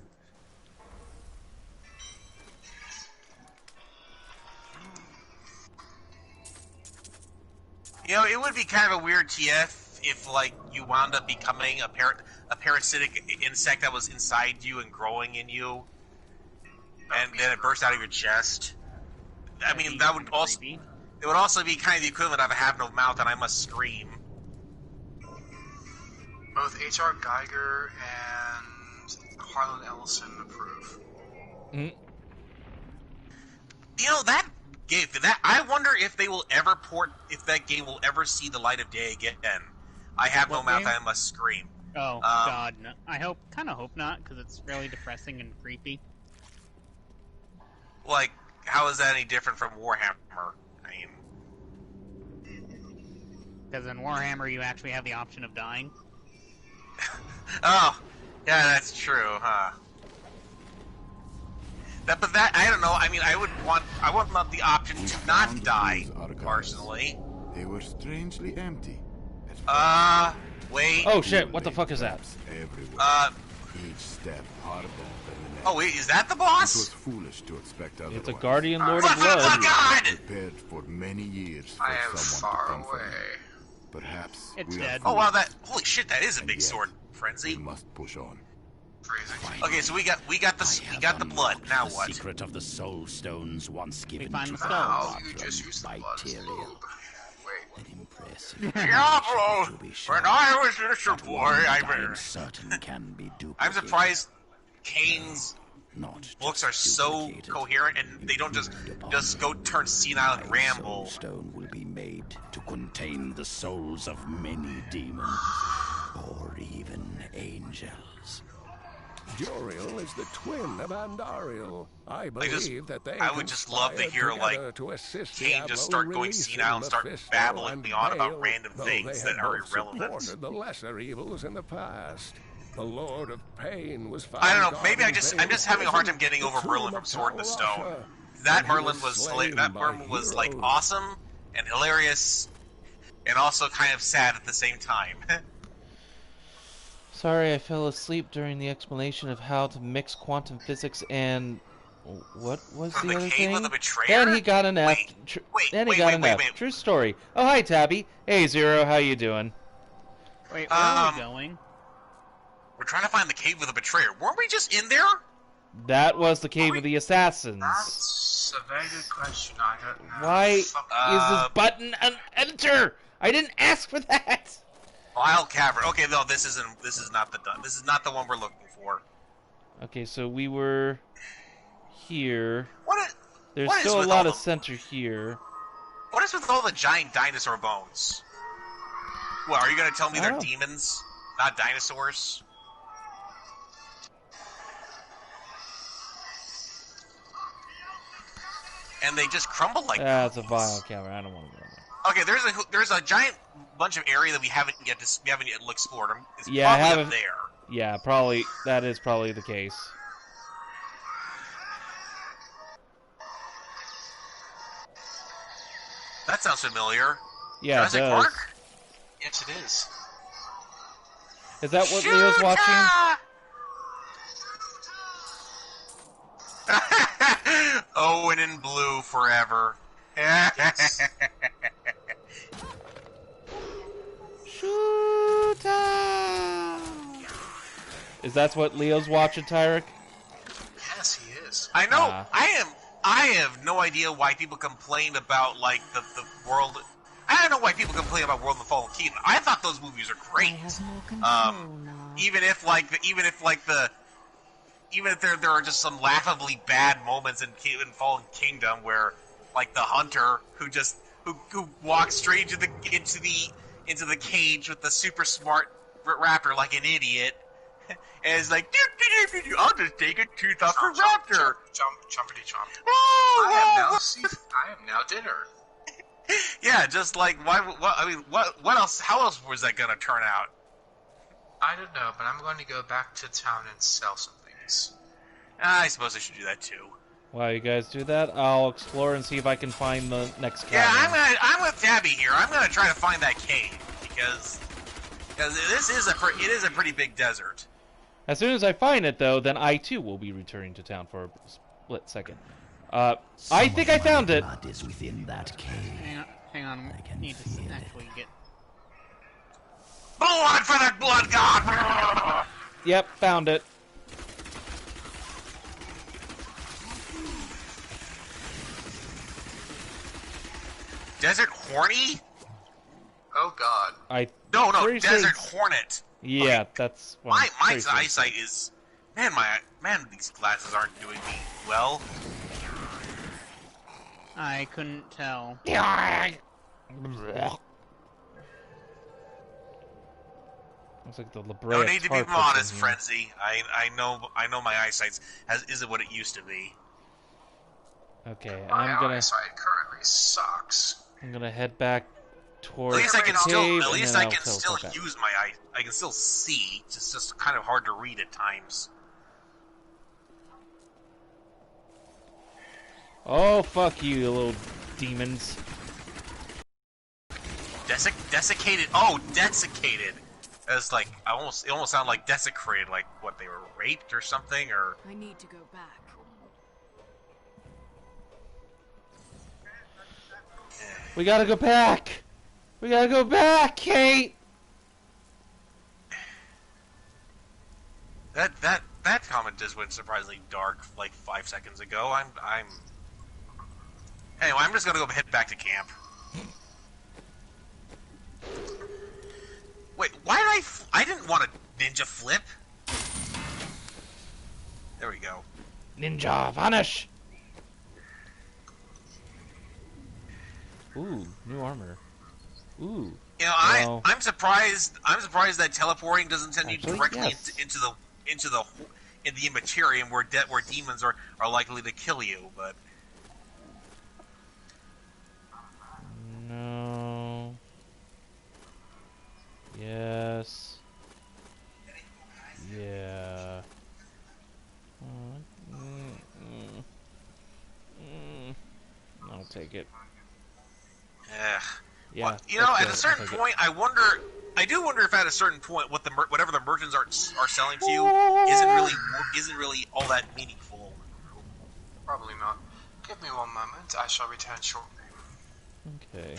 You know, it would be kind of a weird TF if, you wound up becoming a parasitic insect that was inside you and growing in you, and then it burst out of your chest. I mean, that would also... It would also be kind of the equivalent of I have no mouth and I must scream. Both H.R. Geiger and Harlan Ellison approve. Mm. You know, I wonder if they will ever if that game will ever see the light of day again. I have no mouth, I must scream. Oh, God, no. I kind of hope not, because it's really depressing and creepy. How is that any different from Warhammer? I mean... Because in Warhammer, you actually have the option of dying. Oh, yeah, that's true, huh? I don't know. I mean, I would want the option to not die, personally. They were strangely empty. Wait. Oh shit! What the fuck is that? Each step harder than the next. Oh wait, is that the boss? It was foolish to expect otherwise. It's a guardian lord of blood. Oh God! Prepared for many years for I am someone far to come away. Perhaps it's we dead. Oh wow, holy shit, that is a big sword frenzy. We must push on. Okay, so we got the blood. Now what? The secret of the soul stones once given find to the stones. Oh, you just used the blood. Tyrion. Wait. An impressive. Diablo! When I was a little boy, I'm certain can be duplicated. I'm surprised Kane's books are so duplicated. coherent and they don't just go turn senile and ramble. Stone will be made to contain the souls of many demons, or even angels. Joriel is the twin of Andariel. I believe that they I would just love to hear, Kane just start going senile and start babbling on about random things that are irrelevant. The lesser evils in the past. The Lord of Pain was found. I don't know. Maybe I'm just having a hard time getting over Merlin from Sword in the Stone. That Merlin was awesome and hilarious, and also kind of sad at the same time. Sorry, I fell asleep during the explanation of how to mix quantum physics and... What was the other thing? Of the Betrayer? Then he got an F. F. True story. Oh, hi, Tabby. Hey, Zero. How you doing? Wait, where are we going? We're trying to find the Cave of the Betrayer. Weren't we just in there? That was the Cave of the Assassins. That's a very good question. I don't know. Why is this button an enter? I didn't ask for that. Vile Cavern. Okay, no, this is not the one we're looking for. Okay, so we were here. There's what still a lot of center here. What is with all the giant dinosaur bones? What, are you going to tell me they're demons, not dinosaurs? and they just crumble like That's a vile camera. I don't want to go there. Okay, there's a giant bunch of area that we haven't yet explored. It's Yeah, I probably haven't. up there. Yeah, probably that is probably the case. That sounds familiar. Yeah, Jurassic it does. Park? Yes, it is. Is that what Leo's watching? Owen in blue forever. Is that what Leo's watching, Tyrek? Yes, he is. I know. I have no idea why people complain about like the world. I don't know why people complain about World of the Fallen Kingdom. I thought those movies are great. Even if there are just some laughably bad moments in Fallen Kingdom where like the hunter who walks straight into the cage with the super smart raptor like an idiot. And it's like, I'll just take a tooth off the raptor. Chompity chomp. Oh, I am now dinner. Yeah, just like what else? How else was that gonna turn out? I don't know, but I'm going to go back to town and sell some things. I suppose I should do that too. While you guys do that, I'll explore and see if I can find the next cabin. Yeah, I'm with Tabby here. I'm gonna try to find that cave because it is a pretty big desert. As soon as I find it, though, then I too will be returning to town for a split second. I think I found it. Blood is within that cave. Hang on. I need to actually get. Blood for that blood god! Yep, found it. Desert horny? Oh god. No, pretty sure desert it's- hornet. Yeah, Okay. that's what My I'm pretty sure. eyesight is man. These glasses aren't doing me well. I couldn't tell. Looks like the La Brea No need to be Tarp modest, in here. Frenzy. I know my eyesight isn't what it used to be. Okay, My I'm gonna eyesight currently sucks. head back towards At least I can the cave, at and least then I I'll can still teleport back. use my eye. I can still see. It's just kind of hard to read at times. Oh, fuck you little demons. Desiccated. Oh, desiccated. It's like it almost sounded like desecrated, like what they were raped or something, or. I need to go back. We gotta go back! We gotta go back, Kate! That comment just went surprisingly dark like 5 seconds ago. Anyway, I'm just gonna go head back to camp. Wait, why did I didn't want a ninja flip. There we go. Ninja vanish! Ooh, new armor. Ooh. You know, well, I'm surprised that teleporting doesn't send you actually, directly yes. into the Immaterium where demons are likely to kill you, but no. Yes. Yeah. I'll take it. Yeah. Well, you know, at a certain point, I do wonder if at a certain point, whatever the merchants are selling to you isn't really all that meaningful. Probably not. Give me one moment. I shall return shortly. Okay.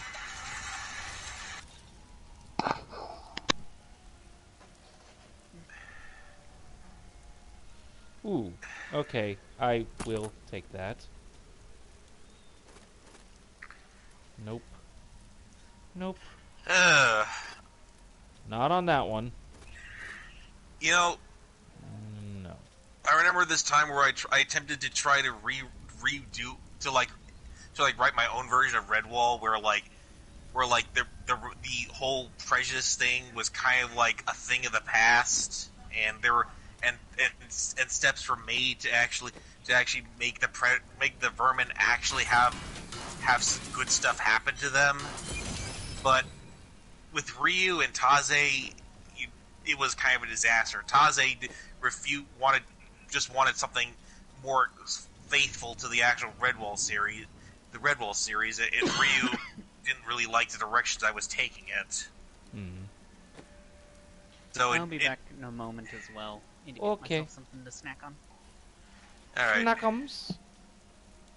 Ooh. Okay. I will take that. Nope. Nope. Not on that one. You know, no. I remember this time where I attempted to try to redo to write my own version of Redwall, where the whole prejudice thing was kind of like a thing of the past, and there were and steps were made to actually to actually make the vermin actually have some good stuff happen to them. But with Ryu and Taze, it was kind of a disaster. Taze wanted something more faithful to the actual Redwall series, and Ryu didn't really like the directions I was taking it. So I'll be back in a moment as well. Need to get myself something to snack on. All right. Snackums.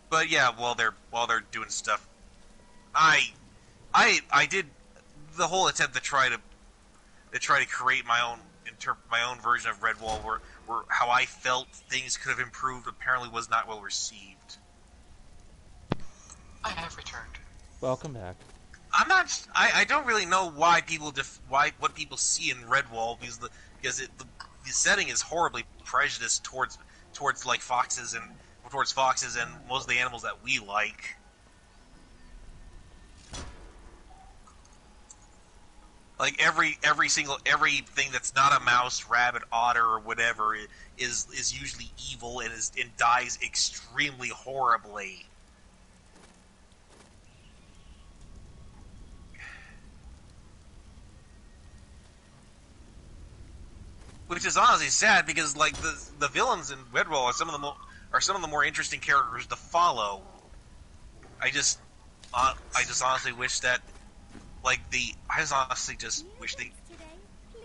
But yeah, while they're doing stuff, I did the whole attempt to try to create my own version of Redwall, where how I felt things could have improved apparently was not well received. I have returned. Welcome back. I don't really know why what people see in Redwall, because the setting is horribly prejudiced towards like foxes and most of the animals that we like. Like everything that's not a mouse, rabbit, otter, or whatever is usually evil and dies extremely horribly. Which is honestly sad, because like the villains in Redwall are some of the more interesting characters to follow. I just honestly wish that and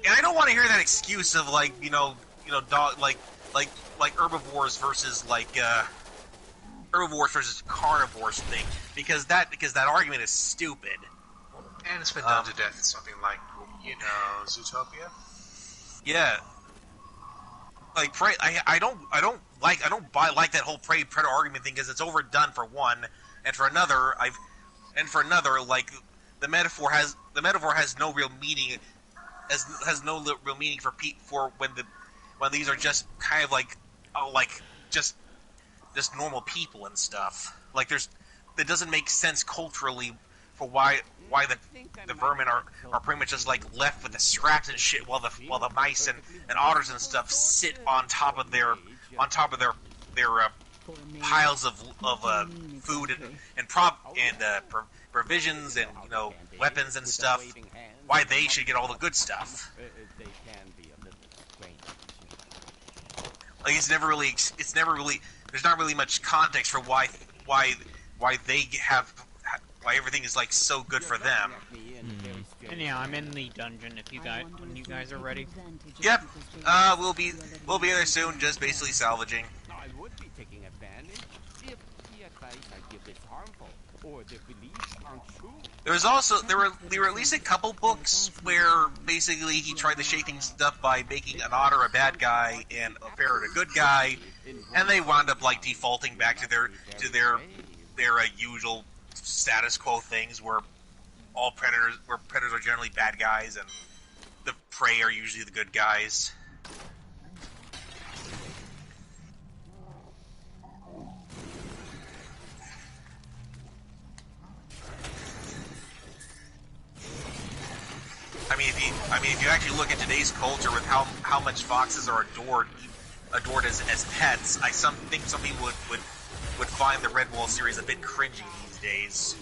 I don't want to hear that excuse of dog like herbivores versus carnivores thing, because that argument is stupid. And it's been done to death in something like, Zootopia. Yeah. Like prey, I don't like that whole prey predator argument thing, because it's overdone for one, and for another like the metaphor has no real meaning, has no real meaning for when these are just kind of just normal people and stuff. Like that doesn't make sense culturally for why the vermin are pretty much just like left with the scraps and shit, while the mice and otters and stuff sit on top of their piles of food and provisions and weapons and stuff. Why they should get all the good stuff? Like it's never really. There's not really much context for why they have. Why everything is like so good for them. And yeah, I'm in the dungeon when you guys are ready. Yep. We'll be there soon, just basically salvaging. I would be taking advantage if the advice I give is harmful or the beliefs aren't true. There were at least a couple books where basically he tried to shake things up by making an otter a bad guy and a ferret a good guy, and they wound up like defaulting back to their usual status quo things, where predators are generally bad guys and the prey are usually the good guys. I mean, if you actually look at today's culture with how much foxes are adored as pets, I think some people would find the Redwall series a bit cringy these days.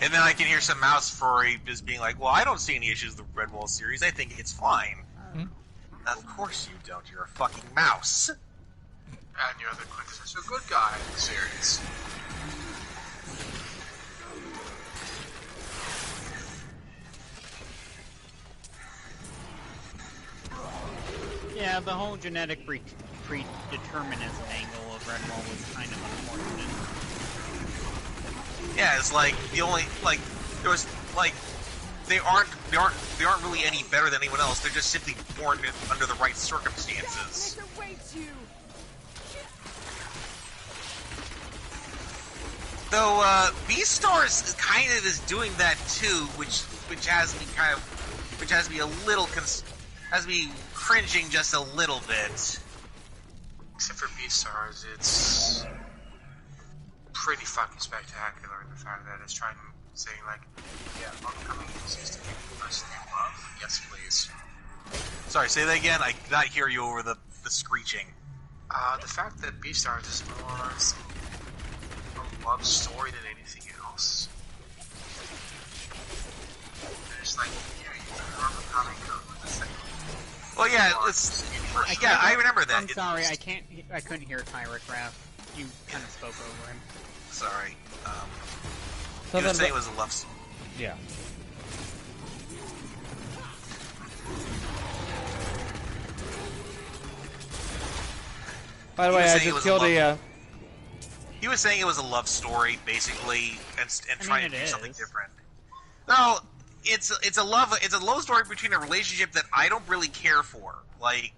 And then I can hear some mouse furry just being like, well, I don't see any issues with the Redwall series. I think it's fine. Of course you don't. You're a fucking mouse. And you're the quintessential good guy in the series. Yeah, the whole genetic predeterminism angle of Redwall was kind of unfortunate. Yeah, it's like the only there was they aren't really any better than anyone else. They're just simply born under the right circumstances. Though Beastars kind of is doing that too, which has me a little has me cringing just a little bit. Except for Beastars, it's pretty fucking spectacular in the fact that it's trying to say like, yeah, upcoming users to give us new love. Yes, please. Sorry, say that again. I did not hear you over the screeching. The fact that Beastars is more a love story than anything else. It's like, yeah, you can run the comic code with the second. Well, yeah, I remember that. I'm sorry, I couldn't hear Tyracraft. You kind of spoke over him. Sorry. He was saying it was a love story. Yeah. By the way, I just killed a. He was saying it was a love story, basically, and trying to do something different. No, it's a love story between a relationship that I don't really care for. Like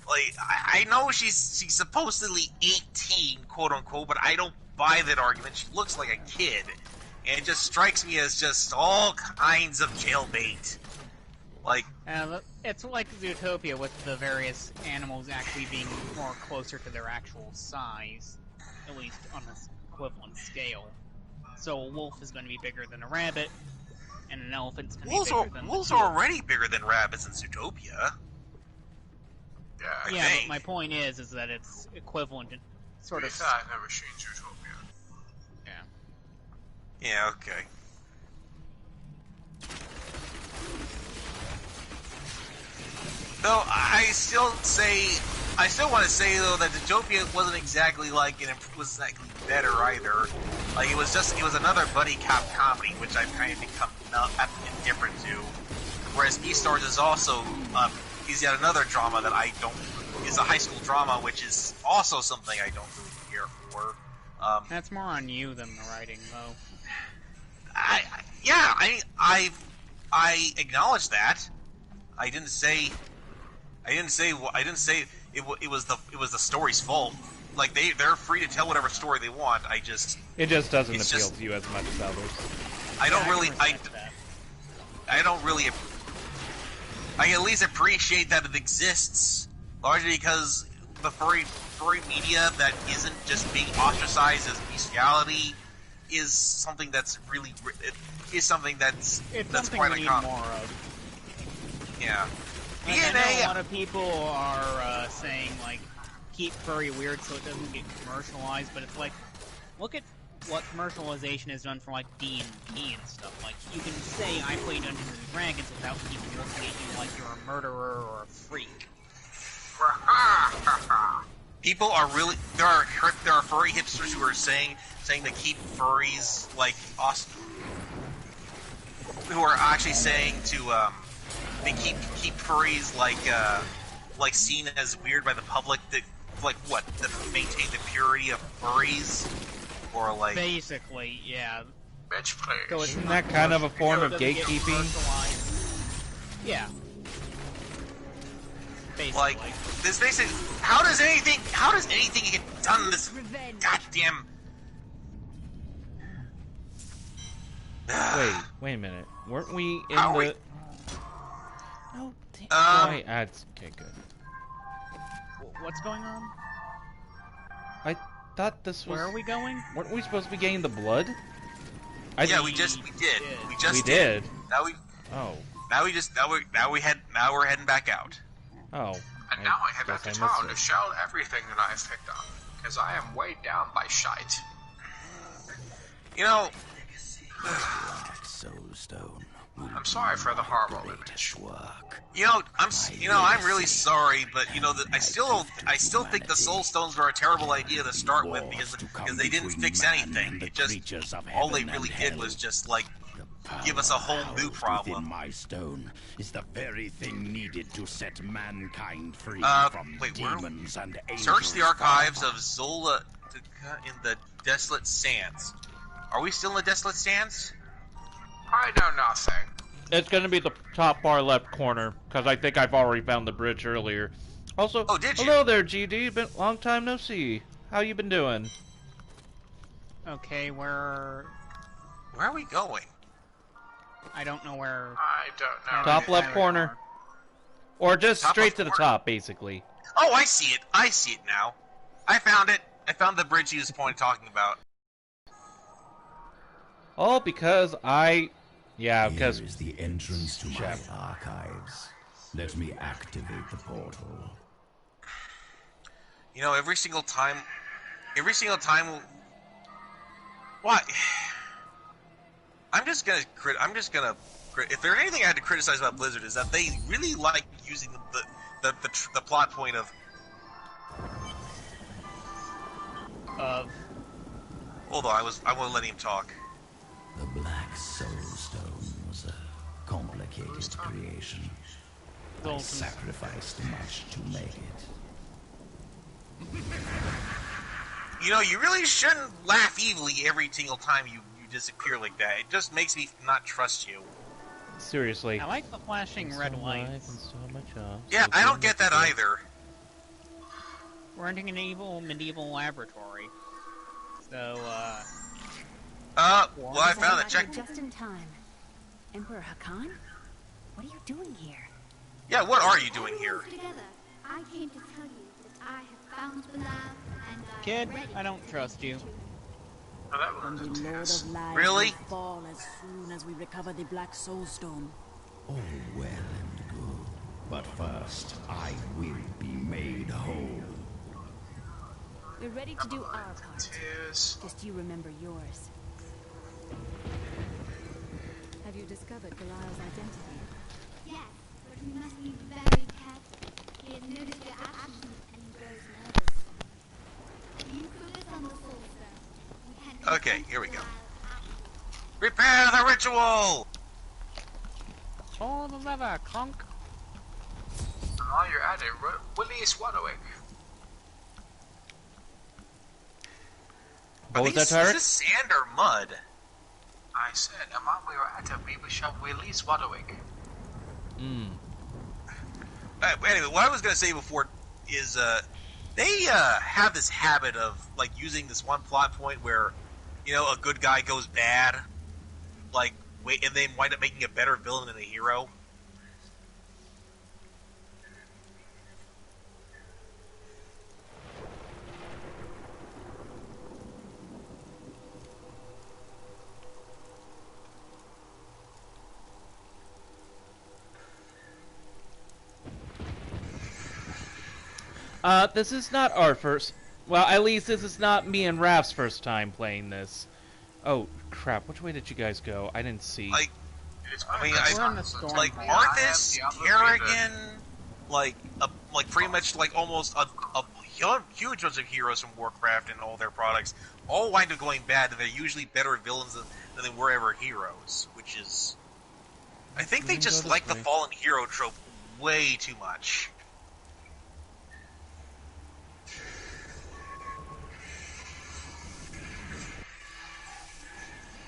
I know she's supposedly 18, quote unquote, but I don't buy that argument. She looks like a kid, and it just strikes me as just all kinds of jailbait. Like, it's like Zootopia with the various animals actually being more closer to their actual size, at least on this equivalent scale. So a wolf is going to be bigger than a rabbit, and an elephant's going to be bigger than wolves are already bigger than rabbits in Zootopia. Yeah, but my point is that it's equivalent, sort of. I've never seen Zootopia. Yeah. Yeah. Okay. Though I still want to say though that Zootopia wasn't exactly like was exactly better either. Like it was another buddy cop comedy, which I've kind of become indifferent to. Whereas Beastars is also is yet another drama that is a high school drama, which is also something I don't really care for. That's more on you than the writing, though. I acknowledge that. I didn't say it was the story's fault. Like they're free to tell whatever story they want. It just doesn't appeal to you as much as others. I at least appreciate that it exists, largely because the furry media that isn't just being ostracized as bestiality is something that's really that's quite we need uncommon. More of. Yeah. Like, I know a lot of people are saying like keep furry weird so it doesn't get commercialized, but it's like look at what commercialization has done for like D&D and stuff. Like you can say I play Dungeons and Dragons without people looking at you like you're a murderer or a freak. People are really there are furry hipsters who are saying to keep furries like awesome, who are actually saying to they keep furries like seen as weird by the public that maintain the purity of furries, or like basically, yeah. Bitch players. So isn't that kind of a form of gatekeeping? Yeah. Basically. Like this basically, how does anything get done in this goddamn? Wait a minute. Weren't we in the? No. Okay, good. What's going on? I thought this was. Where are we going? Weren't we supposed to be getting the blood? We did. We did. Now we're heading back out. Oh. And now I head back to town to shell everything that I have picked up, because I am weighed down by shite. You know. Soulstone. I'm sorry for the horrible image. I'm really sorry, but I still think the Soul Stones were a terrible idea to start with because they didn't fix anything. It just all they really did was just like give us a whole new problem. My stone is the very thing needed to set mankind free from demons and angels. Search the archives of Zola in the Desolate Sands. Are we still in the Desolate Sands? I know nothing. It's going to be the top far left corner, because I think I've already found the bridge earlier. Also, did you? Hello there, GD. Long time no see. How you been doing? Okay, where are we going? I don't know where. I don't know. Top left corner. Or just Top straight to left the top, basically. Oh, I see it. I see it now. I found it. I found the bridge he was talking about. Oh, because yeah, because... Here is the entrance to my archives. Let me activate the portal. You know, every single time... What? I'm just gonna... If there's anything I had to criticize about Blizzard, is that they really like using the plot point of... Hold on, I wasn't letting him talk. The Black Soul Stone was a complicated creation. I sacrificed much to make it. You know, you really shouldn't laugh evilly every single time you disappear like that. It just makes me not trust you. Seriously. I like the flashing red lights. Yeah, I don't get that either. We're entering an evil medieval laboratory. So, well, I found it. Check. Just in time. Emperor Hakan? What are you doing here? Yeah, what are you doing here? I came to tell you that I have found the lab and Kid, I don't trust you. And the Lord of Light Really? will fall as soon as we recover the Black Soul Stone. All well and good, but first I will be made whole. We're ready to do our part. Just you remember yours. Have you discovered Belial's identity? yes, but we must be very careful. He has noticed your actions and grows nervous. You focus on the soul stone. Okay, here we go. Prepare the ritual! Oh, the lever, clunk. While you're at it, release Wadowik. What was that, Tarek? Is this sand or mud? I said, and while we were at it, we shall release Wadowik. Anyway, what I was going to say before is, they have this habit of, like, using this one plot point where, you know, a good guy goes bad, like, and they wind up making a better villain than a hero. This is not our first... Well, at least this is not me and Raph's first time playing this. Oh, crap. Which way did you guys go? I didn't see. Like, We're in the storm. like Arthas, Kerrigan, like pretty much like almost a huge bunch of heroes from Warcraft and all their products all wind up going bad, and they're usually better villains than they were ever heroes, which is... I think they just like the fallen hero trope way too much.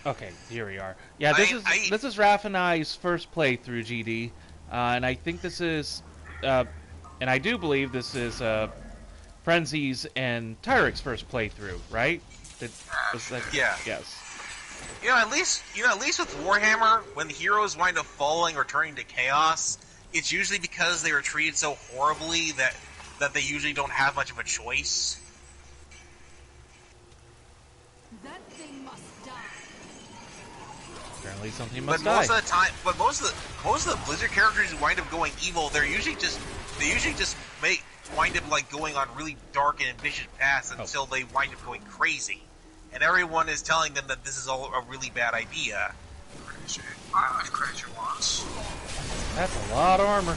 Okay, here we are. Yeah, this is Raph and I's first playthrough, GD, and I think this is, and I do believe this is Frenzy's and Tyrek's first playthrough, right? Yeah. Yes. At least with Warhammer, when the heroes wind up falling or turning to chaos, it's usually because they were treated so horribly that they usually don't have much of a choice. That thing must die. Apparently something must But most die. of the time, most of the Blizzard characters who wind up going evil, they usually just wind up like going on really dark and ambitious paths until they wind up going crazy, and everyone is telling them that this is all a really bad idea. I've created once. That's a lot of armor.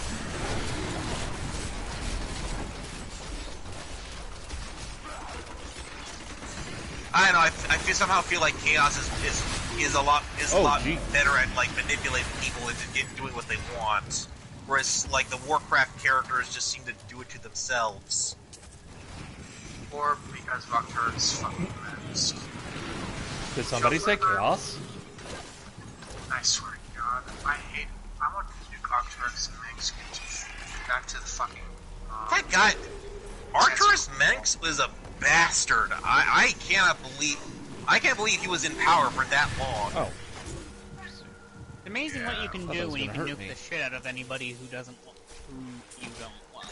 I don't know. I somehow feel like Chaos is a lot better at like manipulating people into doing what they want, whereas like the Warcraft characters just seem to do it to themselves. Or because Vaktur's fucking men's. Did somebody say Chaos? I swear to God, I want to do Vaktur's and Manx back to the fucking. That guy, Arcturus Menx was a bastard. I cannot believe I can't believe he was in power for that long. Oh. It's amazing what you can Thought that do was when you gonna can hurt nuke me. the shit out of anybody who you don't like.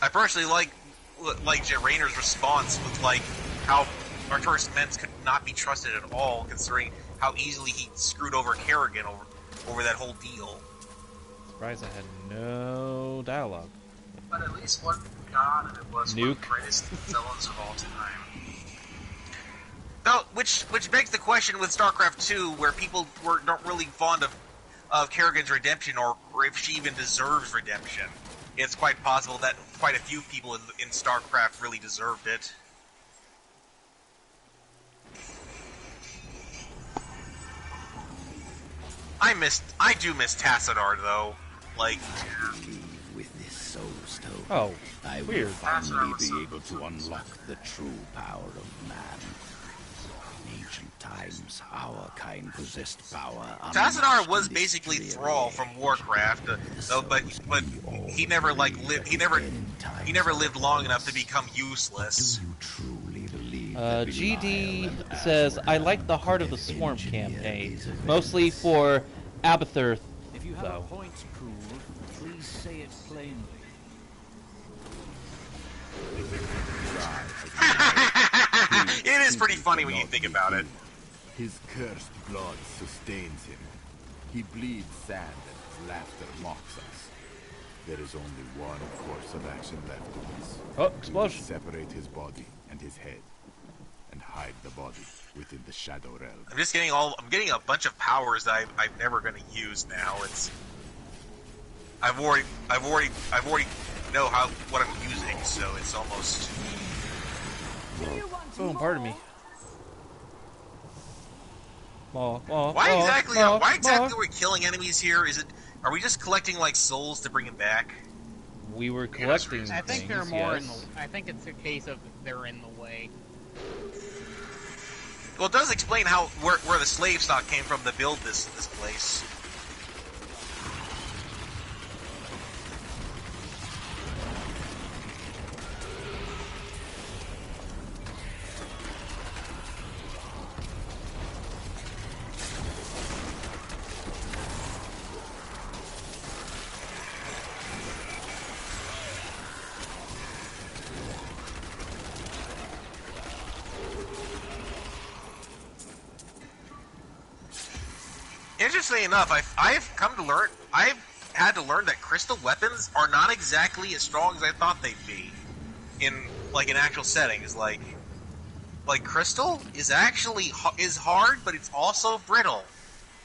I personally like Raynor's response with like how Arturus Mens could not be trusted at all, considering how easily he screwed over Kerrigan over that whole deal. Surprised I had no dialogue. But at least one got on, and it was one of Nuke. the greatest villains of all time. No, which begs the question with StarCraft 2, where people don't really fond of Kerrigan's redemption, or if she even deserves redemption. It's quite possible that quite a few people in StarCraft really deserved it. I do miss Tassadar though. Like, With this soul stone, oh, I will weird. finally be able to unlock the true power of man. In ancient times, our kind possessed power. Tassadar was basically Thrall from Warcraft, though, but he never he never lived long enough to become useless. GD says, I like the Heart of the Swarm campaign, mostly for Abathur, If you have though. a point, Cool, please say it plainly. It is pretty funny when you think about it. His cursed blood sustains him. He bleeds sand and his laughter mocks us. There is only one course of action left to us. Oh, We explosion. will separate his body and his head, and hide the body within the Shadow Realm. I'm getting a bunch of powers that I'm never going to use now. I've already know what I'm using, so it's almost. Oh, pardon me. Why exactly are we killing enemies here? Are we just collecting like souls to bring them back? We were collecting I think things, they're more yes. I think it's a case of they're in the way. Well, it does explain where the slave stock came from to build this place. Interestingly enough, I've had to learn that crystal weapons are not exactly as strong as I thought they'd be in actual settings. Like crystal is actually is hard, but it's also brittle.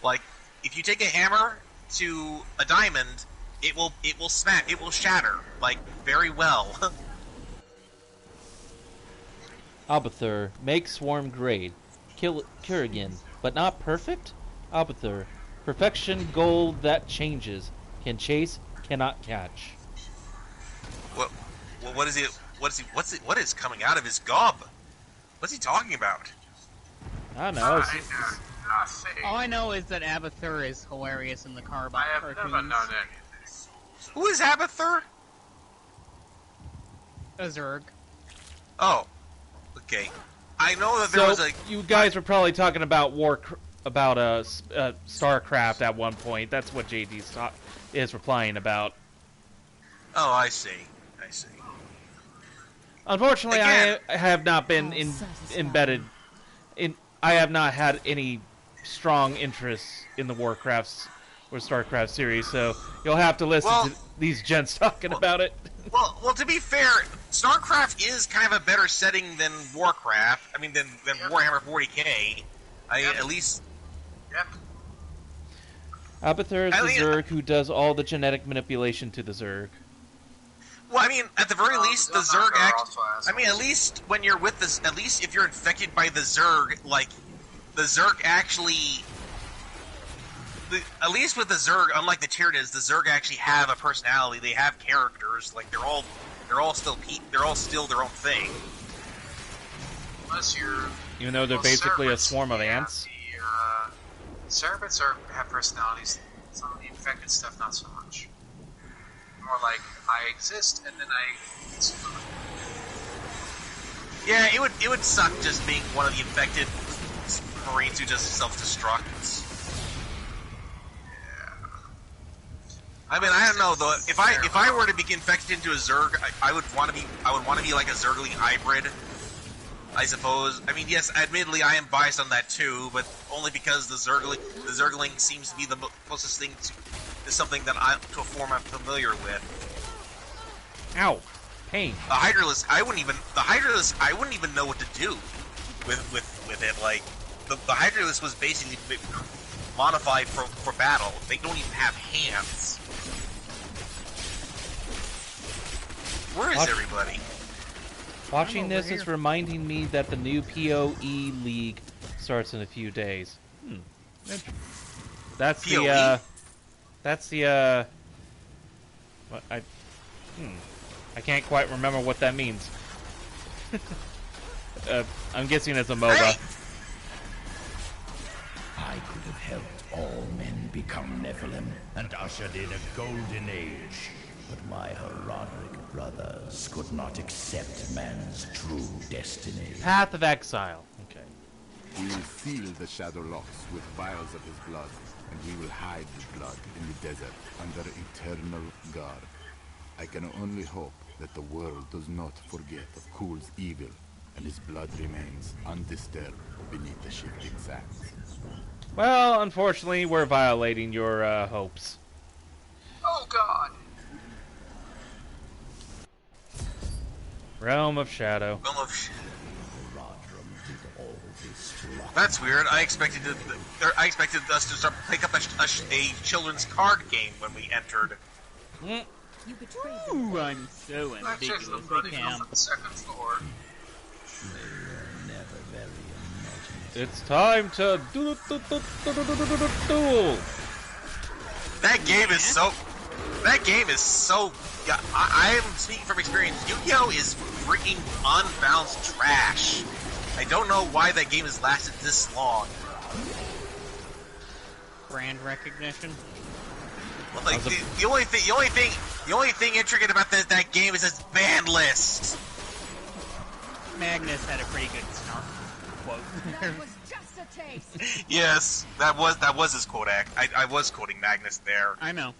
Like if you take a hammer to a diamond, it will shatter like very well. Abathur, make Swarm grade. Kill Kerrigan, but not perfect? Abathur, perfection goal that changes. Can chase, cannot catch. What is coming out of his gob? What's he talking about? I don't know. All I know is that Abathur is hilarious in the Carbot cartoons. Never known any of this. Who is Abathur? A Zerg. Oh, okay. I know that there was a. You guys were probably talking about StarCraft at one point. That's what JD is replying about. Oh, I see. Unfortunately, Again, I have not been embedded in. I have not had any strong interest in the Warcraft or StarCraft series, so you'll have to listen to these gents talking about it. Well, to be fair, StarCraft is kind of a better setting than Warcraft. I mean, than Warhammer 40k. At least. Yep. Abathur is the Zerg who does all the genetic manipulation to the Zerg. Well, I mean, at the very least, the Zerg I mean, at least when you're with this, at least if you're infected by the Zerg, like the Zerg actually. At least with the Zerg, unlike the Tyranids, the Zerg actually have a personality. They have characters. Like they're all still their own thing. Unless you're. Even though they're basically a swarm of ants. The Cerebrits have personalities. Some of the infected stuff, not so much. More like I exist and then I explode. Yeah, it would suck just being one of the infected Marines who just self-destruct. Yeah. I mean, I don't know though. If I were to be infected into a Zerg, I would want to be like a Zergling hybrid. I suppose. I mean, yes, admittedly, I am biased on that too, but only because the Zergling seems to be the closest thing to something that to a form I'm familiar with. Ow, pain. The Hydralisk, I wouldn't even know what to do with it. Like the Hydralisk was basically modified for battle. They don't even have hands. Where is everybody? Watching this is reminding me that the new PoE League starts in a few days. That's PoE? What I can't quite remember what that means. I'm guessing it's a MOBA. I could have helped all men become Nephilim and ushered in a golden age. But my Herodic brothers could not accept man's true destiny. Path of Exile. Okay. We will seal the Shadow Locks with vials of his blood, and we will hide the blood in the desert under eternal guard. I can only hope that the world does not forget of Kul's evil, and his blood remains undisturbed beneath the shifting sands. Well, unfortunately, we're violating your hopes. Oh God! Realm of Shadow. Realm of Shadow. That's weird. I expected us to start pick up a children's card game when we entered. Ooh, I'm so ambiguous. I can't. It's time to duel. That game is so. That game is so. Yeah, I am speaking from experience. Yu-Gi-Oh is freaking unbalanced trash. I don't know why that game has lasted this long. Brand recognition. Well, like the only thing intricate about that game is its ban list. Magnus had a pretty good snark quote. That was just a taste. Yes, that was his quote. I was quoting Magnus there. I know.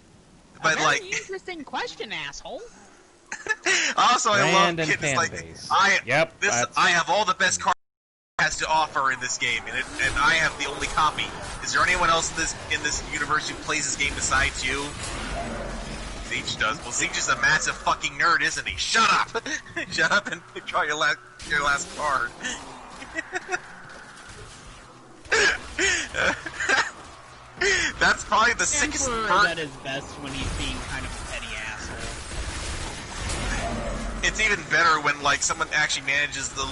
But a very like, interesting question, asshole. Also, I love Brand and kids like fanbase. I Yep, have all the best cards it has to offer in this game, and I have the only copy. Is there anyone else in this universe who plays this game besides you? Zeech does. Well, Zeech is a massive fucking nerd, isn't he? Shut up! Shut up and draw your last card. That's probably the sickest part. That is best when he's being kind of a petty asshole. It's even better when like someone actually manages to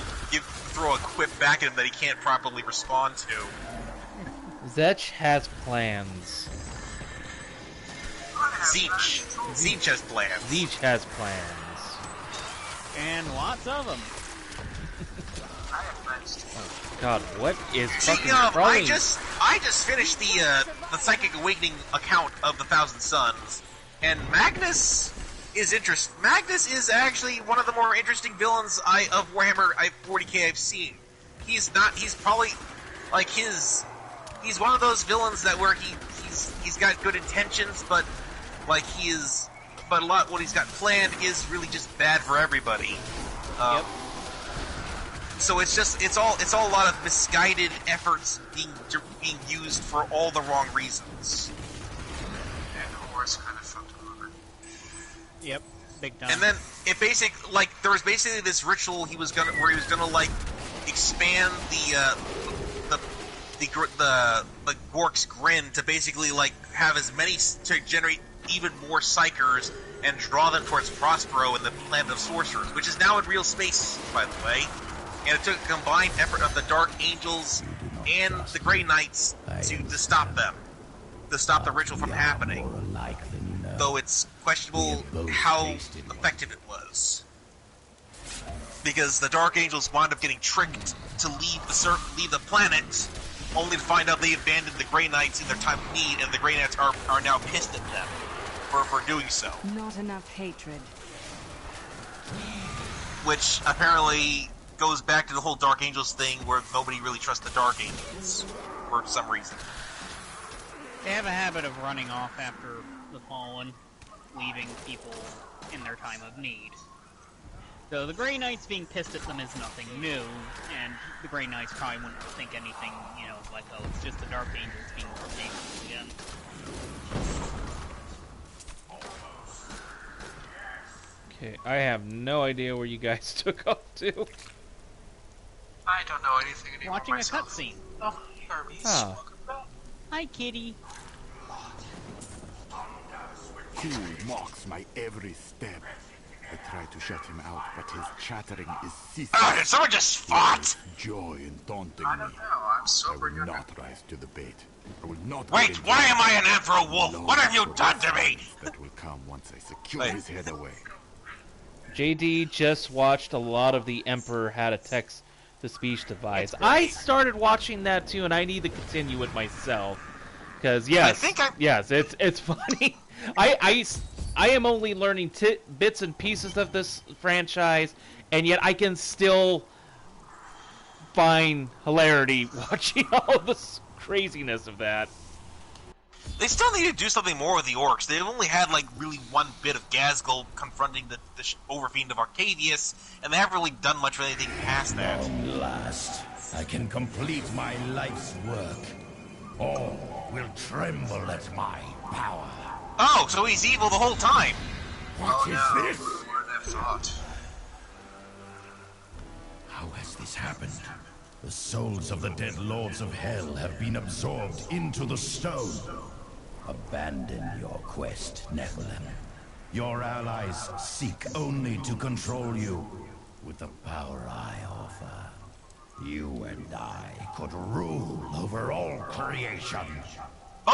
throw a quip back at him that he can't properly respond to. Zech has plans. Zeech has plans. Zeech has plans. And lots of them. Oh, God, what is fucking I crawling? just finished the Psychic Awakening account of the Thousand Suns, and Magnus is interesting. Magnus is actually one of the more interesting villains of Warhammer 40k I've seen. He's probably like he's one of those villains that where he's got good intentions, but like but a lot what he's got planned is really just bad for everybody. Yep. So it's all a lot of misguided efforts being used for all the wrong reasons. And Horus kind of fucked him over. Yep, big time. And then there was basically this ritual he was gonna like expand the Gork's Grin to basically like have as many to generate even more Psychers and draw them towards Prospero and the Planet of Sorcerers, which is now in real space, by the way. And it took a combined effort of the Dark Angels and the Grey Knights to stop them, to stop the ritual from happening. Though it's questionable how effective it was, because the Dark Angels wound up getting tricked to leave the planet, only to find out they abandoned the Grey Knights in their time of need, and the Grey Knights are now pissed at them for doing so. Not enough hatred. Which apparently goes back to the whole Dark Angels thing where nobody really trusts the Dark Angels for some reason. They have a habit of running off after the Fallen, leaving people in their time of need. So the Grey Knights being pissed at them is nothing new, and the Grey Knights probably wouldn't think anything, you know, like, oh, it's just the Dark Angels being dangerous again. Okay, I have no idea where you guys took off to. I don't know anything anymore. Watching myself. a cutscene. Oh, Hermes. Ah. Hi, kitty. He mocks my every step. I try to shut him out, but his chattering is ceaseless. Did someone just fought? Joy in taunting I me. don't know. I'm sober. I will not rise to the bait. I will not. Wait, why am I an Anthro Wolf? What have you done to me? That will come once I secure his head away. JD just watched a lot of the Emperor Had a Text-to-Speech device. I started watching that too, and I need to continue it myself. Because yes, yes, it's funny. I am only learning bits and pieces of this franchise, and yet I can still find hilarity watching all this craziness of that. They still need to do something more with the orcs. They've only had, like, really one bit of Gazgul confronting the Overfiend of Arcadius, and they haven't really done much of anything past that. Long last, I can complete my life's work. All will tremble at my power. Oh, so he's evil the whole time. What is this? Who would have thought? How has this happened? The souls of the dead lords of hell have been absorbed into the stone. Abandon your quest, Nephilim. Your allies seek only to control you. With the power I offer, you and I could rule over all creation.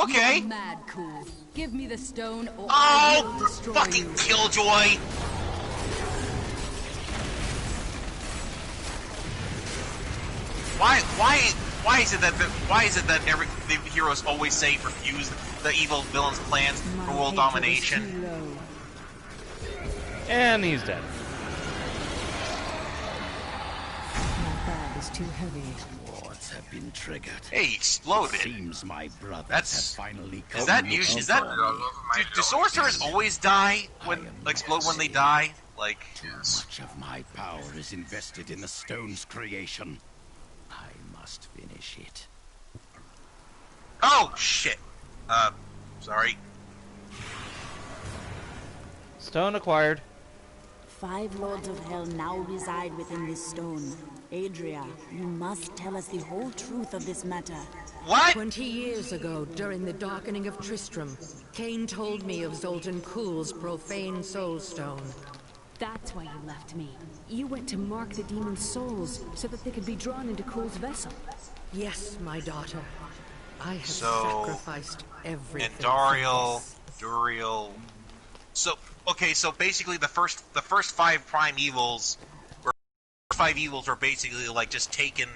Okay. You're mad cool. Give me the stone or I will destroy fucking you. Killjoy! Why is it that every the heroes always say refuse the evil villain's plans for world domination? And he's dead. My bag is too heavy. Wards have been triggered. Hey, he exploded. Seems my brothers That's have finally is that do sorcerers always die when explode when they die? Like too much of my power is invested in the stone's creation. I must finish it. Oh shit. Sorry. Stone acquired. 5 lords of hell now reside within this stone. Adria, you must tell us the whole truth of this matter. What? 20 years ago, during the darkening of Tristram, Cain told me of Zoltan Kuhl's profane soul stone. That's why you left me. You went to mark the demon's souls so that they could be drawn into Kuhl's vessel. Yes, my daughter. I have So, sacrificed everything. And Duriel. So okay, so basically the first 5 prime evils were basically like just taken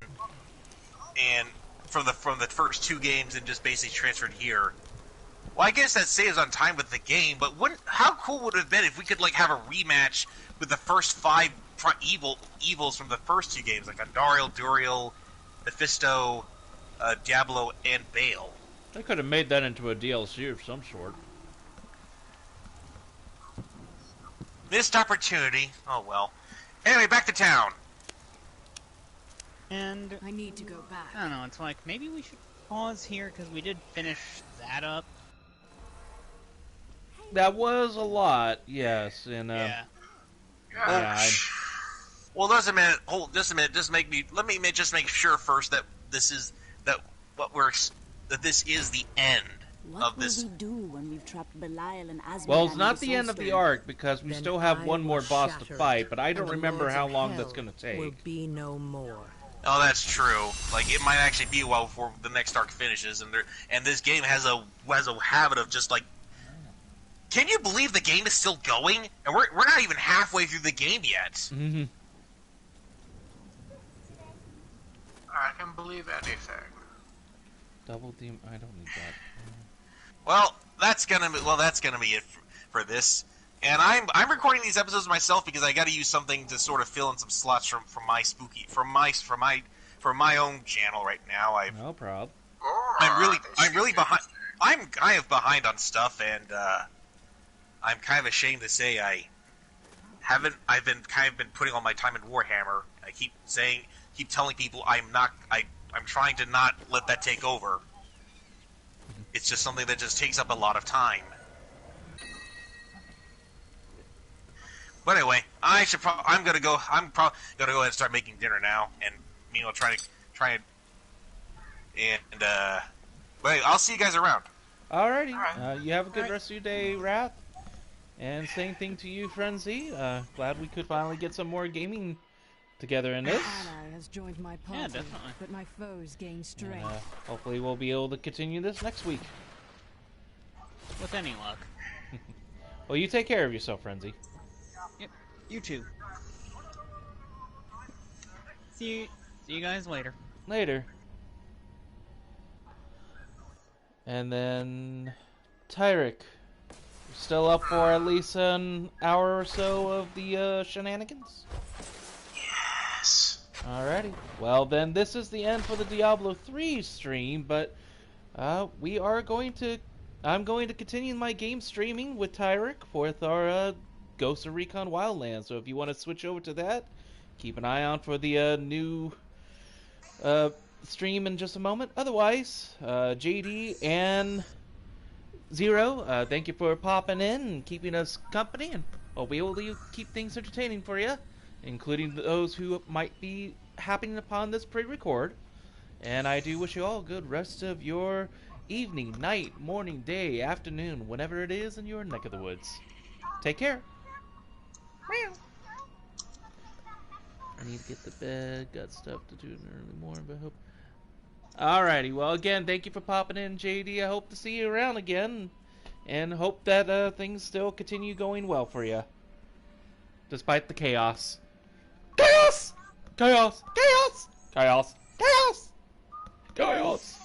and from the first 2 games and just basically transferred here. Well, I guess that saves on time with the game, but how cool would it have been if we could like have a rematch with the first 5 evils from the first 2 games, like Andariel, Duriel, Mephisto, Diablo, and Baal. I could have made that into a DLC of some sort. Missed opportunity. Oh well. Anyway, back to town. And I need to go back. I don't know, it's like, maybe we should pause here, because we did finish that up. That was a lot, yes, and Yeah. Well, just a minute. Just a minute. Let me just make sure first that this is the end of this. What will we do when we've trapped Belial and Asmodean? Well, it's not the end of the arc because we still have one more boss to fight, but I don't remember how long that's going to take. Will be no more. Oh, that's true. Like it might actually be a while before the next arc finishes, and this game has a habit of just like. Can you believe the game is still going? And we're not even halfway through the game yet. Mm-hmm. I can believe anything. Double D. I don't need that. Well, that's gonna be it for this And I'm recording these episodes myself because I got to use something to sort of fill in some slots from my own channel right now. No problem. I'm really behind. I'm kind of behind on stuff, and I'm kind of ashamed to say I've been putting all my time in Warhammer. I keep telling people I'm trying to not let that take over. It's just something that just takes up a lot of time. But anyway, I'm gonna go. I'm probably gonna go ahead and start making dinner now, and try and but anyway, I'll see you guys around. Alrighty. You have a good rest of your day, Wrath. And same thing to you, Frenzy. Glad we could finally get some more gaming together in this. Ally has joined my party, Yeah, definitely. but my foes gain strength. Hopefully we'll be able to continue this next week. With any luck. Well, you take care of yourself, Frenzy. Yep, you too. See you guys later. Later. And then Tyrick, still up for at least an hour or so of the shenanigans? Yes. Alrighty. Well, then this is the end for the Diablo 3 stream, but I'm going to continue my game streaming with Tyrick with our Ghost of Recon Wildlands. So if you want to switch over to that, keep an eye out for the new stream in just a moment. Otherwise, JD and Zero, thank you for popping in and keeping us company, and we'll be able to keep things entertaining for you, including those who might be happening upon this pre-record. And I do wish you all a good rest of your evening, night, morning, day, afternoon, whenever it is in your neck of the woods. Take care. I need to get to bed. Got stuff to do in the early morning, but I hope... Alrighty, well, again, thank you for popping in, JD. I hope to see you around again, and hope that things still continue going well for you, despite the chaos. Chaos! Chaos! Chaos! Chaos! Chaos! Chaos!